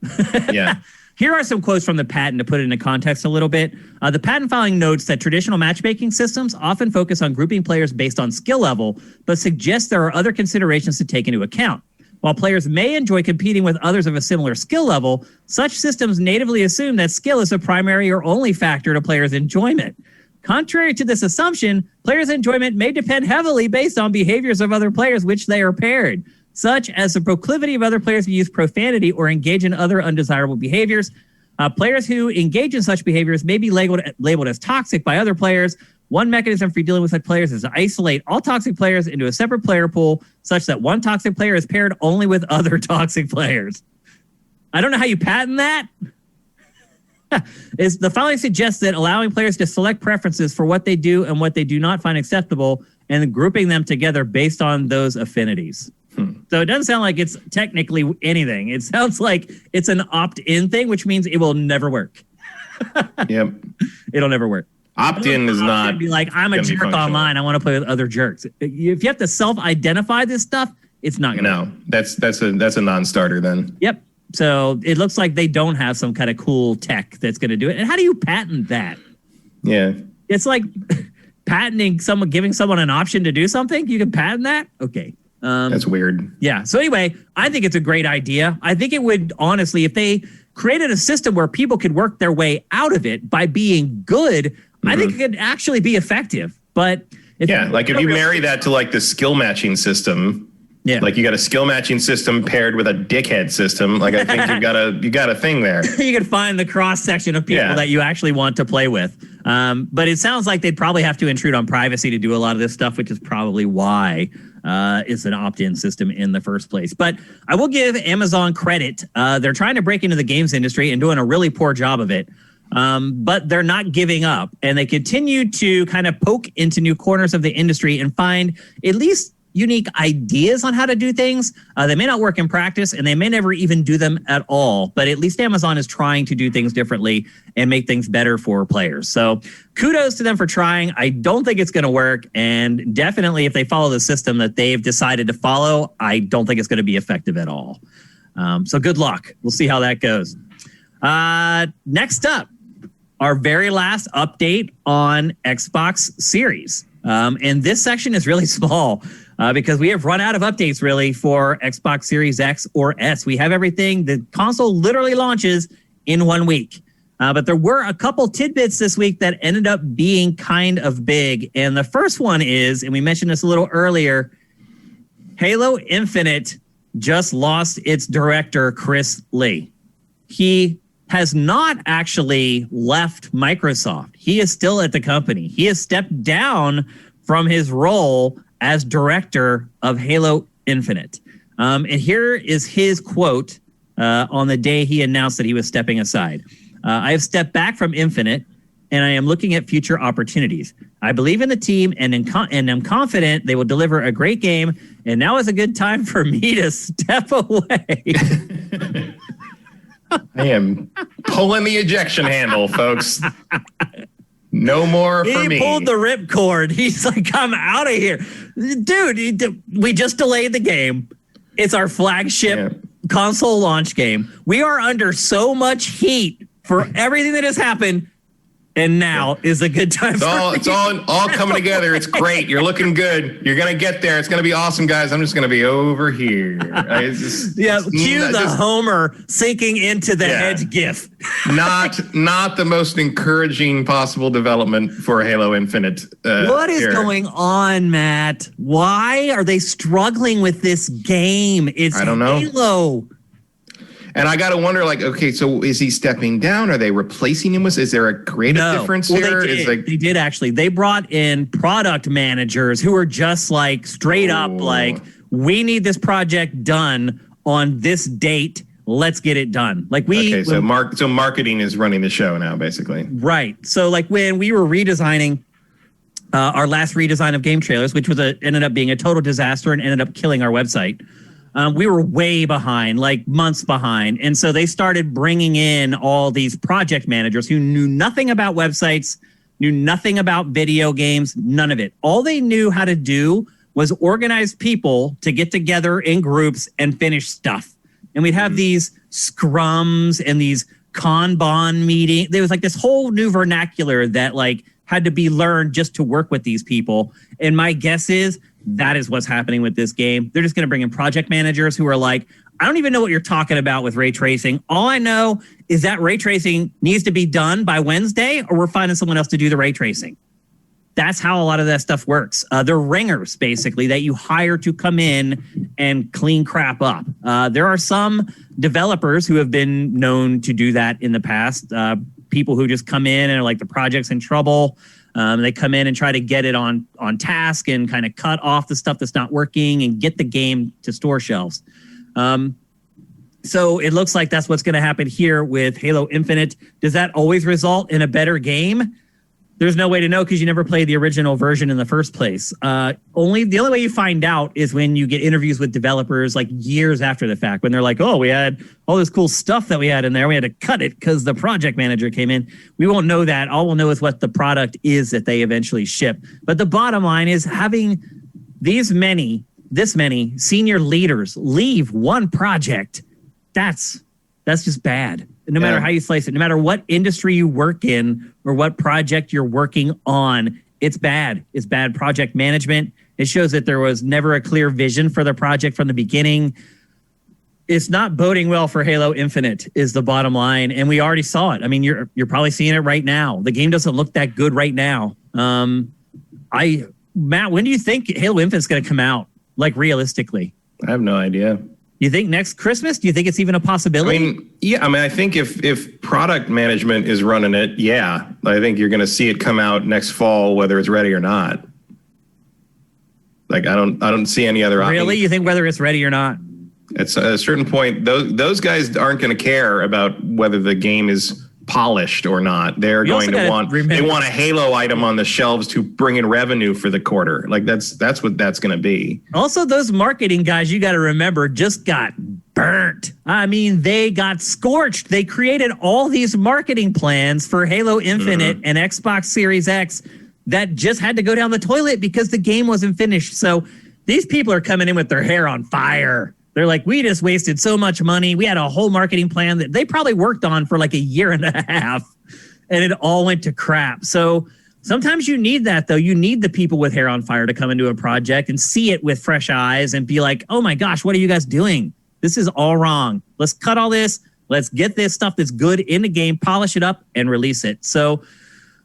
Yeah. Here are some quotes from the patent to put it into context a little bit. The patent filing notes that traditional matchmaking systems often focus on grouping players based on skill level, but suggests there are other considerations to take into account. While players may enjoy competing with others of a similar skill level, such systems natively assume that skill is a primary or only factor to players' enjoyment. Contrary to this assumption, players' enjoyment may depend heavily based on behaviors of other players which they are paired, such as the proclivity of other players to use profanity or engage in other undesirable behaviors. Players who engage in such behaviors may be labeled as toxic by other players. One mechanism for dealing with such players is to isolate all toxic players into a separate player pool, such that one toxic player is paired only with other toxic players. I don't know how you patent that. The filing suggests that allowing players to select preferences for what they do and what they do not find acceptable, and grouping them together based on those affinities. So it doesn't sound like it's technically anything. It sounds like it's an opt-in thing, which means it will never work. Yep. It'll never work. Opt-in is not. Be like, I'm a jerk online. I want to play with other jerks. If you have to self-identify this stuff, it's not going to. No, that's a non-starter then. Yep. So it looks like they don't have some kind of cool tech that's going to do it. And how do you patent that? Yeah. It's like patenting giving someone an option to do something. You can patent that? Okay. That's weird. Yeah. So anyway, I think it's a great idea. I think it would, honestly, if they created a system where people could work their way out of it by being good, I think it could actually be effective. But if you marry that to like the skill matching system, like you got a skill matching system paired with a dickhead system, like I think you got a thing there. You can find the cross section of people that you actually want to play with. But it sounds like they'd probably have to intrude on privacy to do a lot of this stuff, which is probably why it's an opt-in system in the first place. But I will give Amazon credit. They're trying to break into the games industry and doing a really poor job of it. But they're not giving up, and they continue to kind of poke into new corners of the industry and find at least unique ideas on how to do things. They may not work in practice, and they may never even do them at all, but at least Amazon is trying to do things differently and make things better for players. So kudos to them for trying. I don't think it's going to work, and definitely if they follow the system that they've decided to follow, I don't think it's going to be effective at all. So good luck. We'll see how that goes. Next up, our very last update on Xbox Series. And this section is really small because we have run out of updates really for Xbox Series X or S. We have everything. The console literally launches in 1 week. But there were a couple tidbits this week that ended up being kind of big. And the first one is, and we mentioned this a little earlier, Halo Infinite just lost its director, Chris Lee. He has not actually left Microsoft. He is still at the company. He has stepped down from his role as director of Halo Infinite. And here is his quote on the day he announced that he was stepping aside. I have stepped back from Infinite, and I am looking at future opportunities. I believe in the team and am confident they will deliver a great game, and now is a good time for me to step away. I am pulling the ejection handle, folks. No more for me. He pulled the ripcord. He's like, I'm out of here. Dude, we just delayed the game. It's our flagship console launch game. We are under so much heat for everything that has happened. And now is a good time it's all coming together. It's great. You're looking good. You're going to get there. It's going to be awesome, guys. I'm just going to be over here. Cue the Homer sinking into the hedge gif. Not the most encouraging possible development for Halo Infinite. What is going on, Matt? Why are they struggling with this game? I don't know. Halo. And I got to wonder, like, okay, so is he stepping down? Are they replacing him? Is there a creative difference here? They did actually. They brought in product managers who are just like straight up like, we need this project done on this date. Let's get it done. Like so marketing is running the show now, basically. Right. So like when we were redesigning our last redesign of game trailers, which was ended up being a total disaster and ended up killing our website. We were way behind, like months behind. And so they started bringing in all these project managers who knew nothing about websites, knew nothing about video games, none of it. All they knew how to do was organize people to get together in groups and finish stuff. And we'd have these scrums and these Kanban meetings. There was like this whole new vernacular that like had to be learned just to work with these people. And my guess is that is what's happening with this game. They're just going to bring in project managers who are like, I don't even know what you're talking about with ray tracing. All I know is that ray tracing needs to be done by Wednesday, or we're finding someone else to do the ray tracing. That's how a lot of that stuff works. They're ringers, basically, that you hire to come in and clean crap up. There are some developers who have been known to do that in the past. People who just come in and are like, the project's in trouble. They come in and try to get it on task and kind of cut off the stuff that's not working and get the game to store shelves. So it looks like that's what's going to happen here with Halo Infinite. Does that always result in a better game? There's no way to know because you never played the original version in the first place. The only way you find out is when you get interviews with developers like years after the fact, when they're like, oh, we had all this cool stuff that we had in there. We had to cut it because the project manager came in. We won't know that. All we'll know is what the product is that they eventually ship. But the bottom line is having this many senior leaders leave one project, that's just bad. No matter how you slice it, no matter what industry you work in or what project you're working on, it's bad. It's bad project management. It shows that there was never a clear vision for the project from the beginning. It's not boding well for Halo Infinite is the bottom line. And we already saw it. I mean, you're probably seeing it right now. The game doesn't look that good right now. Matt, when do you think Halo Infinite's going to come out? Like realistically? I have no idea. You think next Christmas? Do you think it's even a possibility? I think if product management is running it, I think you're going to see it come out next fall, whether it's ready or not. Like I don't see any other option. Really? You think whether it's ready or not? At a certain point, those guys aren't going to care about whether the game is polished or not. They're going to want a Halo item on the shelves to bring in revenue for the quarter. Like that's what that's going to be. Also, those marketing guys, you got to remember, just got burnt. I mean, they got scorched. They created all these marketing plans for Halo Infinite and Xbox Series X that just had to go down the toilet because the game wasn't finished. So these people are coming in with their hair on fire. They're like, we just wasted so much money. We had a whole marketing plan that they probably worked on for like a year and a half, and it all went to crap. So sometimes you need that, though. You need the people with hair on fire to come into a project and see it with fresh eyes and be like, oh my gosh, what are you guys doing? This is all wrong. Let's cut all this. Let's get this stuff that's good in the game, polish it up, and release it. So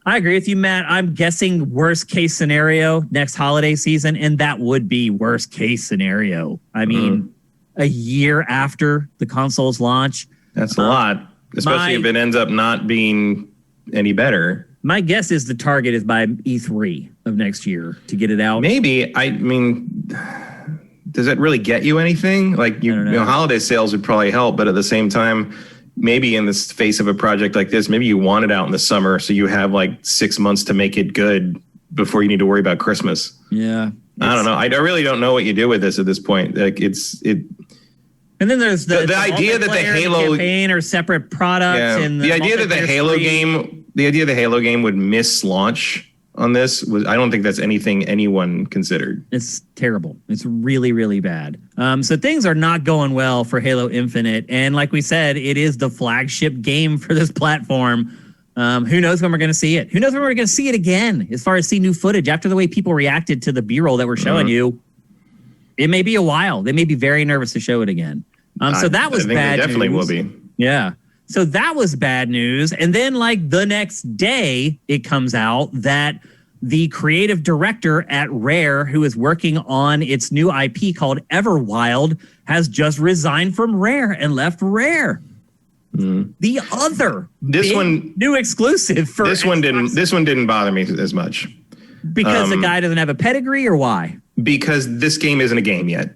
I agree with you, Matt. I'm guessing worst case scenario next holiday season, and that would be worst case scenario. I mean, a year after the console's launch. That's a lot, especially if it ends up not being any better. My guess is the target is by E3 of next year to get it out. Maybe. I mean, does it really get you anything? Like, you know, holiday sales would probably help, but at the same time, maybe in the face of a project like this, maybe you want it out in the summer so you have like 6 months to make it good before you need to worry about Christmas. Yeah. I don't know. I really don't know what you do with this at this point. Like and then there's the idea that the Halo campaign or separate products. Yeah. And the idea that the Halo game would miss launch on this I don't think that's anything anyone considered. It's terrible. It's really, really bad. So things are not going well for Halo Infinite. And like we said, it is the flagship game for this platform. Who knows when we're going to see it? Who knows when we're going to see it again as far as see new footage after the way people reacted to the B-roll that we're showing you. It may be a while. They may be very nervous to show it again. So that was bad news. Definitely will be. Yeah. So that was bad news. And then like the next day it comes out that the creative director at Rare, who is working on its new IP called Everwild, has just resigned from Rare and left Rare. The other new exclusive for this one didn't bother me as much because the guy doesn't have a pedigree, or why? Because this game isn't a game yet.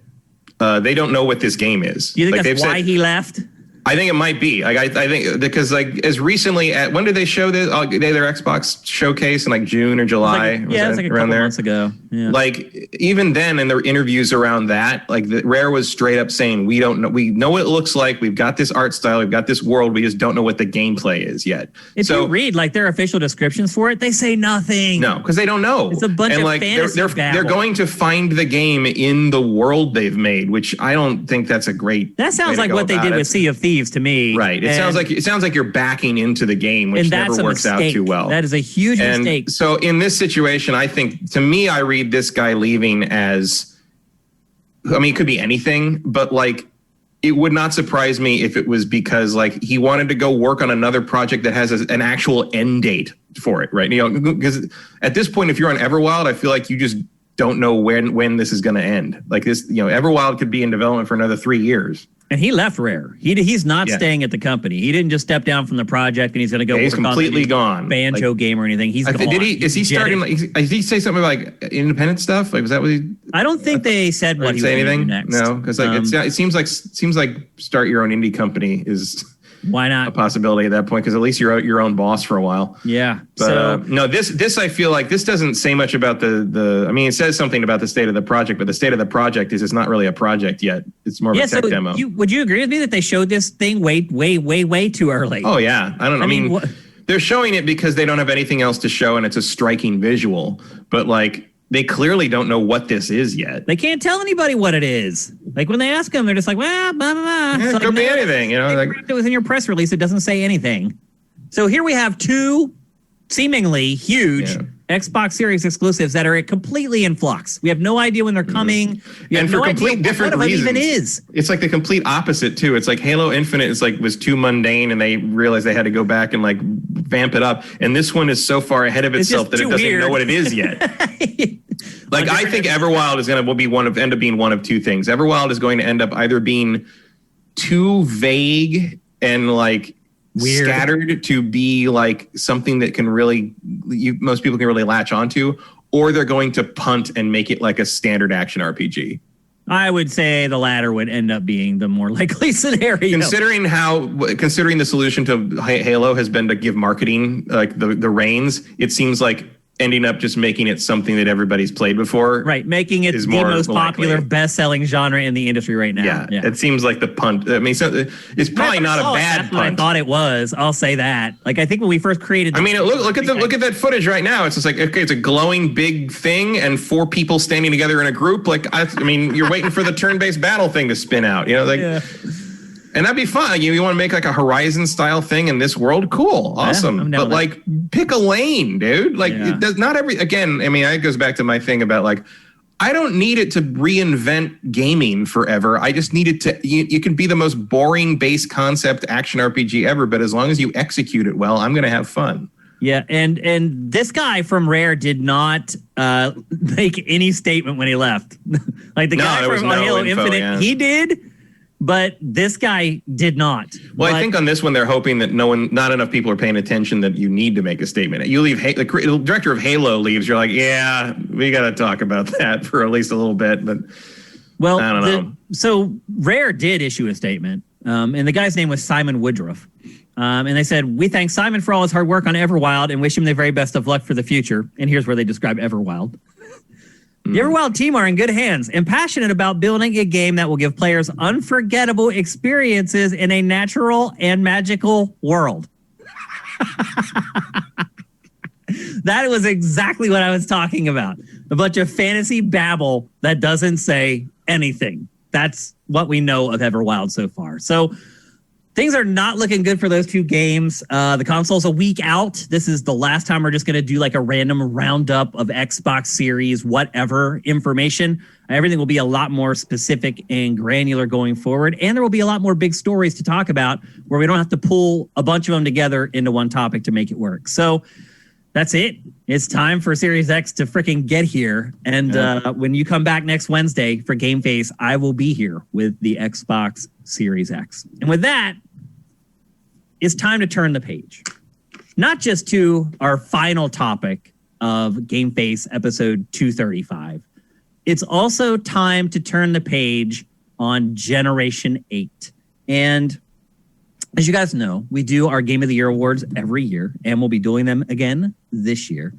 They don't know what this game is. Do you think that's why he left? I think it might be. Like I think because like as recently at when did they show this? Their Xbox showcase in like June or July. It was like a couple months ago. Yeah. Like even then, in their interviews around that, like Rare was straight up saying, "We don't know. We know what it looks like. We've got this art style. We've got this world. We just don't know what the gameplay is yet." If you read like their official descriptions for it, they say nothing. No, because they don't know. It's a bunch of fantasy they're going to find the game in the world they've made, which I don't think that's a great. That sounds like what they did with Sea of Thieves to me. Right. It sounds like you're backing into the game, which never works out too well. That is a huge mistake. So in this situation, I think to me, I read this guy leaving as, I mean, it could be anything, but like it would not surprise me if it was because like he wanted to go work on another project that has an actual end date for it, right? You know, because at this point, if you're on Everwild, I feel like you just don't know when this is going to end. Like this, you know, Everwild could be in development for another 3 years. And he left Rare. He's not staying at the company. He didn't just step down from the project and he's going to go. He's completely gone. Banjo game or anything. He's gone. Did he? Is he starting? Did he say something about like independent stuff? Like was that what he? I don't think they said what he was going to do next. No, because like it seems like start your own indie company is. Why not? A possibility at that point, because at least you're your own boss for a while. Yeah. But no, this I feel like this doesn't say much about the. I mean, it says something about the state of the project, but the state of the project is it's not really a project yet. It's more of a tech demo. Would you agree with me that they showed this thing way too early? Oh yeah, I don't know. I mean they're showing it because they don't have anything else to show, and it's a striking visual. But like. They clearly don't know what this is yet. They can't tell anybody what it is. Like when they ask them, they're just like, well, blah, blah, blah. Yeah, it could be anything, you know. Like it was in your press release. It doesn't say anything. So here we have two seemingly huge Xbox Series exclusives that are completely in flux. We have no idea when they're coming. And for complete different reasons. Even is. It's like the complete opposite too. It's like Halo Infinite was too mundane and they realized they had to go back and like vamp it up. And this one is so far ahead of itself that it doesn't know what it is yet. Like I think Everwild is end up being one of two things. Everwild is going to end up either being too vague and like weird. Scattered to be like something that can really most people can really latch onto, or they're going to punt and make it like a standard action RPG. I would say the latter would end up being the more likely scenario. Considering the solution to Halo has been to give marketing like the reins, it seems like ending up just making it something that everybody's played before. Right, making it the most popular, best-selling genre in the industry right now. Yeah, it seems like the punt. I mean, it's probably not a bad punt. I thought it was. I'll say that. Like, I think when we first created... look at that footage right now. It's just like, okay, it's a glowing big thing and 4 people standing together in a group. Like, I mean, you're waiting for the turn-based battle thing to spin out. You know, like... Yeah. And that'd be fun. You want to make like a Horizon style thing in this world? Cool. Awesome. But like pick a lane, dude. Like it does not again, I mean, it goes back to my thing about like, I don't need it to reinvent gaming forever. I just need it to, you can be the most boring base concept action RPG ever, but as long as you execute it well, I'm going to have fun. Yeah. And this guy from Rare did not make any statement when he left. Like the guy from Halo Infinite, he did. But this guy did not. Well, I think on this one, they're hoping that not enough people are paying attention that you need to make a statement. You leave, the director of Halo leaves, you're like, yeah, we got to talk about that for at least a little bit. But I don't know. So Rare did issue a statement, and the guy's name was Simon Woodruff. And they said, we thank Simon for all his hard work on Everwild and wish him the very best of luck for the future. And here's where they describe Everwild. The Everwild team are in good hands and passionate about building a game that will give players unforgettable experiences in a natural and magical world. That was exactly what I was talking about. A bunch of fantasy babble that doesn't say anything. That's what we know of Everwild so far. So things are not looking good for those two games. The console's a week out. This is the last time we're just going to do like a random roundup of Xbox Series, whatever information. Everything will be a lot more specific and granular going forward. And there will be a lot more big stories to talk about where we don't have to pull a bunch of them together into one topic to make it work. So that's it. It's time for Series X to freaking get here. And when you come back next Wednesday for GameFace, I will be here with the Xbox Series X. And with that, it's time to turn the page. Not just to our final topic of GameFace episode 235. It's also time to turn the page on Generation 8. And as you guys know, we do our Game of the Year awards every year, and we'll be doing them again this year.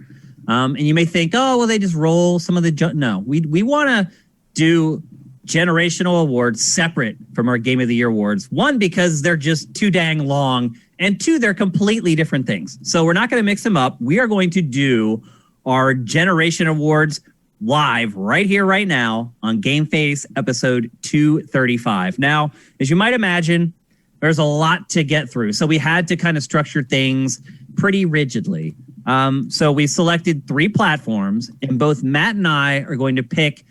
And you may think, oh, well, they just roll some of the... No, we want to do generational awards separate from our Game of the Year awards. One, because they're just too dang long, and two, they're completely different things. So we're not going to mix them up. We are going to do our Generation Awards live right here, right now on GameFace episode 235. Now, as you might imagine, there's a lot to get through. So we had to kind of structure things pretty rigidly. So we selected 3 platforms, and both Matt and I are going to pick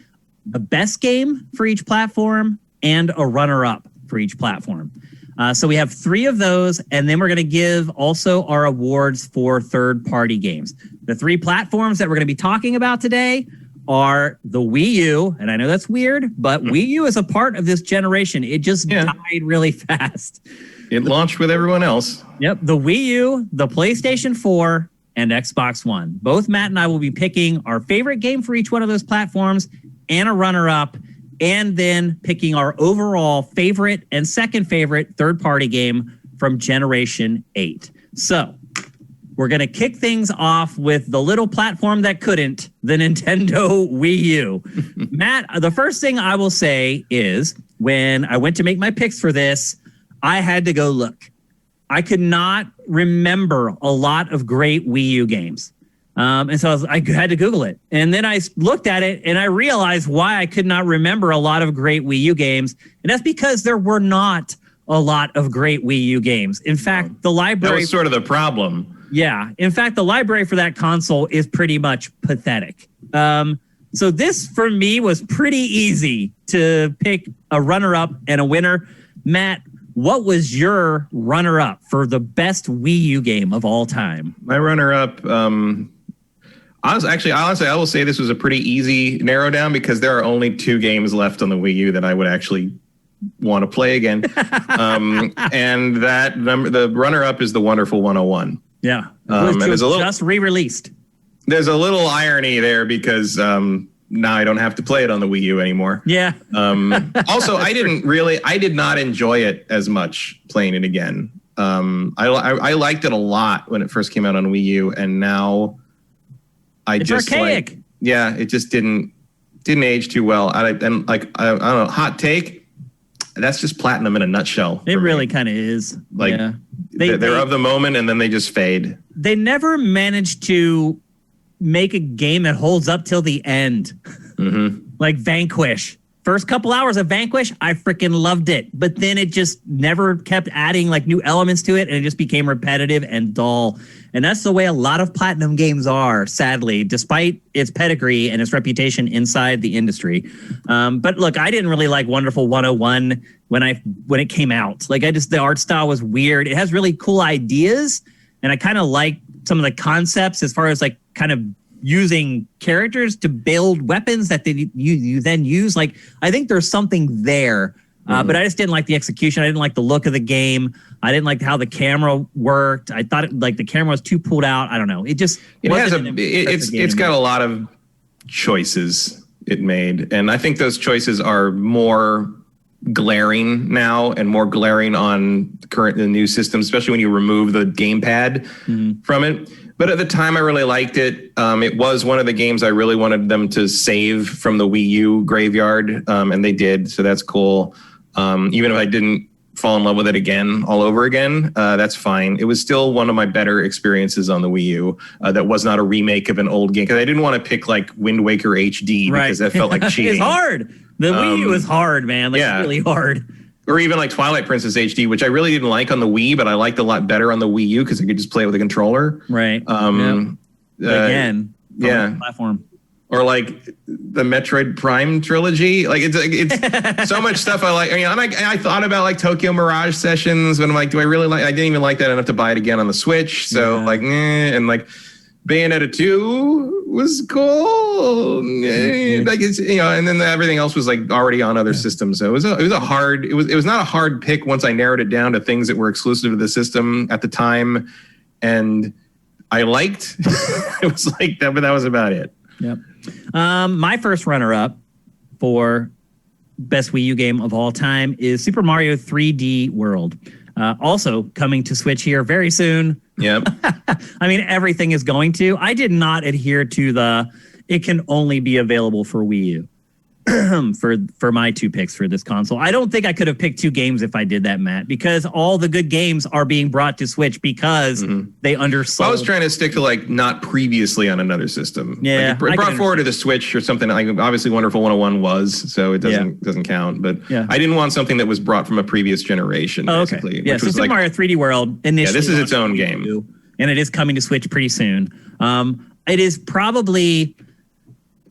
the best game for each platform and a runner-up for each platform. So we have 3 of those, and then we're going to give also our awards for third-party games. The 3 platforms that we're going to be talking about today are the Wii U, and I know that's weird, but Wii U is a part of this generation. It just died really fast. It launched with everyone else. Yep, the Wii U, the PlayStation 4, and Xbox One. Both Matt and I will be picking our favorite game for each one of those platforms and a runner-up, and then picking our overall favorite and second favorite third-party game from Generation 8. So we're going to kick things off with the little platform that couldn't, the Nintendo Wii U. Matt, the first thing I will say is when I went to make my picks for this, I had to go look. I could not remember a lot of great Wii U games. And so I had to Google it. And then I looked at it and I realized why I could not remember a lot of great Wii U games. And that's because there were not a lot of great Wii U games. In fact, the library... That was sort of the problem. Yeah. In fact, the library for that console is pretty much pathetic. So this, for me, was pretty easy to pick a runner-up and a winner. Matt, what was your runner-up for the best Wii U game of all time? My runner-up... honestly, I will say this was a pretty easy narrow down because there are only 2 games left on the Wii U that I would actually want to play again. And the runner-up is the Wonderful 101. Yeah. And there's just re-released. There's a little irony there because now I don't have to play it on the Wii U anymore. Yeah. Also, I did not enjoy it as much playing it again. I liked it a lot when it first came out on Wii U, and now it's archaic. It just didn't age too well. I don't know, hot take. That's just Platinum in a nutshell. It really kind of is. They're of the moment, and then they just fade. They never managed to make a game that holds up till the end. Mm-hmm. Like Vanquish. First couple hours of Vanquish, I freaking loved it. But then it just never kept adding like new elements to it, and it just became repetitive and dull. And that's the way a lot of Platinum games are, sadly, despite its pedigree and its reputation inside the industry. But look, I didn't really like Wonderful 101 when it came out. Like the art style was weird. It has really cool ideas, and I kind of like some of the concepts as far as like kind of using characters to build weapons that you then use. Like, I think there's something there, but I just didn't like the execution. I didn't like the look of the game. I didn't like how the camera worked. I thought the camera was too pulled out. I don't know. It's got a lot of choices it made, and I think those choices are more glaring now and more glaring on the new system, especially when you remove the gamepad from it. But at the time, I really liked it. It was one of the games I really wanted them to save from the Wii U graveyard, and they did, so that's cool. Even if I didn't fall in love with it again, all over again, that's fine. It was still one of my better experiences on the Wii U that was not a remake of an old game, because I didn't want to pick like Wind Waker HD because that felt like cheating. It's hard. The Wii U is hard, man. It's really hard. Or even like Twilight Princess HD, which I really didn't like on the Wii, but I liked a lot better on the Wii U because I could just play it with a controller. Right. Again, platform. Or like the Metroid Prime trilogy. Like it's so much stuff I like. I mean, I thought about like Tokyo Mirage Sessions when I'm like, do I really like? I didn't even like that enough to buy it again on the Switch. So and like Bayonetta 2 was cool. Like it's, and then everything else was like already on other systems. So it was not a hard pick once I narrowed it down to things that were exclusive to the system at the time, and I liked. It was like that, but that was about it. Yep. My first runner-up for best Wii U game of all time is Super Mario 3D World. Also coming to Switch here very soon. Yep. I mean, everything is going to. I did not adhere to it can only be available for Wii U for my two picks for this console. I don't think I could have picked two games if I did that, Matt, because all the good games are being brought to Switch because they undersold. I was trying to stick to like not previously on another system. Yeah, like it brought forward to the Switch or something. Like obviously Wonderful 101 was, so it doesn't count. But I didn't want something that was brought from a previous generation. Basically, okay. Yeah, so Super Mario 3D World initially. Yeah, this is its own game, and it is coming to Switch pretty soon. It is probably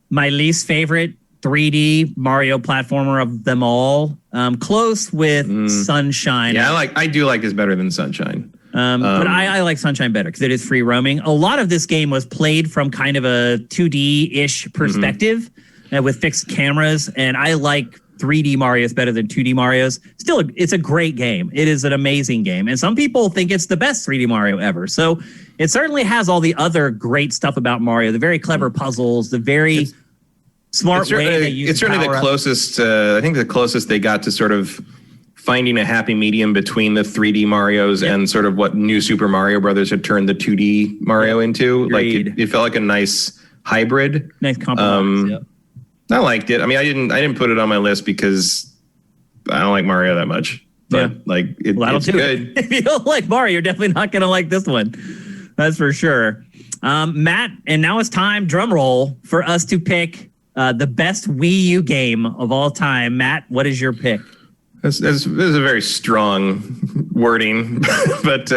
my least favorite 3D Mario platformer of them all. Close with Sunshine. Yeah, I do like this better than Sunshine. But I like Sunshine better because it is free roaming. A lot of this game was played from kind of a 2D-ish perspective with fixed cameras, and I like 3D Mario's better than 2D Mario's. Still, it's a great game. It is an amazing game, and some people think it's the best 3D Mario ever. So it certainly has all the other great stuff about Mario, the very clever puzzles, the very smart way they use. It's certainly the closest. I think the closest they got to sort of finding a happy medium between the 3D Marios and sort of what New Super Mario Brothers had turned the 2D Mario into. Agreed. Like it felt like a nice hybrid. Nice compromise. I liked it. I mean, I didn't put it on my list because I don't like Mario that much. But it's good. If you don't like Mario, you're definitely not going to like this one. That's for sure. Matt, and now it's time, drum roll, for us to pick the best Wii U game of all time. Matt, what is your pick? This is a very strong wording, but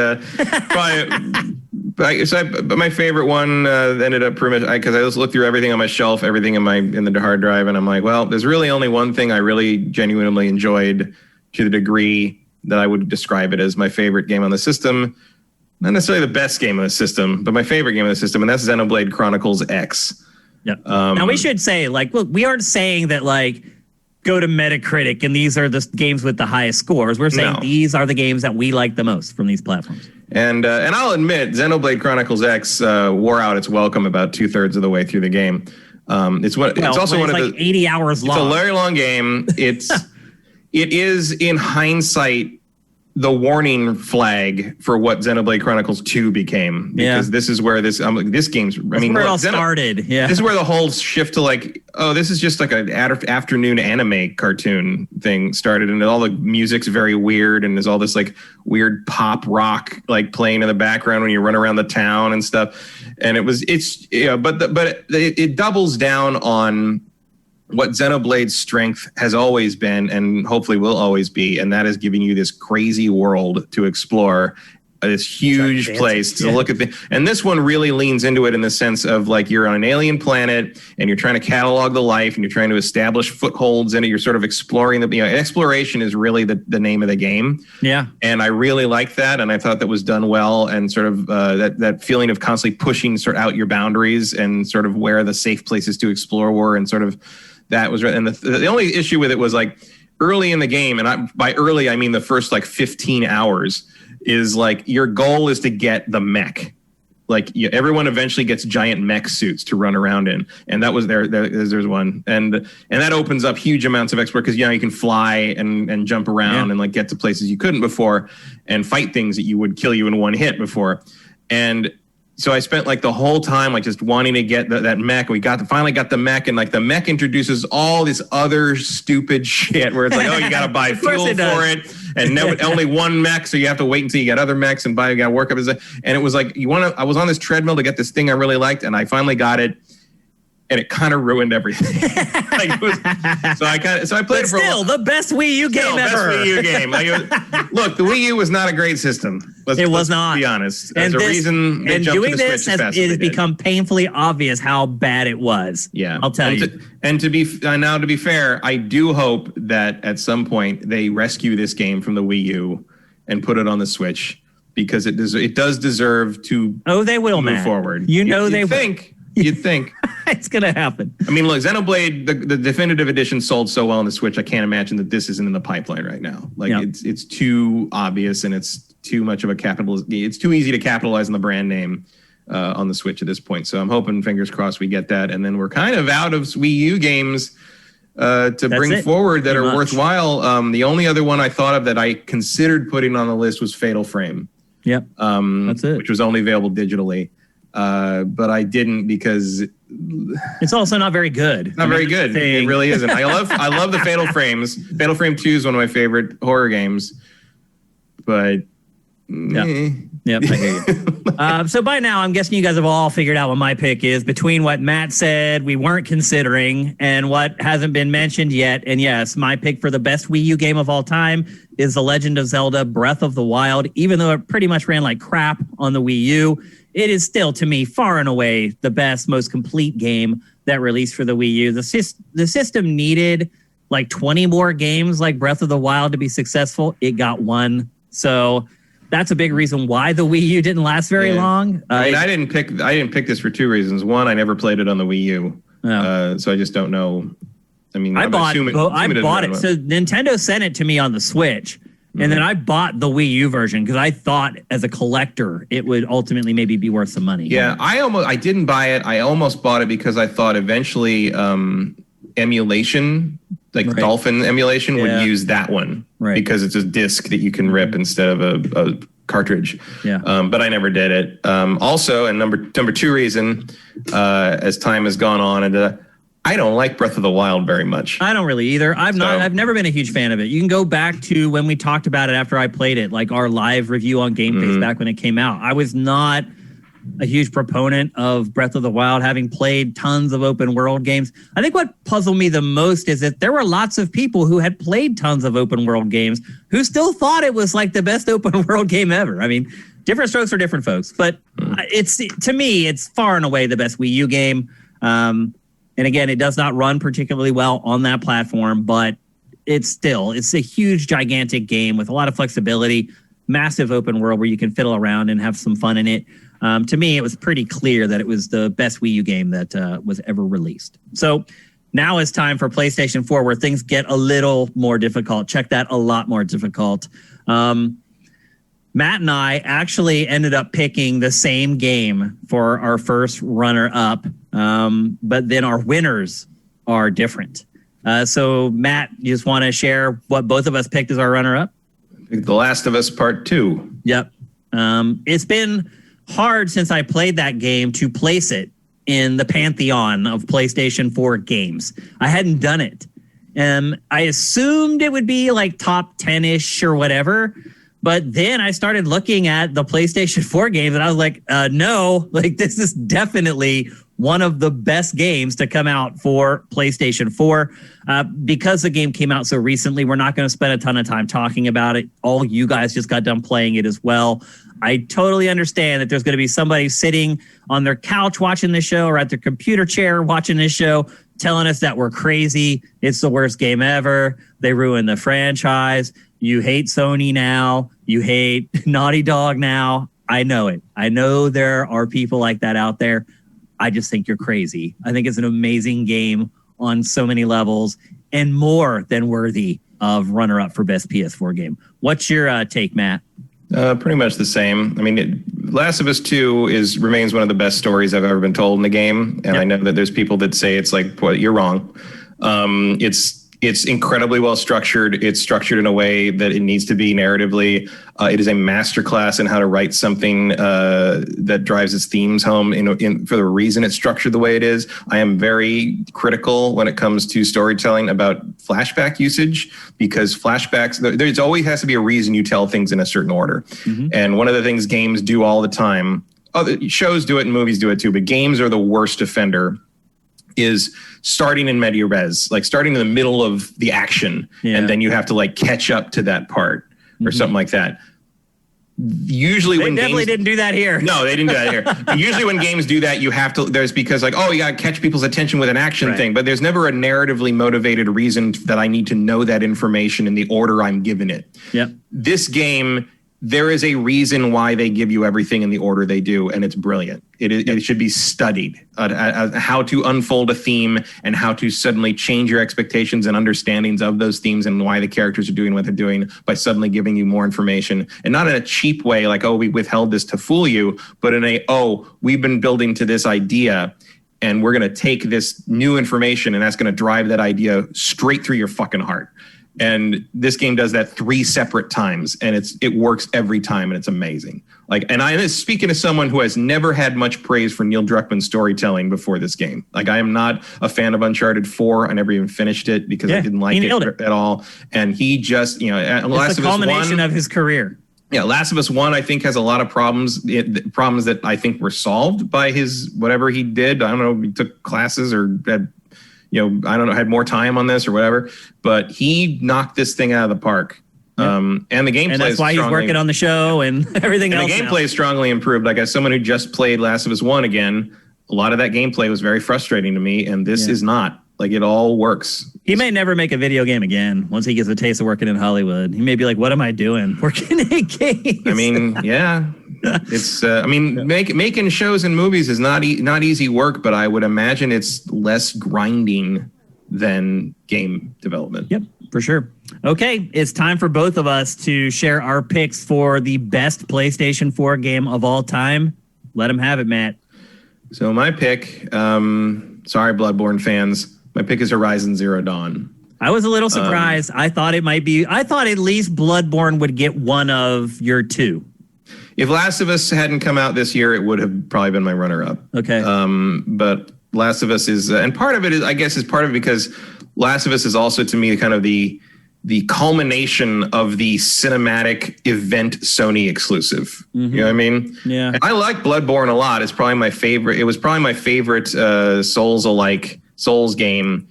my favorite one ended up pretty much because I just looked through everything on my shelf, everything in the hard drive, and I'm like, well, there's really only one thing I really genuinely enjoyed to the degree that I would describe it as my favorite game on the system. Not necessarily the best game on the system, but my favorite game on the system, and that's Xenoblade Chronicles X. Yeah. Now we should say, look, we aren't saying that go to Metacritic and these are the games with the highest scores. We're saying these are the games that we like the most from these platforms. And I'll admit, Xenoblade Chronicles X wore out its welcome about 2/3 of the way through the game. It's also one of the 80 hours long. It's a very long game. It is in hindsight the warning flag for what Xenoblade Chronicles 2 became, because this is where this game's. Where it all started. Yeah, this is where the whole shift to this is just like an afternoon anime cartoon thing started, and all the music's very weird, and there's all this weird pop rock playing in the background when you run around the town and stuff, and it doubles down on what Xenoblade's strength has always been and hopefully will always be, and that is giving you this crazy world to explore, this huge place to look at. And this one really leans into it in the sense of you're on an alien planet and you're trying to catalog the life and you're trying to establish footholds in it. You're sort of exploring exploration is really the name of the game. Yeah. And I really liked that. And I thought that was done well, and sort of that feeling of constantly pushing out your boundaries and sort of where the safe places to explore were, and sort of that was right. And the only issue with it was early in the game, and by early I mean the first 15 hours, is your goal is to get the mech. Everyone eventually gets giant mech suits to run around in, and that was there's one, and that opens up huge amounts of exploration because you can fly and jump around and get to places you couldn't before, and fight things that would kill you in one hit before. And so I spent the whole time just wanting to get that mech. We finally got the mech, and the mech introduces all this other stupid shit where it's you got to buy fuel for it, and only one mech, so you have to wait until you get other mechs and you got to work up. And it was I was on this treadmill to get this thing I really liked, and I finally got it. And it kind of ruined everything. So I played it for the best Wii U game ever. Best Wii U game. Look, the Wii U was not a great system. Let's not be honest. There's a reason they jumped to the Switch as fast as it has become painfully obvious how bad it was. Yeah, I'll tell you. To be fair, I do hope that at some point they rescue this game from the Wii U and put it on the Switch. because it does deserve to. Oh, they will move Matt. forward. They think. You'd think. It's going to happen. I mean, look, Xenoblade, the definitive edition sold so well on the Switch. I can't imagine that this isn't in the pipeline right now. Like it's too obvious and it's too much of a it's too easy to capitalize on the brand name on the Switch at this point. So I'm hoping, fingers crossed, we get that. And then we're kind of out of Wii U games to bring forward that are worthwhile. The only other one I thought of that I considered putting on the list was Fatal Frame. Yep. That's it. Which was only available digitally. But I didn't because it's also not very good. Not very good. It really isn't. I love the Fatal Frames. Fatal Frame 2 is one of my favorite horror games. But Yep, I hear you. So by now, I'm guessing you guys have all figured out what my pick is between what Matt said we weren't considering and what hasn't been mentioned yet. And yes, my pick for the best Wii U game of all time is The Legend of Zelda Breath of the Wild. Even though it pretty much ran like crap on the Wii U, it is still, to me, far and away the best, most complete game that released for the Wii U. The system needed like 20 more games like Breath of the Wild to be successful. It got one. So that's a big reason why the Wii U didn't last very long. I mean, I didn't pick this for two reasons. One, I never played it on the Wii U, so I just don't know. I mean, I bought it. So Nintendo sent it to me on the Switch, and then I bought the Wii U version because I thought, as a collector, it would ultimately maybe be worth some money. Yeah, I didn't buy it. I almost bought it because I thought eventually emulation, like Dolphin emulation, would use that one because it's a disc that you can rip instead of a cartridge. Yeah. But I never did it. Also, and number two reason, as time has gone on, and I don't like Breath of the Wild very much. I don't really either. I've never been a huge fan of it. You can go back to when we talked about it after I played it, like our live review on GameFace back when it came out. I was not a huge proponent of Breath of the Wild, having played tons of open world games. I think what puzzled me the most is that there were lots of people who had played tons of open world games who still thought it was like the best open world game ever. I mean, different strokes for different folks, but to me, it's far and away the best Wii U game. And again, it does not run particularly well on that platform, but it's a huge, gigantic game with a lot of flexibility, massive open world where you can fiddle around and have some fun in it. To me, it was pretty clear that it was the best Wii U game that was ever released. So now it's time for PlayStation 4, where things get a little more difficult. Check that, a lot more difficult. Matt and I actually ended up picking the same game for our first runner-up, but then our winners are different. So, Matt, you just want to share what both of us picked as our runner-up? The Last of Us Part 2. Yep. It's been hard since I played that game to place it in the pantheon of PlayStation 4 games. I hadn't done it. I assumed it would be like top 10-ish or whatever. But then I started looking at the PlayStation 4 games and I was like, no, like this is definitely one of the best games to come out for PlayStation 4. Because the game came out so recently, we're not going to spend a ton of time talking about it. All you guys just got done playing it as well. I totally understand that there's going to be somebody sitting on their couch watching this show or at their computer chair watching this show telling us that we're crazy. It's the worst game ever. They ruined the franchise. You hate Sony now. You hate Naughty Dog now. I know it. I know there are people like that out there. I just think you're crazy. I think it's an amazing game on so many levels and more than worthy of runner-up for best PS4 game. What's your take, Matt? Pretty much the same. I mean, Last of Us 2 remains one of the best stories I've ever been told in the game. And I know that there's people that say it's like, well, you're wrong. It's incredibly well structured. It's structured in a way that it needs to be narratively. It is a masterclass in how to write something that drives its themes home for the reason it's structured the way it is. I am very critical when it comes to storytelling about flashback usage, because flashbacks, there's always has to be a reason you tell things in a certain order. Mm-hmm. And one of the things games do all the time, shows do it and movies do it too, but games are the worst offender, is starting in media res, like starting in the middle of the action, and then you have to like catch up to that part or something like that. Usually they definitely didn't do that here. No, they didn't do that here. Usually when games do that, you have to, because like, oh, you got to catch people's attention with an action thing, but there's never a narratively motivated reason that I need to know that information in the order I'm given it. Yep. This game there is a reason why they give you everything in the order they do, and it's brilliant. It should be studied, how to unfold a theme and how to suddenly change your expectations and understandings of those themes and why the characters are doing what they're doing by suddenly giving you more information. And not in a cheap way, like, oh, we withheld this to fool you, but in a, oh, we've been building to this idea, and we're going to take this new information, and that's going to drive that idea straight through your fucking heart. And this game does that 3 separate times, and it works every time, and it's amazing. Like, and I speaking as someone who has never had much praise for Neil Druckmann's storytelling before this game. Like, I am not a fan of Uncharted 4. I never even finished it because I didn't like it at all. And he just, it's the culmination of his career. Yeah, Last of Us 1, I think, has a lot of problems that I think were solved by his whatever he did. I don't know, he took classes or had, I don't know, had more time on this or whatever, but he knocked this thing out of the park. And the gameplay, and that's why he's working on the show and everything else. The gameplay is strongly improved. Like, as someone who just played Last of Us 1 again, a lot of that gameplay was very frustrating to me, and this is not. Like, it all works. He may never make a video game again once he gets a taste of working in Hollywood. He may be like, what am I doing? Working in games. I mean, yeah. It's making shows and movies is not easy work, but I would imagine it's less grinding than game development. Yep, for sure. Okay, it's time for both of us to share our picks for the best PlayStation 4 game of all time. Let him have it, Matt. So my pick, sorry, Bloodborne fans, my pick is Horizon Zero Dawn. I was a little surprised. I thought at least Bloodborne would get one of your two. If Last of Us hadn't come out this year, it would have probably been my runner-up. Okay. But Last of Us is, and part of it is, I guess, is part of it because Last of Us is also, to me, kind of the culmination of the cinematic event Sony exclusive. Mm-hmm. You know what I mean? Yeah. And I like Bloodborne a lot. It's probably my favorite. It was probably my favorite Souls game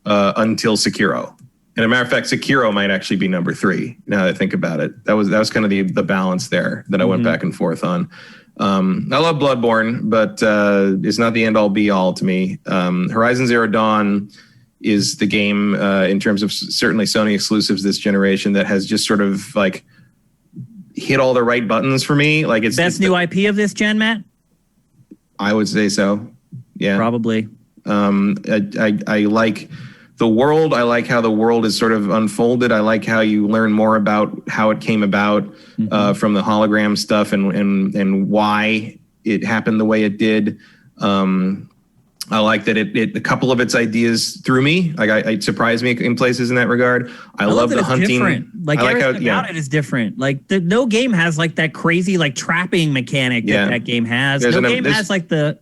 until Sekiro. And a matter of fact, Sekiro might actually be number 3. Now that I think about it, that was kind of the balance there that I went back and forth on. I love Bloodborne, but it's not the end all be all to me. Horizon Zero Dawn is the game in terms of certainly Sony exclusives this generation that has just sort of like hit all the right buttons for me. Like, it's best new IP of this gen, Matt. I would say so. Yeah, probably. I like the world. I like how the world is sort of unfolded. I like how you learn more about how it came about from the hologram stuff and why it happened the way it did. I like that a couple of its ideas threw me. Like, it surprised me in places in that regard. I love the hunting. Different. Like, everything about it is different. Like, no game has like that crazy like trapping mechanic that game has. No game has like the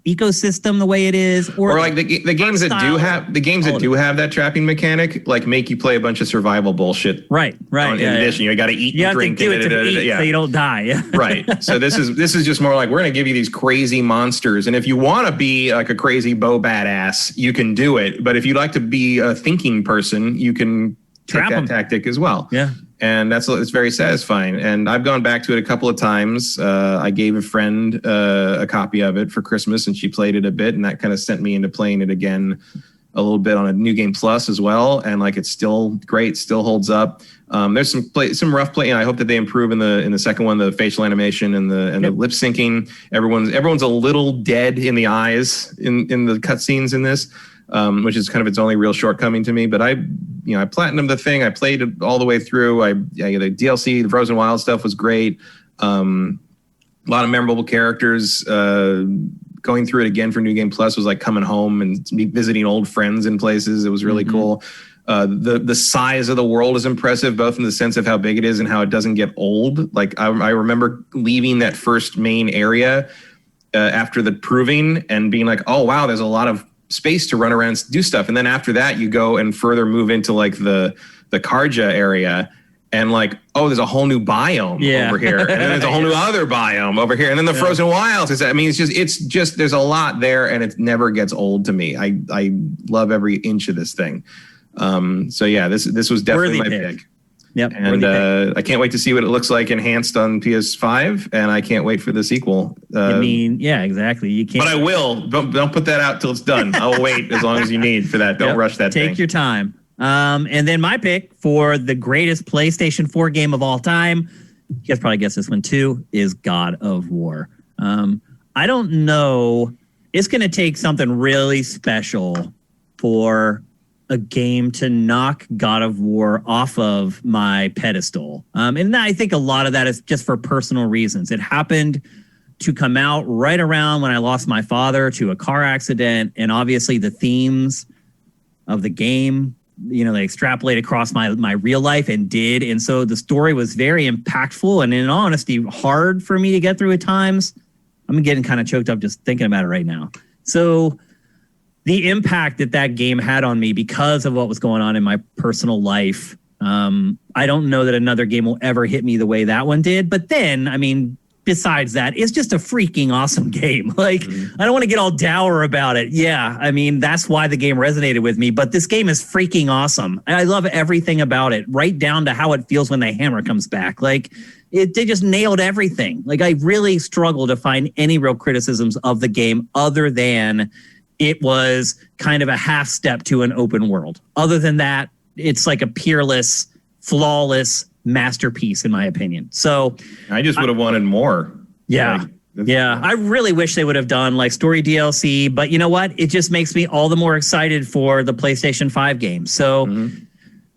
ecosystem the way it is, or like the games that do have that trapping mechanic, like make you play a bunch of survival bullshit. Right. In addition, you got to eat and drink, so you don't die. Right. So this is just more like, we're going to give you these crazy monsters, and if you want to be like a crazy bow badass, you can do it. But if you like to be a thinking person, you can take that tactic as well. Yeah. And it's very satisfying. And I've gone back to it a couple of times. I gave a friend a copy of it for Christmas, and she played it a bit, and that kind of sent me into playing it again a little bit on a New Game Plus as well. And like, it's still great, still holds up. There's some rough play. I hope that they improve in the second one, the facial animation and the lip syncing. Everyone's a little dead in the eyes in the cutscenes in this. Which is kind of its only real shortcoming to me. But I platinumed the thing. I played it all the way through. The DLC, the Frozen Wild stuff was great. A lot of memorable characters. Going through it again for New Game Plus was like coming home and visiting old friends in places. It was really cool. The size of the world is impressive, both in the sense of how big it is and how it doesn't get old. Like, I remember leaving that first main area after the proving and being like, oh, wow, there's a lot of space to run around and do stuff. And then after that, you go and further move into like the Karja area, and like, oh, there's a whole new biome over here, and then there's a whole new other biome over here, and then the Frozen Wilds. It's just there's a lot there, and it never gets old to me. I love every inch of this thing. So yeah, this was definitely my pick. Yep. And I can't wait to see what it looks like enhanced on PS5, and I can't wait for the sequel. Yeah, exactly. You can't. But I will. Don't put that out till it's done. I'll wait as long as you need for that. Don't rush that thing. Take your time. And then my pick for the greatest PlayStation 4 game of all time, you guys probably guessed this one too, is God of War. I don't know. It's going to take something really special for a game to knock God of War off of my pedestal. And I think a lot of that is just for personal reasons. It happened to come out right around when I lost my father to a car accident. And obviously the themes of the game, they extrapolate across my real life and did. And so the story was very impactful and in honesty, hard for me to get through at times. I'm getting kind of choked up just thinking about it right now. So the impact that game had on me because of what was going on in my personal life, I don't know that another game will ever hit me the way that one did. But then, besides that, it's just a freaking awesome game. I don't want to get all dour about it. Yeah, that's why the game resonated with me. But this game is freaking awesome. I love everything about it, right down to how it feels when the hammer comes back. They just nailed everything. I really struggle to find any real criticisms of the game other than it was kind of a half step to an open world. Other than that, it's like a peerless, flawless masterpiece, in my opinion. So I just would have wanted more. Yeah. I really wish they would have done story DLC, but you know what? It just makes me all the more excited for the PlayStation 5 game. So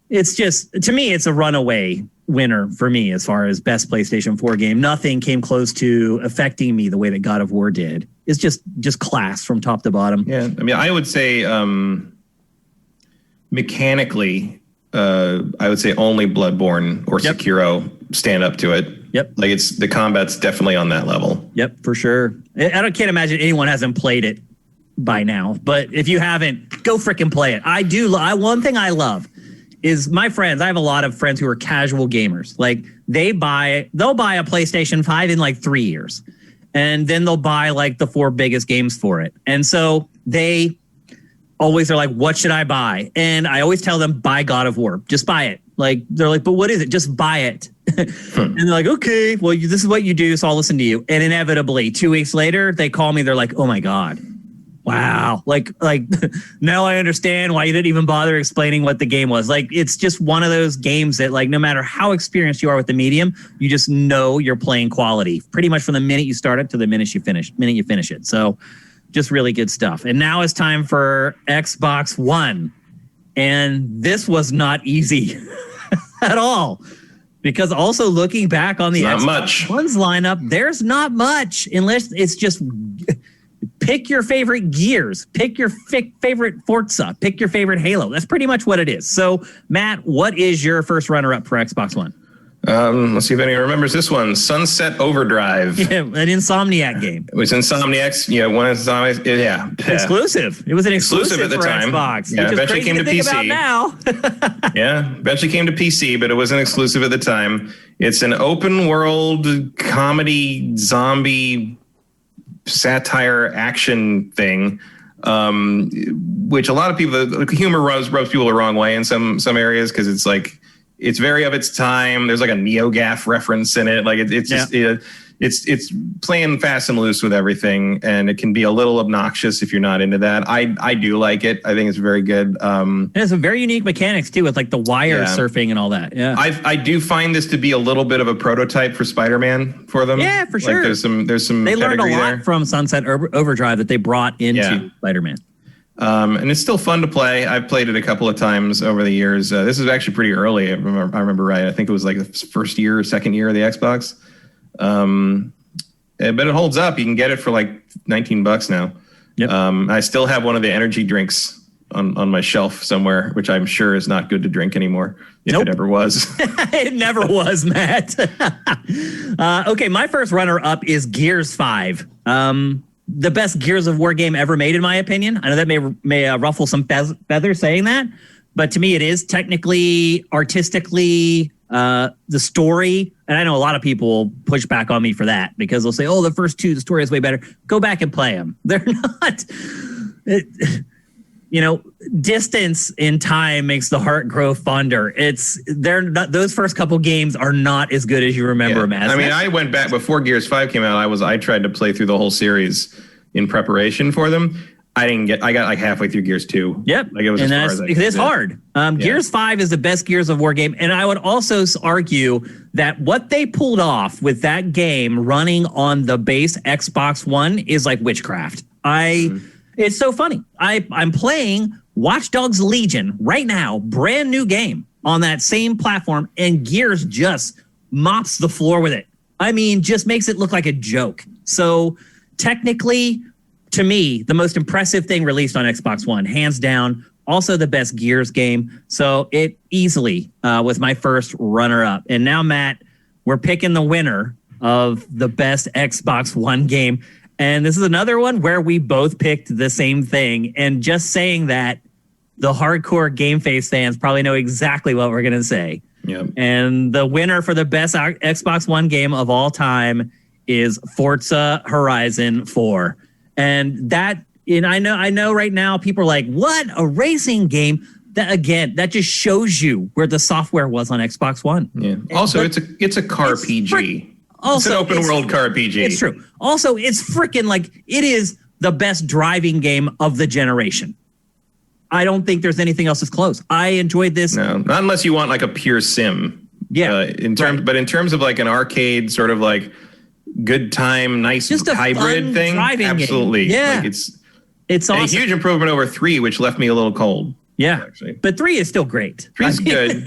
it's just, to me, it's a runaway winner for me as far as best PlayStation 4 game. Nothing came close to affecting me the way that God of War did. It's just class from top to bottom. Yeah, I would say mechanically, I would say only Bloodborne or Sekiro stand up to it. Yep. It's the combat's definitely on that level. Yep, for sure. Can't imagine anyone hasn't played it by now. But if you haven't, go frickin' play it. I do. One thing I love is my friends. I have a lot of friends who are casual gamers. They'll buy a PlayStation 5 in 3 years. And then they'll buy the 4 biggest games for it. And so they always are what should I buy? And I always tell them, buy God of War. Just buy it. They're like, but what is it? Just buy it. And they're like, okay, well, this is what you do, so I'll listen to you. And inevitably, 2 weeks later, they call me. They're like, oh my God. Wow. Now I understand why you didn't even bother explaining what the game was. It's just one of those games that no matter how experienced you are with the medium, you just know you're playing quality pretty much from the minute you start it to the minute you finish it. So just really good stuff. And now it's time for Xbox One. And this was not easy at all. Because also looking back on the Xbox One's lineup, there's not much unless it's just pick your favorite Gears, pick your favorite Forza, pick your favorite Halo. That's pretty much what it is. So, Matt, what is your first runner-up for Xbox One? Let's see if anyone remembers this one. Sunset Overdrive. Yeah, an Insomniac game. It was Insomniac's, one of Insomniac's, yeah. Exclusive. It was an exclusive at the time. Xbox. Yeah, eventually came to PC. Now. Yeah, eventually came to PC, but it was an exclusive at the time. It's an open world comedy zombie satire action thing, which a lot of people, the humor rubs people the wrong way in some areas because it's very of its time. There's a NeoGAF reference in it. It's playing fast and loose with everything, and it can be a little obnoxious if you're not into that. I do like it. I think it's very good. It has some very unique mechanics too, with the wire surfing and all that. Yeah, I do find this to be a little bit of a prototype for Spider-Man for them. Yeah, for sure. There's some. They learned a lot from Sunset Overdrive that they brought into Spider-Man. And it's still fun to play. I've played it a couple of times over the years. This is actually pretty early. I remember right. I think it was the first year or second year of the Xbox. But it holds up. You can get it for $19 now. Yep. I still have one of the energy drinks on my shelf somewhere, which I'm sure is not good to drink anymore. If it ever was. It never was, Matt. Okay, my first runner-up is Gears 5. The best Gears of War game ever made, in my opinion. I know that may ruffle some feathers saying that, but to me it is technically, artistically, the story. And I know a lot of people will push back on me for that because they'll say, oh, the first two, the story is way better. Go back and play them. They're not... distance in time makes the heart grow fonder. They're not, those first couple games are not as good as you remember them as. I went back before Gears 5 came out. I tried to play through the whole series in preparation for them. I got like halfway through Gears 2. Yep. Like it was and as far as I could it's get. hard. Gears 5 is the best Gears of War game. And I would also argue that what they pulled off with that game running on the base Xbox One is like witchcraft. It's so funny. I'm playing Watch Dogs Legion right now, brand new game on that same platform, and Gears just mops the floor with it. I mean, just makes it look like a joke. So technically, to me, the most impressive thing released on Xbox One, hands down. Also the best Gears game. So it easily was my first runner-up. And now, Matt, we're picking the winner of the best Xbox One game. And this is another one where we both picked the same thing. And just saying that, the hardcore GameFace fans probably know exactly what we're going to say. Yep. And the winner for the best Xbox One game of all time is Forza Horizon 4. And I know right now people are like, what? A racing game? That just shows you where the software was on Xbox One. Yeah. Also, it's a car PG. It's an open world car PG. It's true. Also, it's freaking like it is the best driving game of the generation. I don't think there's anything else that's close. I enjoyed this. No, not unless you want like a pure sim. Yeah. But in terms of like an arcade sort of like good time, nice just a hybrid fun thing, game. absolutely. Yeah. Like it's awesome. a huge improvement over 3, which left me a little cold. Yeah, actually. But 3 is still great. 3's good.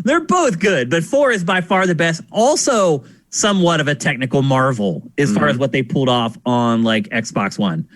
They're both good, but 4 is by far the best. Also, somewhat of a technical marvel as far as what they pulled off on like Xbox One.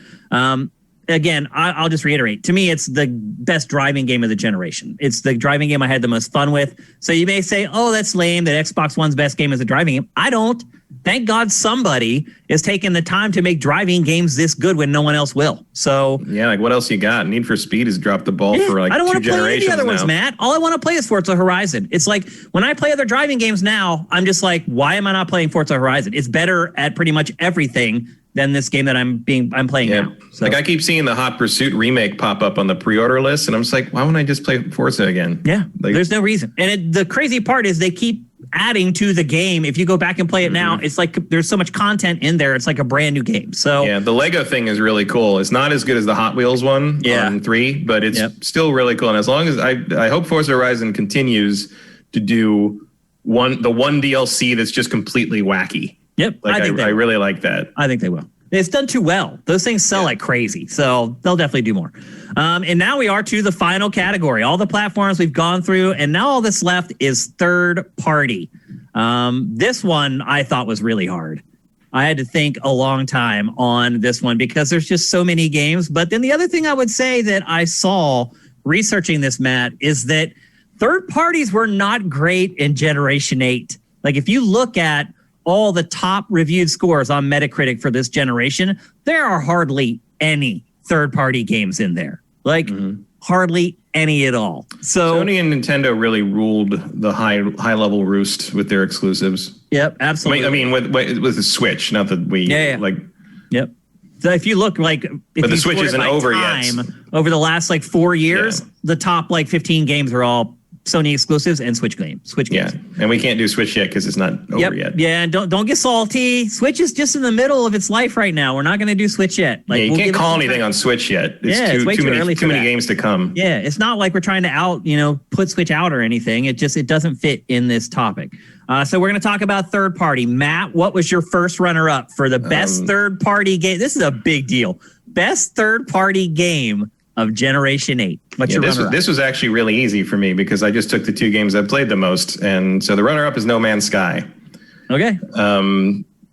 Again, I'll just reiterate. To me, it's the best driving game of the generation. It's the driving game I had the most fun with. So you may say, oh, that's lame that Xbox One's best game is a driving game. I don't. Thank God somebody is taking the time to make driving games this good when no one else will. So yeah, like what else you got? Need for Speed has dropped the ball for like I don't 2 want to play any of the other ones, now. Matt. All I want to play is Forza Horizon. It's like when I play other driving games now, I'm just like, why am I not playing Forza Horizon? It's better at pretty much everything than this game that I'm playing now. So. Like I keep seeing the Hot Pursuit remake pop up on the pre-order list, and I'm just like, why wouldn't I just play Forza again? Yeah, like, there's no reason. And the crazy part is they keep adding to the game. If you go back and play it now, it's like there's so much content in there. It's like a brand new game. So yeah, the Lego thing is really cool. It's not as good as the Hot Wheels one on 3, but it's still really cool. And as long as I hope Forza Horizon continues to do the one DLC that's just completely wacky. Yep, like I really like that. I think they will. It's done too well. Those things sell like crazy, so they'll definitely do more. And now we are to the final category. All the platforms we've gone through, and now all that's left is third party. This one I thought was really hard. I had to think a long time on this one because there's just so many games. But then the other thing I would say that I saw researching this, Matt, is that third parties were not great in Generation 8. Like if you look at all the top reviewed scores on Metacritic for this generation, there are hardly any third-party games in there. Like hardly any at all. So Sony and Nintendo really ruled the high-level roost with their exclusives. Yep, absolutely. I mean, with the Switch, not the Wii. Yeah. Like, yep. So if you look like, but the Switch isn't over yet. Over the last like 4 years, the top like 15 games are all Sony exclusives and Switch games. Yeah, and we can't do Switch yet because it's not over yet. Yeah, and don't get salty. Switch is just in the middle of its life right now. We're not going to do Switch yet. Like, you can't call anything on Switch yet. It's way too early. Too many games to come. Yeah, it's not like we're trying to put Switch out or anything. It doesn't fit in this topic. So we're going to talk about third party. Matt, what was your first runner up for the best third party game? This is a big deal. Best third party game of Generation 8. This was actually really easy for me because I just took the 2 games I've played the most. And so the runner-up is No Man's Sky. Okay.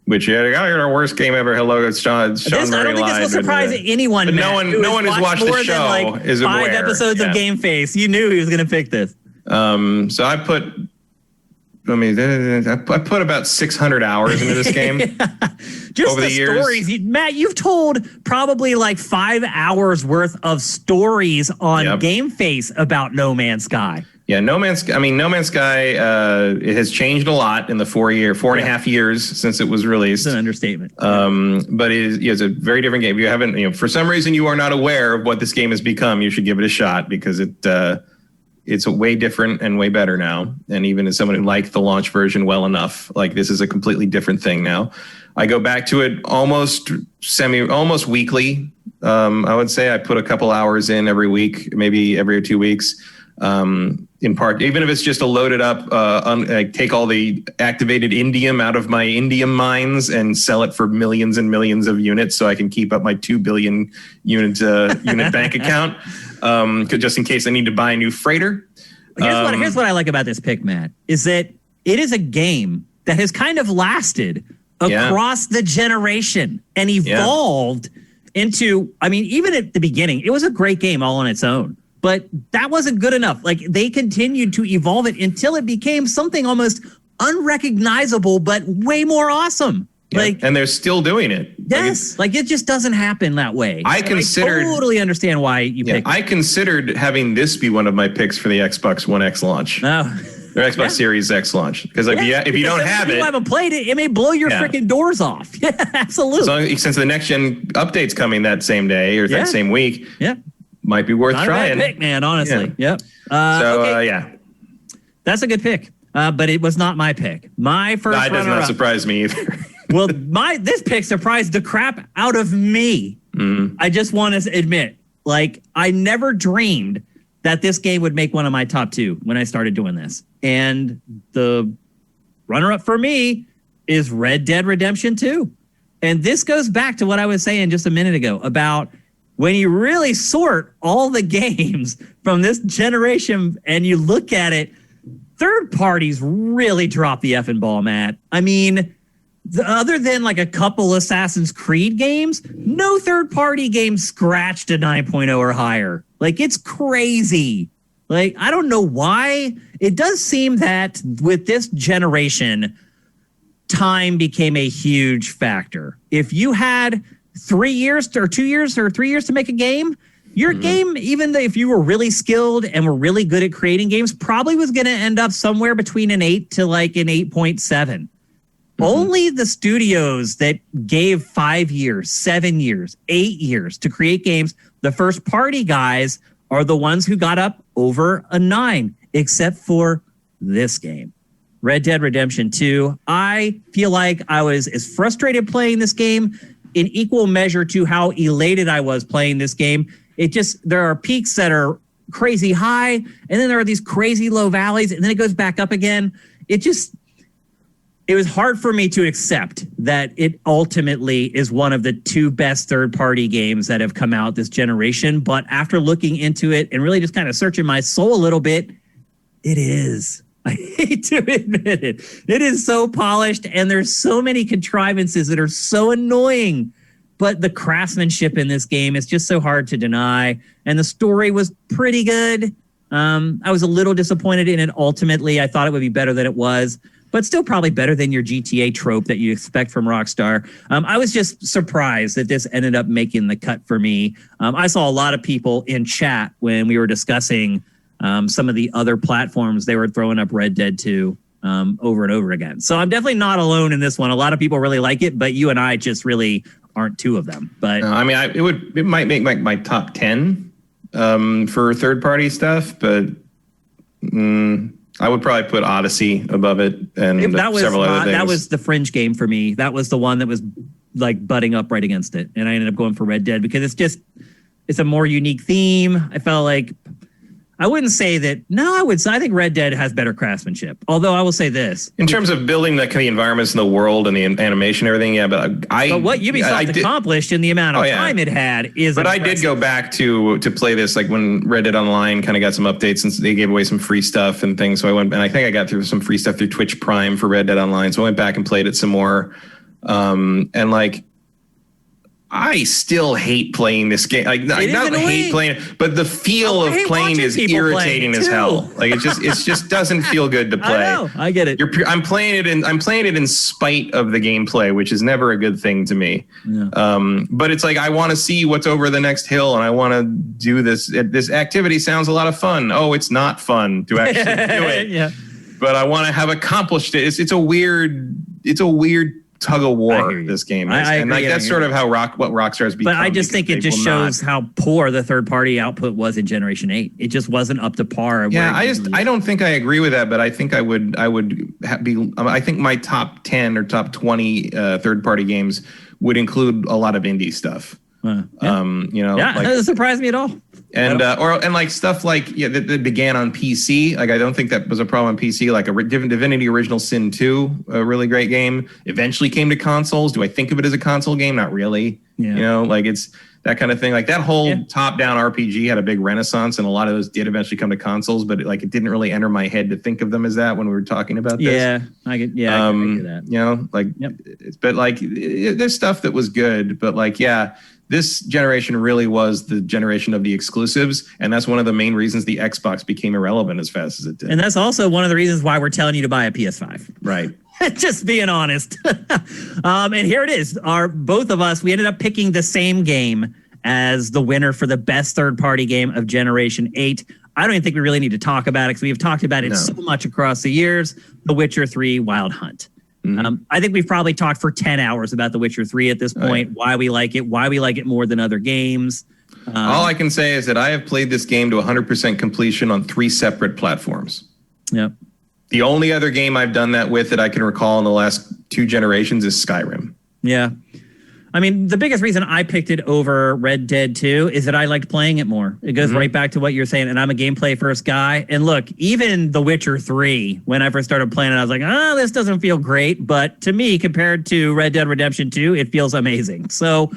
Which, our worst game ever. Hello, it's Sean Murray. I don't think this will surprise anyone, Matt, no one who's watched the show is aware. 5 episodes of GameFace. You knew he was going to pick this. So I put about 600 hours into this game. Just over the years. Stories. Matt, you've told probably like 5 hours worth of stories on GameFace about No Man's Sky. Yeah, No Man's Sky it has changed a lot in the 4.5 years since it was released. It's an understatement. But it's a very different game. If you haven't, for some reason you are not aware of what this game has become, you should give it a shot because it's way different and way better now. And even as someone who liked the launch version well enough, like this is a completely different thing now. I go back to it almost weekly. I would say I put a couple hours in every week, maybe every 2 weeks. In part, even if it's just a loaded up, I take all the activated indium out of my indium mines and sell it for millions and millions of units, so I can keep up my 2 billion unit bank account, just in case I need to buy a new freighter. Here's what I like about this pick, Matt, is that it is a game that has kind of lasted across the generation and evolved into. I mean, even at the beginning, it was a great game all on its own. But that wasn't good enough. Like, they continued to evolve it until it became something almost unrecognizable, but way more awesome. Yeah. Like, and they're still doing it. Yes, like it just doesn't happen that way. I totally understand why you picked. I considered having this be one of my picks for the Xbox One X launch. Oh. Or Xbox Series X launch, because if you don't have it, you haven't played it, it may blow your freaking doors off. Yeah, absolutely. So since the next gen update's coming that same day or that same week, might be worth trying. Not a bad pick, man. Honestly, yep. That's a good pick. But it was not my pick. My first. That does not surprise me either. Well, this pick surprised the crap out of me. I just want to admit, like, I never dreamed that this game would make one of my top 2 when I started doing this. And the runner-up for me is Red Dead Redemption 2. And this goes back to what I was saying just a minute ago about when you really sort all the games from this generation and you look at it, third parties really drop the effing ball, Matt. I mean, other than like a couple Assassin's Creed games, no third party game scratched a 9.0 or higher. Like, it's crazy. Like, I don't know why. It does seem that with this generation, time became a huge factor. If you had 3 years or 2 years or 3 years to make a game, your game, even if you were really skilled and were really good at creating games, probably was going to end up somewhere between an 8 to like an 8.7. Only the studios that gave 5 years, 7 years, 8 years to create games, the first party guys are the ones who got up over a 9, except for this game. Red Dead Redemption 2. I feel like I was as frustrated playing this game in equal measure to how elated I was playing this game. There are peaks that are crazy high, and then there are these crazy low valleys, and then it goes back up again. It was hard for me to accept that it ultimately is one of the 2 best third-party games that have come out this generation. But after looking into it and really just kind of searching my soul a little bit, it is. I hate to admit it. It is so polished, and there's so many contrivances that are so annoying. But the craftsmanship in this game is just so hard to deny. And the story was pretty good. I was a little disappointed in it ultimately. I thought it would be better than it was, but still probably better than your GTA trope that you expect from Rockstar. I was just surprised that this ended up making the cut for me. I saw a lot of people in chat when we were discussing some of the other platforms. They were throwing up Red Dead 2 over and over again. So I'm definitely not alone in this one. A lot of people really like it, but you and I just really aren't 2 of them. But I mean, it might make my top 10 for third party stuff, but I would probably put Odyssey above it and several other things. That was the fringe game for me. That was the one that was like butting up right against it. And I ended up going for Red Dead because it's a more unique theme. I felt like I wouldn't say that. No, I think Red Dead has better craftsmanship. Although I will say this. In terms of building the kind of environments in the world and the animation and everything, yeah. But what Ubisoft accomplished in the amount of time it had is But impressive. I did go back to play this, like when Red Dead Online kind of got some updates and they gave away some free stuff and things. So I went, and I think I got through some free stuff through Twitch Prime for Red Dead Online. So I went back and played it some more. And like, I still hate playing this game. Like, I not hate playing it, but the feel of playing is irritating as hell. Like it just doesn't feel good to play. I know, I get it. I'm playing it in spite of the gameplay, which is never a good thing to me. Yeah. But it's like I want to see what's over the next hill, and I want to do this. This activity sounds a lot of fun. Oh, it's not fun to actually do it. Yeah. But I want to have accomplished it. It's a weird tug of I war hear you. this game is. I And agree, like I that's hear sort you. of how what Rockstar's become. But I just think it because just they will shows not- how poor the third-party output was in Generation 8. It just wasn't up to par. Yeah, where it I don't think I agree with that, but I think I would be. I think my top 10 or top 20 third-party games would include a lot of indie stuff. Yeah, Like, that doesn't surprise me at all. and like stuff like that began on PC. Like I don't think that was a problem on PC. Like Divinity Original Sin 2, a really great game. Eventually came to consoles. Do I think of it as a console game? Not really. Yeah. Like it's that kind of thing. Like that whole top-down RPG had a big renaissance, and a lot of those did eventually come to consoles. But it didn't really enter my head to think of them as that when we were talking about this. Yeah, I can hear that. But like there's stuff that was good, but like this generation really was the generation of the exclusives, and that's one of the main reasons the Xbox became irrelevant as fast as it did. And that's also one of the reasons why we're telling you to buy a PS5. Right. Just being honest. And here it is. Both of us, we ended up picking the same game as the winner for the best third-party game of Generation 8. I don't even think we really need to talk about it because we've talked about it so much across the years. The Witcher 3 Wild Hunt. I think we've probably talked for 10 hours about The Witcher 3 at this point, why we like it more than other games. All I can say is that I have played this game to 100% completion on 3 separate platforms. Yep. The only other game I've done that with that I can recall in the last 2 generations is Skyrim. Yeah. I mean, the biggest reason I picked it over Red Dead 2 is that I liked playing it more. It goes right back to what you're saying, and I'm a gameplay first guy. And look, even The Witcher 3, when I first started playing it, I was like, this doesn't feel great. But to me, compared to Red Dead Redemption 2, it feels amazing. So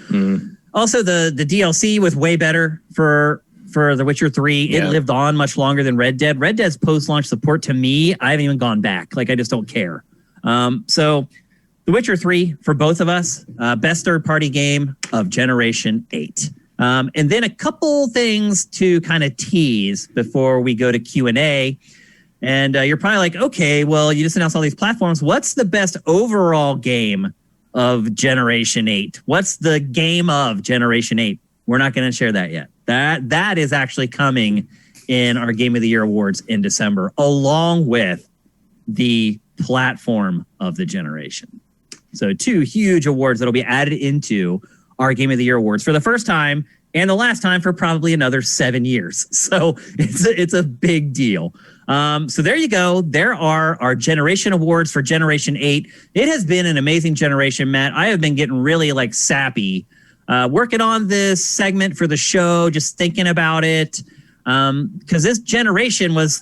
also the DLC was way better for The Witcher 3. It lived on much longer than Red Dead. Red Dead's post-launch support, to me, I haven't even gone back. Like, I just don't care. So The Witcher 3, for both of us, best third-party game of Generation 8. And then a couple things to kind of tease before we go to Q&A. And you're probably like, okay, well, you just announced all these platforms. What's the best overall game of Generation 8? What's the game of Generation 8? We're not going to share that yet. That is actually coming in our Game of the Year awards in December, along with the platform of the generation. So 2 huge awards that'll be added into our Game of the Year awards for the first time and the last time for probably another 7 years. So it's a big deal. So there you go. There are our generation awards for Generation 8. It has been an amazing generation, Matt. I have been getting really sappy working on this segment for the show, just thinking about it. Because this generation was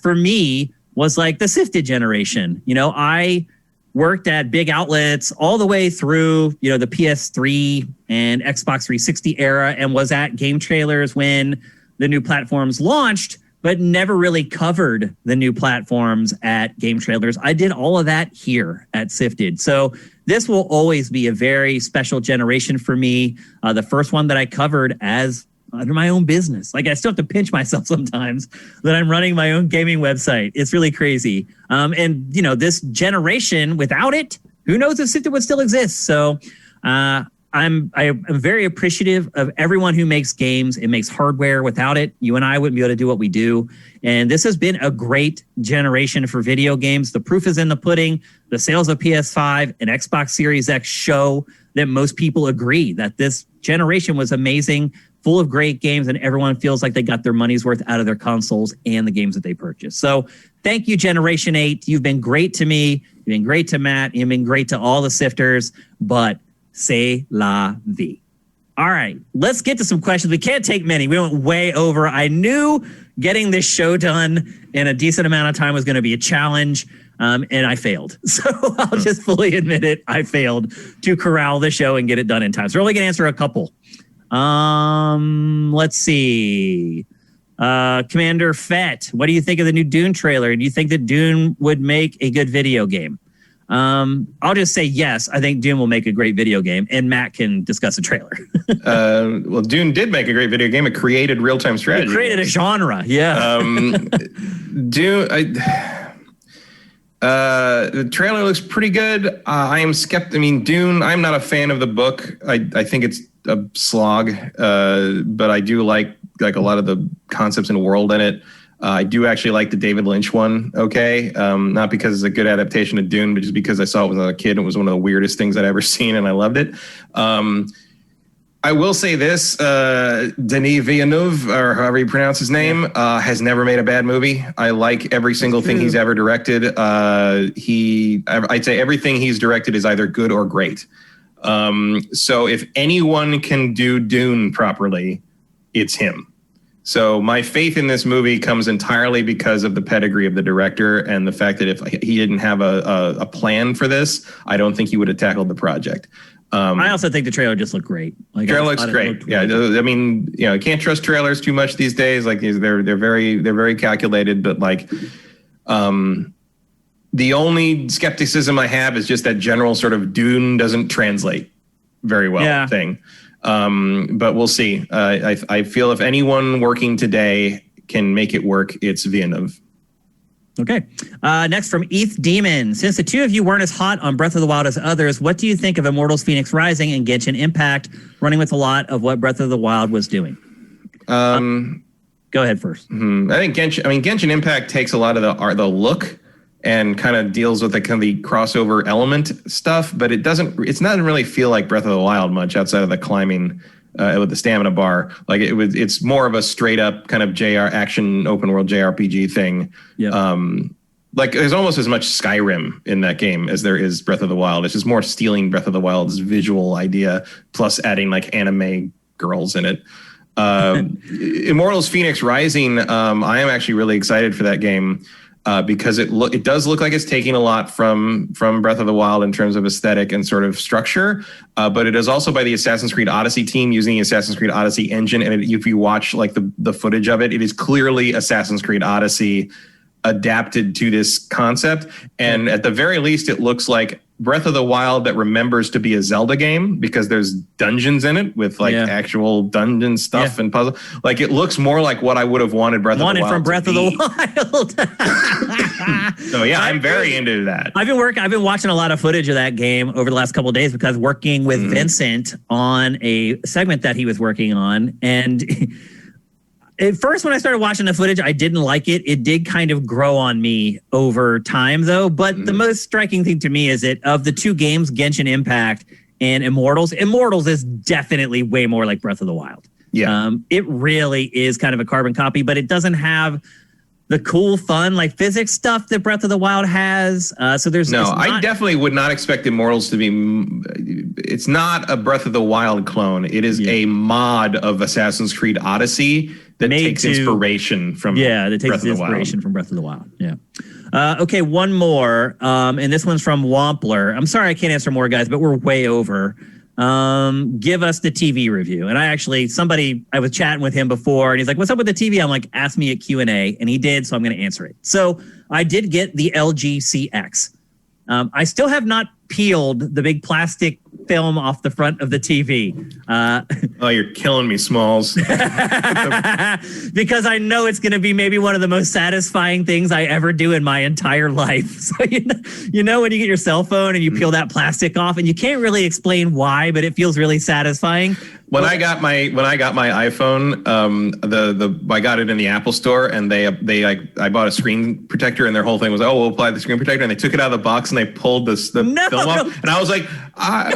like the Sifted generation. I worked at big outlets all the way through, the PS3 and Xbox 360 era, and was at game trailers when the new platforms launched, but never really covered the new platforms at game trailers. I did all of that here at Sifted. So this will always be a very special generation for me. The first one that I covered as under my own business. Like, I still have to pinch myself sometimes that I'm running my own gaming website. It's really crazy. And this generation, without it, who knows if Sifted would still exist. So I'm very appreciative of everyone who makes games and makes hardware. Without it, you and I wouldn't be able to do what we do. And this has been a great generation for video games. The proof is in the pudding. The sales of PS5 and Xbox Series X show that most people agree that this generation was amazing, full of great games, and everyone feels like they got their money's worth out of their consoles and the games that they purchased. So thank you, Generation 8. You've been great to me. You've been great to Matt. You've been great to all the sifters. But c'est la vie. All right, let's get to some questions. We can't take many. We went way over. I knew getting this show done in a decent amount of time was going to be a challenge, and I failed. So I'll just fully admit it. I failed to corral the show and get it done in time. So we're only going to answer a couple. Let's see. Commander Fett, what do you think of the new Dune trailer? Do you think that Dune would make a good video game? I'll just say yes. I think Dune will make a great video game, and Matt can discuss the trailer. Well, Dune did make a great video game. It created real-time strategy. It created a genre. Yeah. Dune. The trailer looks pretty good. I am skeptical. I mean, Dune. I'm not a fan of the book. I think it's a slog. But I do like a lot of the concepts and world in it. I do actually like the David Lynch one. Okay, not because it's a good adaptation of Dune, but just because I saw it when I was a kid. And it was one of the weirdest things I'd ever seen, and I loved it. I will say this: Denis Villeneuve, or however you pronounce his name, has never made a bad movie. I like every single thing he's ever directed. I'd say everything he's directed is either good or great. So if anyone can do Dune properly, it's him. So my faith in this movie comes entirely because of the pedigree of the director and the fact that if he didn't have a plan for this, I don't think he would have tackled the project. I also think the trailer just looked great. Like, trailer looks great. Yeah, I mean, you know, you can't trust trailers too much these days. Like they're very calculated, but like the only skepticism I have is just that general sort of Dune doesn't translate very well thing. But we'll see. I feel if anyone working today can make it work, it's Villeneuve. Okay. Next from ETH Demon. Since the two of you weren't as hot on Breath of the Wild as others, what do you think of Immortals Phoenix Rising and Genshin Impact running with a lot of what Breath of the Wild was doing? Go ahead first. I think Genshin Impact takes a lot of the look and kind of deals with the kind of the crossover element stuff, but it doesn't really feel like Breath of the Wild much outside of the climbing with the stamina bar. Like it's more of a straight up kind of action open world JRPG thing. Yeah. Like there's almost as much Skyrim in that game as there is Breath of the Wild. It's just more stealing Breath of the Wild's visual idea plus adding like anime girls in it. Immortals Phoenix Rising, I am actually really excited for that game. Because it does look like it's taking a lot from Breath of the Wild in terms of aesthetic and sort of structure, but it is also by the Assassin's Creed Odyssey team using the Assassin's Creed Odyssey engine. And if you watch like the footage of it, it is clearly Assassin's Creed Odyssey adapted to this concept. And at the very least, it looks like Breath of the Wild that remembers to be a Zelda game because there's dungeons in it with like actual dungeon stuff and puzzle. Like it looks more like what I would have wanted Breath of the Wild from Breath of the Wild. So yeah, I'm very into that. I've been watching a lot of footage of that game over the last couple of days because working with Vincent on a segment that he was working on. And at first, when I started watching the footage, I didn't like it. It did kind of grow on me over time, though. But the most striking thing to me is that of the two games, Genshin Impact and Immortals is definitely way more like Breath of the Wild. Yeah, it really is kind of a carbon copy, but it doesn't have the cool, fun, like physics stuff that Breath of the Wild has. So there's I definitely would not expect Immortals to be. It's not a Breath of the Wild clone. It is a mod of Assassin's Creed Odyssey that takes inspiration from Breath of the Wild. Yeah. Okay, one more. And this one's from Wampler. I'm sorry I can't answer more, guys, but we're way over. Give us the TV review. And I was chatting with him before and he's like, what's up with the TV? I'm like, ask me at Q&A. And he did, so I'm going to answer it. So I did get the LG CX. I still have not peeled the big plastic film off the front of the TV. Oh, you're killing me, Smalls. Because I know it's going to be maybe one of the most satisfying things I ever do in my entire life. So you know when you get your cell phone and you peel that plastic off and you can't really explain why, but it feels really satisfying. When I got my iPhone, I got it in the Apple Store, and I bought a screen protector, and their whole thing was, oh, we'll apply the screen protector, and they took it out of the box and they pulled the film off, and I was like, I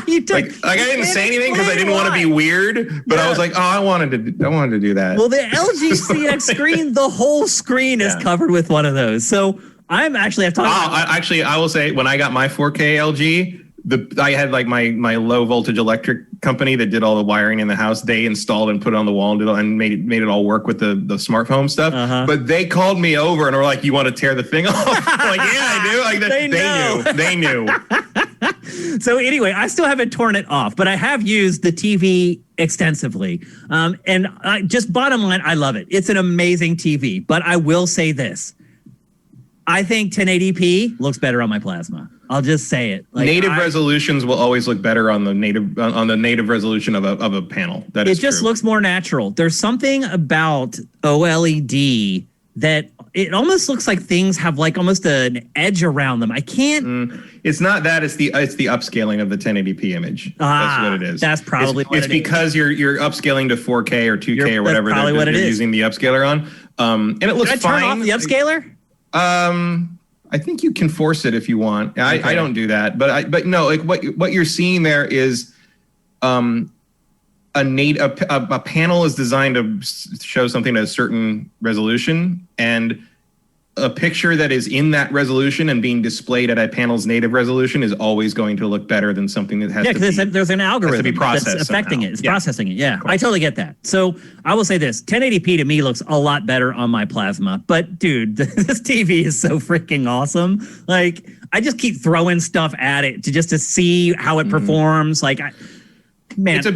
didn't say anything because I didn't want to be weird, but I was like, oh, I wanted to do that. Well, the LG CX screen, the whole screen is covered with one of those, so I will say when I got my 4K LG. I had like my low voltage electric company that did all the wiring in the house. They installed and put it on the wall and made it all work with the smart home stuff. But they called me over and were like, "You want to tear the thing off?" I'm like, yeah, I do. Like they knew. So anyway, I still haven't torn it off, but I have used the TV extensively. And just bottom line, I love it. It's an amazing TV. But I will say this: I think 1080p looks better on my plasma. I'll just say it. Like, native resolutions will always look better on the native resolution of a panel. That is true. It just looks more natural. There's something about OLED that it almost looks like things have like almost an edge around them. I can't. It's not that. It's the upscaling of the 1080p image. That's what it is. That's probably what it's it because is. you're upscaling to 4K or 2K or whatever. That's probably what it is. Using the upscaler on, and it looks Can I turn fine. off the upscaler? I think you can force it if you want. I don't do that, but no, like what you're seeing there is, a panel is designed to show something at a certain resolution, and a picture that is in that resolution and being displayed at a panel's native resolution is always going to look better than something that has to be. Yeah, because there's an algorithm that's affecting somehow. it. It's processing it. Yeah, I totally get that. So I will say this, 1080p to me looks a lot better on my plasma. But dude, this TV is so freaking awesome. Like, I just keep throwing stuff at it to see how it performs. Like, man. It's a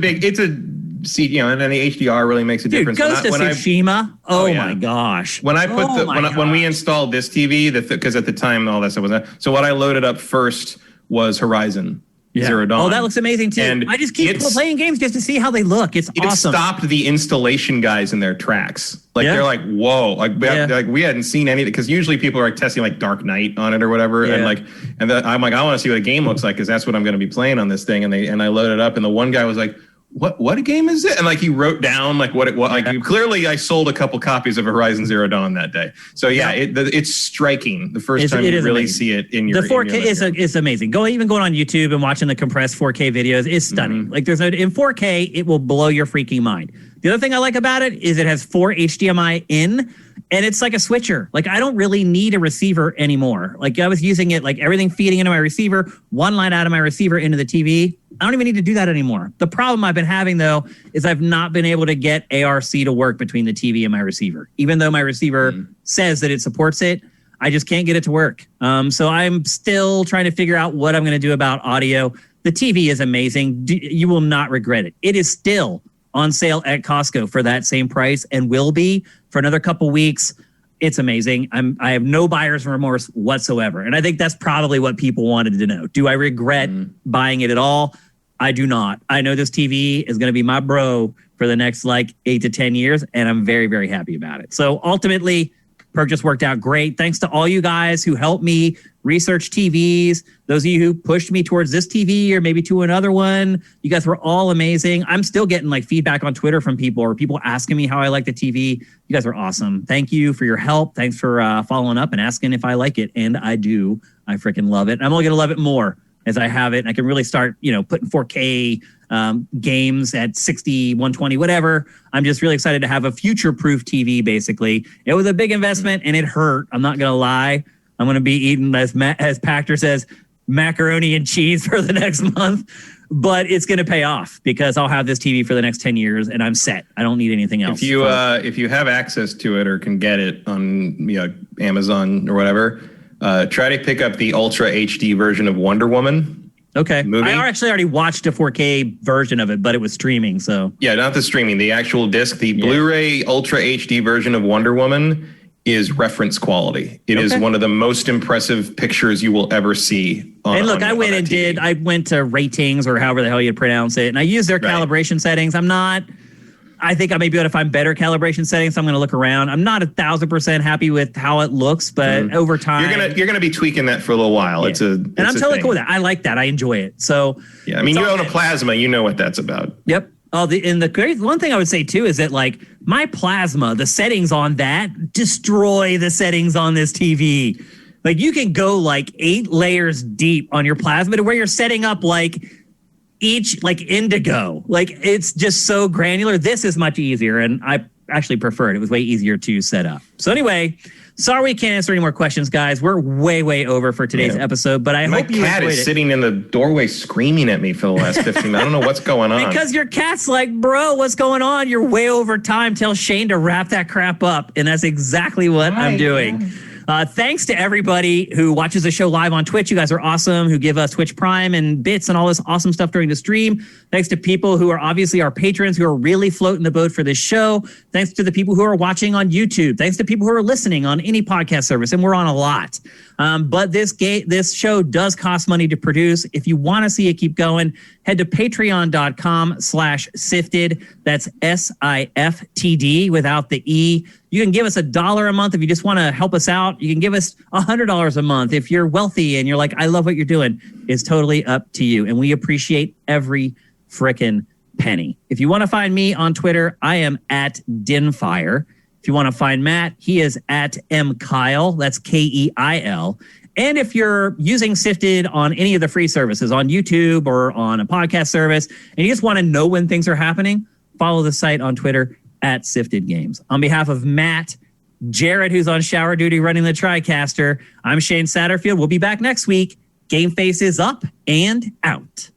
and then the HDR really makes a difference. Ghost of Tsushima. My gosh. When I put when we installed this TV, because at the time all that stuff was not. So what I loaded up first was Horizon Zero Dawn. Oh, that looks amazing too. And I just keep playing games just to see how they look. It's awesome. It stopped the installation guys in their tracks. Like they're like, whoa, like we hadn't seen anything, because usually people are like testing like Dark Knight on it or whatever, and I'm like, I want to see what a game looks like, because that's what I'm going to be playing on this thing. And I loaded up, and the one guy was like, What a game is it? And like he wrote down like what it was. Like clearly, I sold a couple copies of Horizon Zero Dawn that day. So it's striking the first time you really see it in your. The 4K is amazing. Going on YouTube and watching the compressed 4K videos is stunning. Like in 4K, it will blow your freaking mind. The other thing I like about it is it has 4 HDMI in, and it's like a switcher. Like, I don't really need a receiver anymore. Like, I was using it like everything feeding into my receiver, one line out of my receiver into the TV. I don't even need to do that anymore. The problem I've been having, though, is I've not been able to get ARC to work between the TV and my receiver. Even though my receiver says that it supports it, I just can't get it to work. So I'm still trying to figure out what I'm going to do about audio. The TV is amazing. You will not regret it. It is still on sale at Costco for that same price, and will be for another couple weeks. It's amazing. I have no buyer's remorse whatsoever. And I think that's probably what people wanted to know. Do I regret buying it at all? I do not. I know this TV is going to be my bro for the next 8 to 10 years, and I'm very, very happy about it. So ultimately, purchase worked out great. Thanks to all you guys who helped me research TVs. Those of you who pushed me towards this TV or maybe to another one. You guys were all amazing. I'm still getting feedback on Twitter from people, or people asking me how I like the TV. You guys are awesome. Thank you for your help. Thanks for following up and asking if I like it. And I do. I freaking love it. I'm only going to love it more as I have it. And I can really start, putting 4K games at 60, 120, whatever. I'm just really excited to have a future-proof TV, basically. It was a big investment, and it hurt. I'm not going to lie. I'm going to be eating, as Pachter says, macaroni and cheese for the next month. But it's going to pay off, because I'll have this TV for the next 10 years, and I'm set. I don't need anything else. If you have access to it or can get it on Amazon or whatever, try to pick up the Ultra HD version of Wonder Woman. Okay. Movie. I actually already watched a 4K version of it, but it was streaming. So yeah, not the streaming, the actual disc. The Blu-ray Ultra HD version of Wonder Woman is reference quality. It is one of the most impressive pictures you will ever see. I went to ratings, or however the hell you pronounce it, and I used their calibration settings. I think I may be able to find better calibration settings. So I'm going to look around. I'm not 1,000% happy with how it looks, but over time, you're gonna be tweaking that for a little while. Yeah. And I'm totally cool with that. I like that. I enjoy it. So yeah, I mean, you own a plasma. You know what that's about. Yep. The one thing I would say too is that my plasma, the settings on that destroy the settings on this TV. You can go 8 layers deep on your plasma to where you're setting up each indigo. It's just so granular. This is much easier, and I actually prefer it. It was way easier to set up. So anyway, sorry we can't answer any more questions, guys. We're way over for today's episode, but I hope you enjoyed it. My cat is sitting in the doorway screaming at me for the last 15 minutes. I don't know what's going on. Because your cat's bro, what's going on? You're way over time. Tell Shane to wrap that crap up, and that's exactly what I'm doing. Thanks to everybody who watches the show live on Twitch. You guys are awesome, who give us Twitch Prime and bits and all this awesome stuff during the stream. Thanks to people who are obviously our patrons, who are really floating the boat for this show. Thanks to the people who are watching on YouTube. Thanks to people who are listening on any podcast service, and we're on a lot. But this show does cost money to produce. If you want to see it keep going, head to patreon.com/sifted. That's SIFTD without the E. You can give us $1 a month if you just want to help us out. You can give us $100 a month if you're wealthy and you're like, I love what you're doing. It's totally up to you. And we appreciate every frickin' penny. If you want to find me on Twitter, I am at Dinfire. If you want to find Matt, he is at mkyle. That's Keil. And if you're using Sifted on any of the free services, on YouTube or on a podcast service, and you just want to know when things are happening, follow the site on Twitter at Sifted Games. On behalf of Matt, Jared, who's on shower duty running the TriCaster, I'm Shane Satterfield. We'll be back next week. GameFace is up and out.